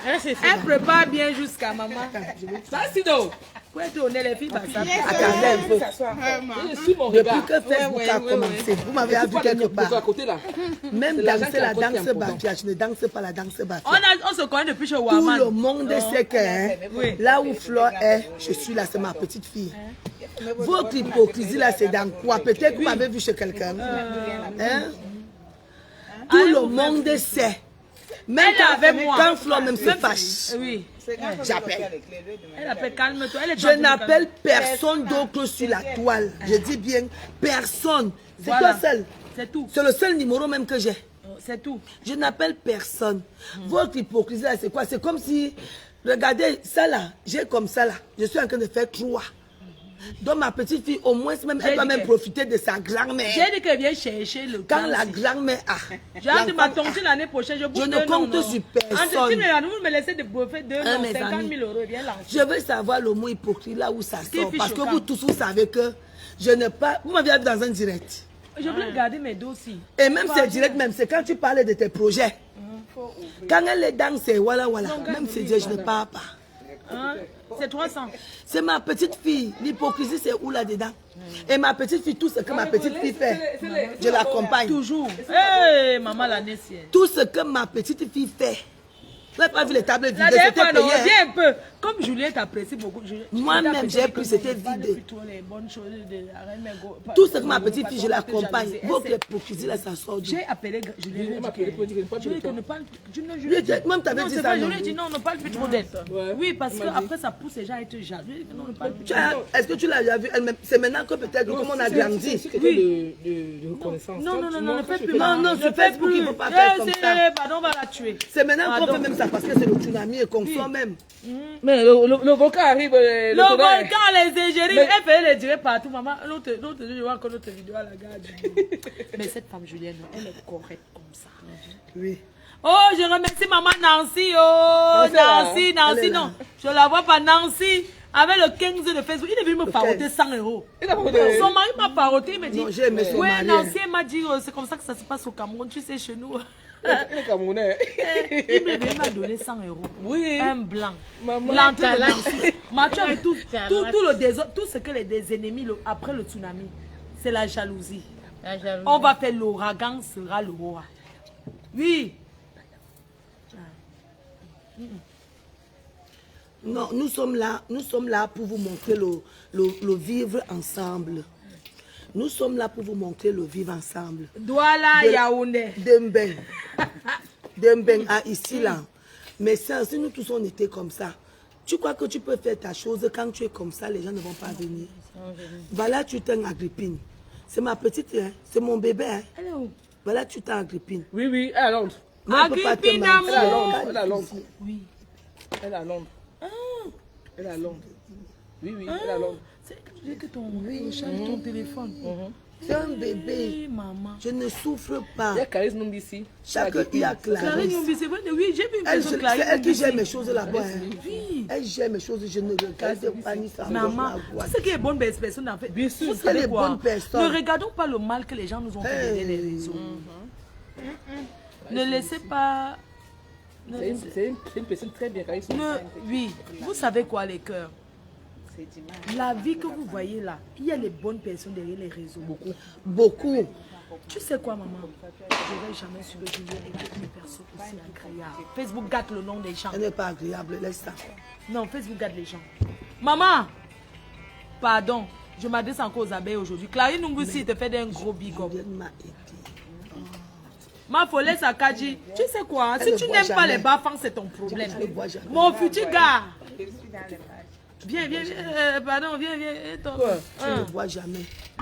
Elle prépare bien jusqu'à maman. Ça, c'est donc. Pour être honnête, les filles, bah, ça. Attendez un peu. Je suis mon regard. Depuis que Facebook a commencé, vous m'avez vu quelque À part. côté là. Même C'est l'argent danser qui la apporte qui est danse important. bafia, je ne danse pas la danse bafia. On se connaît depuis chez Tout Waman. le monde sait que hein, là où Flore est, je suis là, c'est ma petite fille. Votre hypocrisie là, c'est dans quoi? Peut-être que vous m'avez vu chez quelqu'un. Hein? Tout le monde sait. Même Elle est avec moi. quand Flore même se fâche, Oui. j'appelle. Elle appelle calme-toi. Elle est Je n'appelle personne d'autre sur la toile. Je dis bien personne. C'est Voilà. toi seul. C'est tout. C'est le seul numéro même que j'ai. C'est tout. Je n'appelle personne. Votre hypocrisie là, c'est quoi? C'est comme si, regardez, ça là, j'ai comme ça là. Je suis en train de faire 3. Donc ma petite fille, au moins, même, elle doit même profiter de sa grand-mère. J'ai dit qu'elle vient chercher le Quand la cancer. grand-mère a. J'ai hâte de ma tontine l'année prochaine. Je ne compte sur personne. Vous me laissez de bouffer 2 Hein, ans, mes 50 amis. 000 euros. Viens là. Je veux savoir le mot hypocrite là où ça qui sort. est Parce que choquant. vous tous, vous savez que je n'ai pas. Vous m'avez vu dans un direct. Je voulais garder mes dossiers. Et même c'est direct, même c'est quand tu parlais de tes projets. Quand elle est dans, c'est voilà, voilà. Même c'est dire, je ne parle pas. Hein? C'est 300. C'est ma petite fille. L'hypocrisie, c'est où là-dedans? Et ma petite fille, tout ce que ma petite fille fait, je l'accompagne. Toujours. Hé, maman la nessienne. Tout ce que ma petite fille fait. Vous n'avez pas vu les tables La vidées, dernière c'était fois, non, payé. hein. viens un peu. Comme Julien t'apprécie beaucoup. Moi-même, j'ai pris, c'était vidé. Tout ce que ma petite fille, je l'accompagne. Votre hypocrisie, là, ça sort du. J'ai appelé Julien. Je lui ai dit que ne parle plus. Même t'avais dit ça, Je non? lui ai dit non, ne parle plus trop d'elle. Oui, parce qu'après ça pousse les gens à être jaloux. Je lui ai dit non, ne parle plus. Est-ce que tu l'as déjà vu elle-même? C'est maintenant que peut-être, comme on a grandi. C'est quelqu'un de reconnaissance. Non, ne fais plus. Non, sur Facebook, il ne faut pas faire comme ça. Pardon, on va la tuer. C'est maintenant qu'on fait même ça parce que c'est le tsunami et qu'on sort même. Mais le volcan arrive. Le volcan, les égéries, elle fait les tirer partout. Maman, l'autre, je vois encore notre vidéo à la gare. Mais cette femme Julienne, elle est correcte comme ça. Oui. Oh, je remercie maman Nancy. Oh, Nancy, Elle est là. non. Je la vois pas, Nancy. Avec le 15 de Facebook, il est venu me paroter 100 euros. Son mari m'a paroté, il me dit. Non, j'ai aimé son Ouais, mari, Nancy, elle m'a dit, c'est comme ça que ça se passe au Cameroun, tu sais, chez nous. Le Camerounais. Il m'a donné 100 euros. Oui. Un blanc. Maman. L'entrée de Nancy. Mathieu avait tout le désordre, tout ce que les des ennemis, après le tsunami, c'est la jalousie. On va faire l'ouragan sera le roi. Oui. Non, nous sommes là pour vous montrer le vivre ensemble. Nous sommes là pour vous montrer le vivre ensemble. Douala Yaoundé. Dembeng à ici là. Mais ça, si nous tous on était comme ça, tu crois que tu peux faire ta chose quand tu es comme ça, les gens ne vont pas venir. Voilà, tu t'es Agrippine. C'est ma petite, hein, c'est mon bébé. Hein. Elle est où? Voilà, tu t'es Agrippine. Oui, oui, elle est à Londres. Moi, je peux pas te Agrippine, mentir. Elle est à Londres. Elle est à Londres. Oui. Elle est à Londres. Elle est à Londres. Oui, oui, elle est à Londres. C'est que tu dis que ton recharge ton téléphone. C'est un bébé. Oui, maman. Je ne souffre pas. Il y a Charisme ici. Chaque il y a Clarisse Clarisse. Numbi, c'est vrai. Oui, j'ai vu une Elle, personne c'est Clarisse elle qui Numbi. gère mes choses là-bas. Hein. Oui. Elle gère mes choses, je ne regarde pas ni ça. Maman, tu sais qu'il y a bonne personne en fait. Bien sûr, Vous il y a savez des quoi? bonnes personnes. Ne regardons pas le mal que les gens nous ont fait derrière les réseaux. Ne laissez pas... C'est une personne très bien Charisme. Oui, vous savez quoi les cœurs? La vie que vous voyez là, il y a les bonnes personnes derrière les réseaux. Beaucoup. Tu sais quoi, maman? Je ne vais jamais suivre Julien et toutes mes personnes aussi agréables. Facebook gâte le nom des gens. Elle n'est pas agréable, laisse ça. Non, Facebook gâte les gens. Maman, pardon, je m'adresse encore aux abeilles aujourd'hui. Clarisse Numbusi te fait un gros big up. Elle m'a aidé. Ma folie, ça Kaji. Tu sais quoi? Si Elle tu ne voit n'aimes pas jamais. les bas-fonds, c'est ton problème. Je ne vois jamais. Mon futur gars. Viens, pardon, viens. Je ne vois jamais.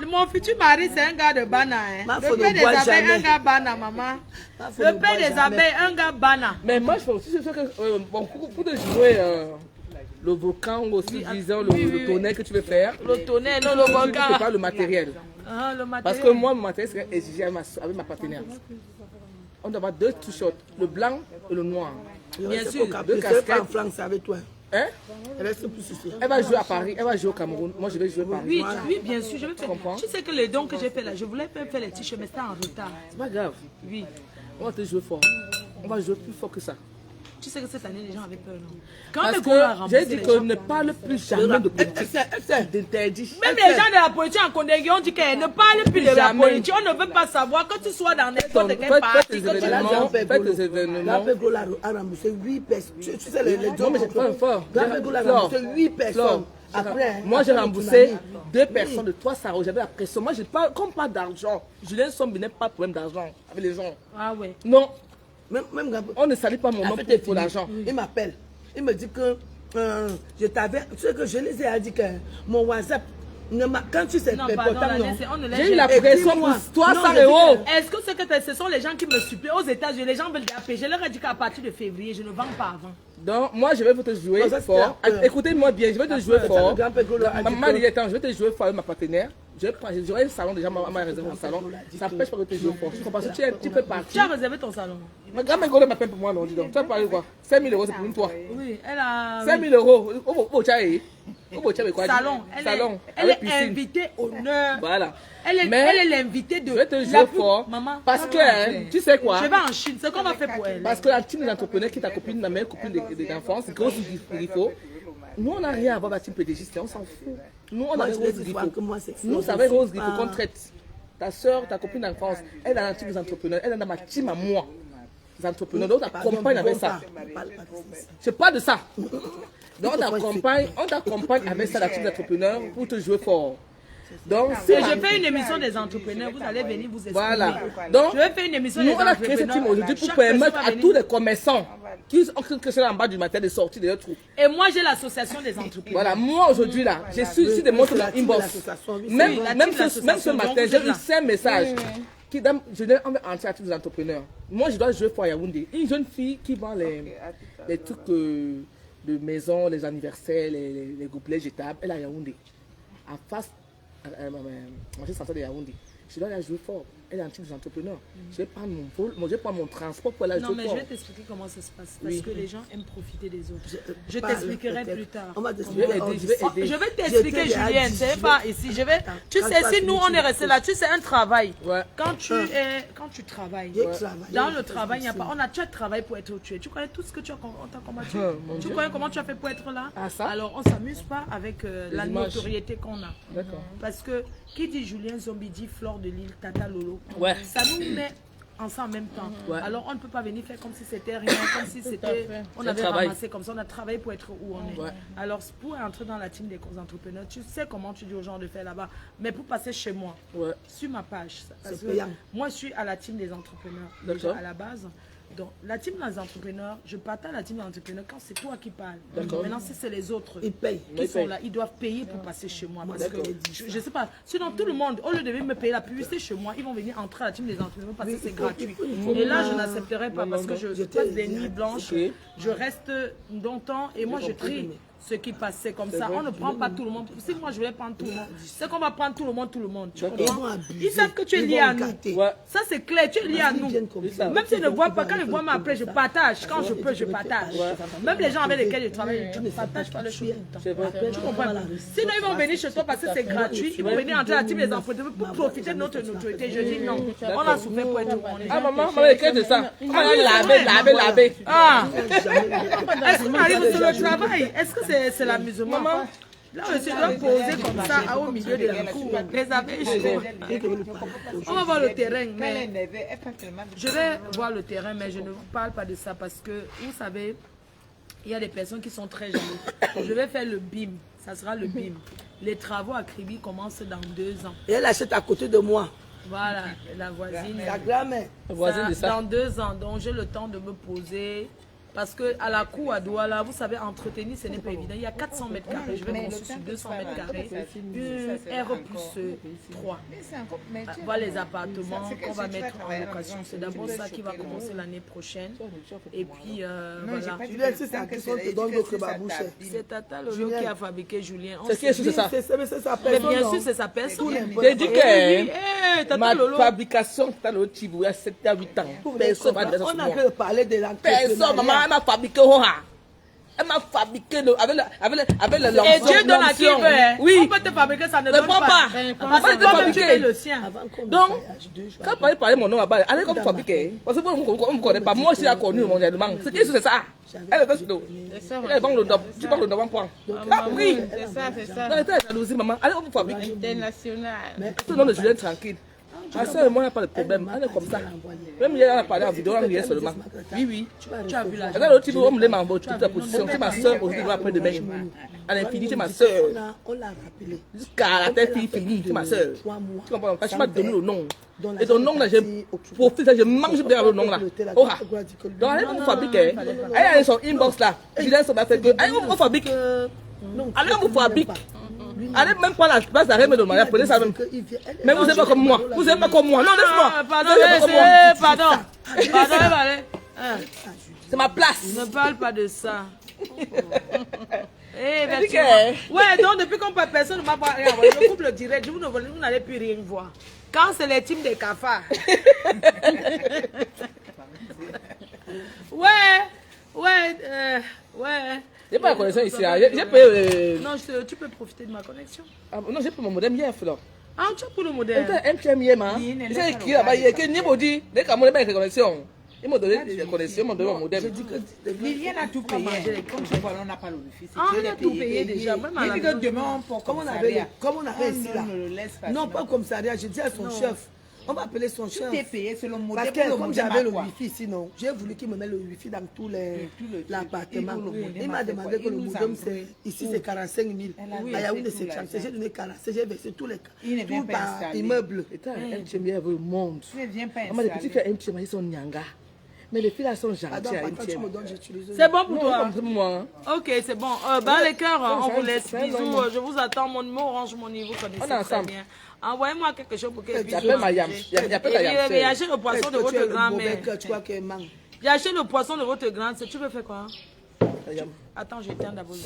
Mon futur mari, c'est un gars de Bana. Hein. Ma Le faut père ne des voit abeilles, jamais. un gars Bana, maman. Ma faut Le ne père voit des jamais. abeilles, un gars Bana. Mais moi, je pense aussi que bon, pour te jouer le volcan ou aussi, disons, le tonnerre que tu veux faire, Le tonnerre, non, le tu ne volcan. pas le matériel. Ah, le Parce matériel. que moi, mon matériel serait exigé avec ma partenaire. On doit avoir 2 t-shirts, le blanc et le noir. Je Bien reste sûr. au Cap. Deux Je serai pas casquettes. en France avec toi. Hein? Reste plus ici. Elle va jouer à Paris, elle va jouer au Cameroun. Moi, je vais jouer à Paris. Oui, oui, bien sûr, je vais faire. comprends. Tu sais que les dons que j'ai fait là, je voulais faire les t-shirts, mais c'était en retard. C'est pas grave. Oui. On va te jouer fort. On va jouer plus fort que ça. Tu sais que cette année, les gens avaient peur, non? Quand Parce le gars a que remboursé j'ai dit les que gens- ne parle plus jamais de politique. D'interdit. Même les gens de la politique en Condé, on dit qu'elle ne parle plus de la Jamais. politique. On ne veut pas savoir que tu sois dans n'importe quel parti. Faites que des tu- événements. Faites Faites des événements. Golo a remboursé 8 personnes. Tu sais, les Non, mais c'est pas fort. Golo a Flore, remboursé 8 personnes. Flore, Après, moi, j'ai après, remboursé tu m'as dit. 2 personnes de 3 sarons. J'avais la pression. Moi, j'ai pas, comme pas d'argent. Julien Sombi n'a pas de problème d'argent avec les gens. Ah ouais. Non, Même quand on ne salit pas mon nom Après, pour l'argent. il m'appelle. Il me dit que je t'avais. Tu sais que je les ai dit que mon WhatsApp. Quand tu sais Non, pas, pardon, portable, la non. laisse- on ne laisse J'ai eu la jamais. pression pour dis-moi. 300 Non, je dis euros. Est-ce que ce sont les gens qui me supplient aux États-Unis? Les gens veulent des AP. Je leur ai dit qu'à partir de février, je ne vends pas avant. Donc, moi, je vais te jouer Non, ça, c'est fort. la peur. Écoutez-moi bien, je vais te jouer Ça, fort. le grand Pégolo a dit Maman que- dit, attends, je vais te jouer fort avec ma partenaire. J'aurai un salon déjà, maman a réservé mon salon. Ça n'empêche pas que tu joues fort. Tu comprends? Tu peux Tu partir. as réservé ton salon? Ma grand-mère Golo m'appelle pour moi, non, dis donc. Tu as parlé de quoi? 5 000 euros, c'est pour une toi. Oui, elle a. 5 000 euros. Au Tchaï. Au Tchaï, quoi? Salon. Salon. Elle Avec est piscine. invitée honneur. Voilà. Elle Mais est l'invitée de. je vais te la jouer plus- fort. Maman. Parce que, hein, tu sais quoi? Je vais en Chine. C'est qu'on va faire pour elle. Parce que la team des entrepreneurs qui est ta copine, ma meilleure copine d'enfance, c'est grosse Grifo. Nous, on n'a rien à voir avec la team PDG, on s'en fout. Nous, on Moi, avait je Rose laisse Grifo. voir que moi, c'est Nous, Flore, ça avait je Rose suis Grifo pas- qu'on traite. Ta soeur, ta copine d'enfance, elle est dans la team des entrepreneurs, elle est dans ma team à moi. Les entrepreneurs, donc on Pardon, t'accompagne avec bon, ça. parle pas de ça. Je parle de ça. Donc on t'accompagne avec ça, la team d'entrepreneurs, pour te jouer fort. Donc, Et je fais une émission des entrepreneurs. Vous allez venir vous exprimer. voilà. Donc, Je vais faire une émission nous, des on a créé cette entrepreneurs. team aujourd'hui pour Chaque personne permettre va à venir. tous les commerçants qui sont en bas du matin de sortir de leur trou. Et moi, j'ai l'association des entrepreneurs. Voilà, moi aujourd'hui là, j'ai su des mots sur la mon team de inbox. l'association, oui, Même, oui, la même, team de ce l'association, matin, donc, j'ai vous êtes eu là. 5 messages. Qui dans, je donne entier à tous les entrepreneurs. Moi, je dois jouer pour Yaoundé. Une jeune fille qui vend les trucs de maison, les anniversaires, les gouplets jetables, elle est à Yaoundé. En face, marché central de Yaoundé. Je dois la jouer fort. Elle est un type d'entrepreneur. Je vais prendre mon vol, je vais prendre mon transport pour la Non, jouer mais je fort. vais t'expliquer comment ça se passe. Parce Oui. que les gens aiment profiter des autres. Je Parle, t'expliquerai peut-être. plus tard. On va Je vais t'expliquer. aider, je vais aider. Je vais t'expliquer, J'étais déjà Julienne. dit, C'est je pas vais- ici. Je vais. Tu Quand sais, pas si fini, nous, tu on est me resté poses. là, tu sais, un travail. Ouais. Quand tu travailles. J'ai travaillé. Dans le travail, il n'y a pas. On a déjà travaillé pour être tué. Tu connais tout ce que tu as on t'a combattu. Mon Tu Dieu. connais comment tu as fait pour être là. Ah, ça? Alors, on ne s'amuse pas avec la images. notoriété qu'on a. D'accord. Parce que qui dit Julien Zombie dit Flore de Lille, Tata Lolo. Ouais. Ça nous met ensemble en même temps. Ouais. Alors on ne peut pas venir faire comme si c'était rien, comme si c'était. On C'est un avait travail. ramassé comme ça, on a travaillé pour être où on est. Ouais. Alors pour entrer dans la team des entrepreneurs, tu sais comment tu dis aux gens de faire là-bas. Mais pour passer chez moi, Ouais. sur ma page, parce C'est que payant. moi je suis à la team des entrepreneurs. D'accord. Déjà à la base. Donc, la team des entrepreneurs, je partage la team des entrepreneurs quand c'est toi qui parles. D'accord. Maintenant, si c'est les autres Ils payent. qui sont là, ils doivent payer pour passer chez moi. Parce que, je sais pas, sinon tout le monde, au lieu de venir me payer la publicité chez moi, ils vont venir entrer à la team des entrepreneurs parce que c'est gratuit. Et là, je n'accepterai pas parce que je passe des nuits blanches, je reste longtemps et moi, je trie ce qui passait comme ça. On ne prend pas tout le monde. Si moi, je vais prendre tout le monde, c'est qu'on va prendre tout le monde. Tu comprends? Ils savent que tu es lié à nous. Ça, c'est clair, tu es lié à nous. Même s'ils ne voient pas, quand ils voient moi après, je partage. Quand je peux, je partage. Même les gens avec lesquels je travaille, je ne partage pas le choses tout le temps. Tu comprends? Sinon, ils vont venir chez toi parce que c'est gratuit. Ils vont venir entrer à la team des entrepreneurs pour profiter de notre notoriété. Je dis non. On a souffert pour être couronné. Ah, maman, qu'est-ce que c'est ça? On va laver. Ah! Est-ce qu'on arrive sur le travail? Est-ce que c'est l'amusement? Là aussi, je dois poser comme ça au milieu de la cour. Les abeilles, on va voir le terrain. Mais je vais voir le terrain, mais je ne vous parle pas de ça parce que, vous savez, il y a des personnes qui sont très jalouses. Je vais faire le BIM. Ça sera le BIM. Les travaux à Kribi commencent dans 2 ans. Et elle achète à côté de moi. Voilà, la voisine. La grand-mère. Dans 2 ans, donc j'ai le temps de me poser. Parce qu'à la cour à Douala, vous savez, entretenir, ce n'est pas évident. Il y a 400 mètres carrés. Je vais construire sur 200 mètres carrés. Une R plus 3. Voilà les appartements qu'on va mettre en location. C'est d'abord ça qui va commencer l'année prochaine. Et puis, voilà. Julien, c'est ça qui te donne d'autres babouches. C'est Tata Lolo qui a fabriqué Julien. C'est qui c'est ça? Mais bien sûr, c'est sa personne. J'ai dit que ma fabrication, Tata Lolo Tibou, il y a 7 à 8 ans. Personne va dire ça. On a pu parler de l'entreprenariat. Personne, maman, elle m'a fabriqué. Elle m'a fabriqué avec le et Dieu donne à qui il veut. Oui. On peut te fabriquer, ça ne Ne donne prends pas. Parce que toi, tu es le sien. Donc, quand vous parlez mon nom là-bas, allez comme fabriquer. Parce que vous ne me connaissez pas. Moi, je suis connu mondialement. C'est qui c'est ça? Elle est pas sur l'eau. Elle vend le nom. Tu parles le nom en point. Ah oui. C'est ça, c'est ça. Non, elle est jalousie, maman. Allez comme fabriquer. International. Tout le monde est Julien tranquille. Ah, ça, moi, il n'y a pas de problème. Elle est comme ça. Même hier, elle a parlé en vidéo, on riait seulement. Oui. Tu as vu la. Regarde l'autre type, on me l'a m'envoie toute la position. C'est ma soeur aujourd'hui, après-demain. À l'infini, c'est ma soeur. On l'a rappelé. Jusqu'à la tête finie, c'est ma soeur. Tu comprends? Parce que tu m'as donné le nom. Et ton nom là, je profite, je mange bien le nom là. Oh, donc, allez, on fabrique. Elle a son inbox là. Je laisse son affaire que. Allez, on fabrique. Allez, on fabrique. Allez même pas la place d'arrêt, mais de manière, prenez ça même. Mais vous n'êtes pas comme moi. Vous n'êtes pas comme moi. Non, laisse-moi. Pardon. C'est ma place. Ne parle pas de ça. Ouais, donc depuis qu'on parle, personne ne m'a pas rien. Je coupe le direct, vous n'allez plus rien voir. Quand c'est les teams des cafards. Ouais. J'ai pas la connexion ici. J'ai payé. Non, tu peux profiter de ma connexion. Non, j'ai pris mon modem hier, Fleur. Ah, tu as pour le modèle. MTM hier, ma. J'ai écrit là-bas hier que Nibo dit, dès qu'à mon modem avec connexion. Ils m'ont donné des connexions, ils m'ont donné mon modem. Liliane a tout payé. Comme je vois, on n'a pas le wifi. Ah, on a tout payé déjà. Même dit que demain, comme on avait ici là. Non, pas comme ça. Je dis à son chef. On va appeler son chef. Tout est payé selon le modem. Parce que comme j'avais le wifi sinon, j'ai voulu qu'il me mette le wifi dans tout l'appartement. Il m'a demandé que le modem, ici c'est 45 000. À Yaoundé c'est 35. J'ai donné 45, j'ai versé tous les tout par immeuble. MTM hier veut le monde. Maman, les petits frères MTM, ils sont nyanga. Mais les filles là sont gentilles. C'est bon pour toi? Moi. Ok, c'est bon. Dans les cœurs, on vous laisse. Bisous. Je vous attends. Mon numéro Orange Money, vous connaissez très bien. Envoyez-moi quelque chose pour que il y a Mayam. Il y a pas Mayam. J'ai acheté le poisson de votre grand-mère. J'ai acheté le poisson de votre grand-mère. Tu veux faire quoi? Attends, j'éteins d'abord.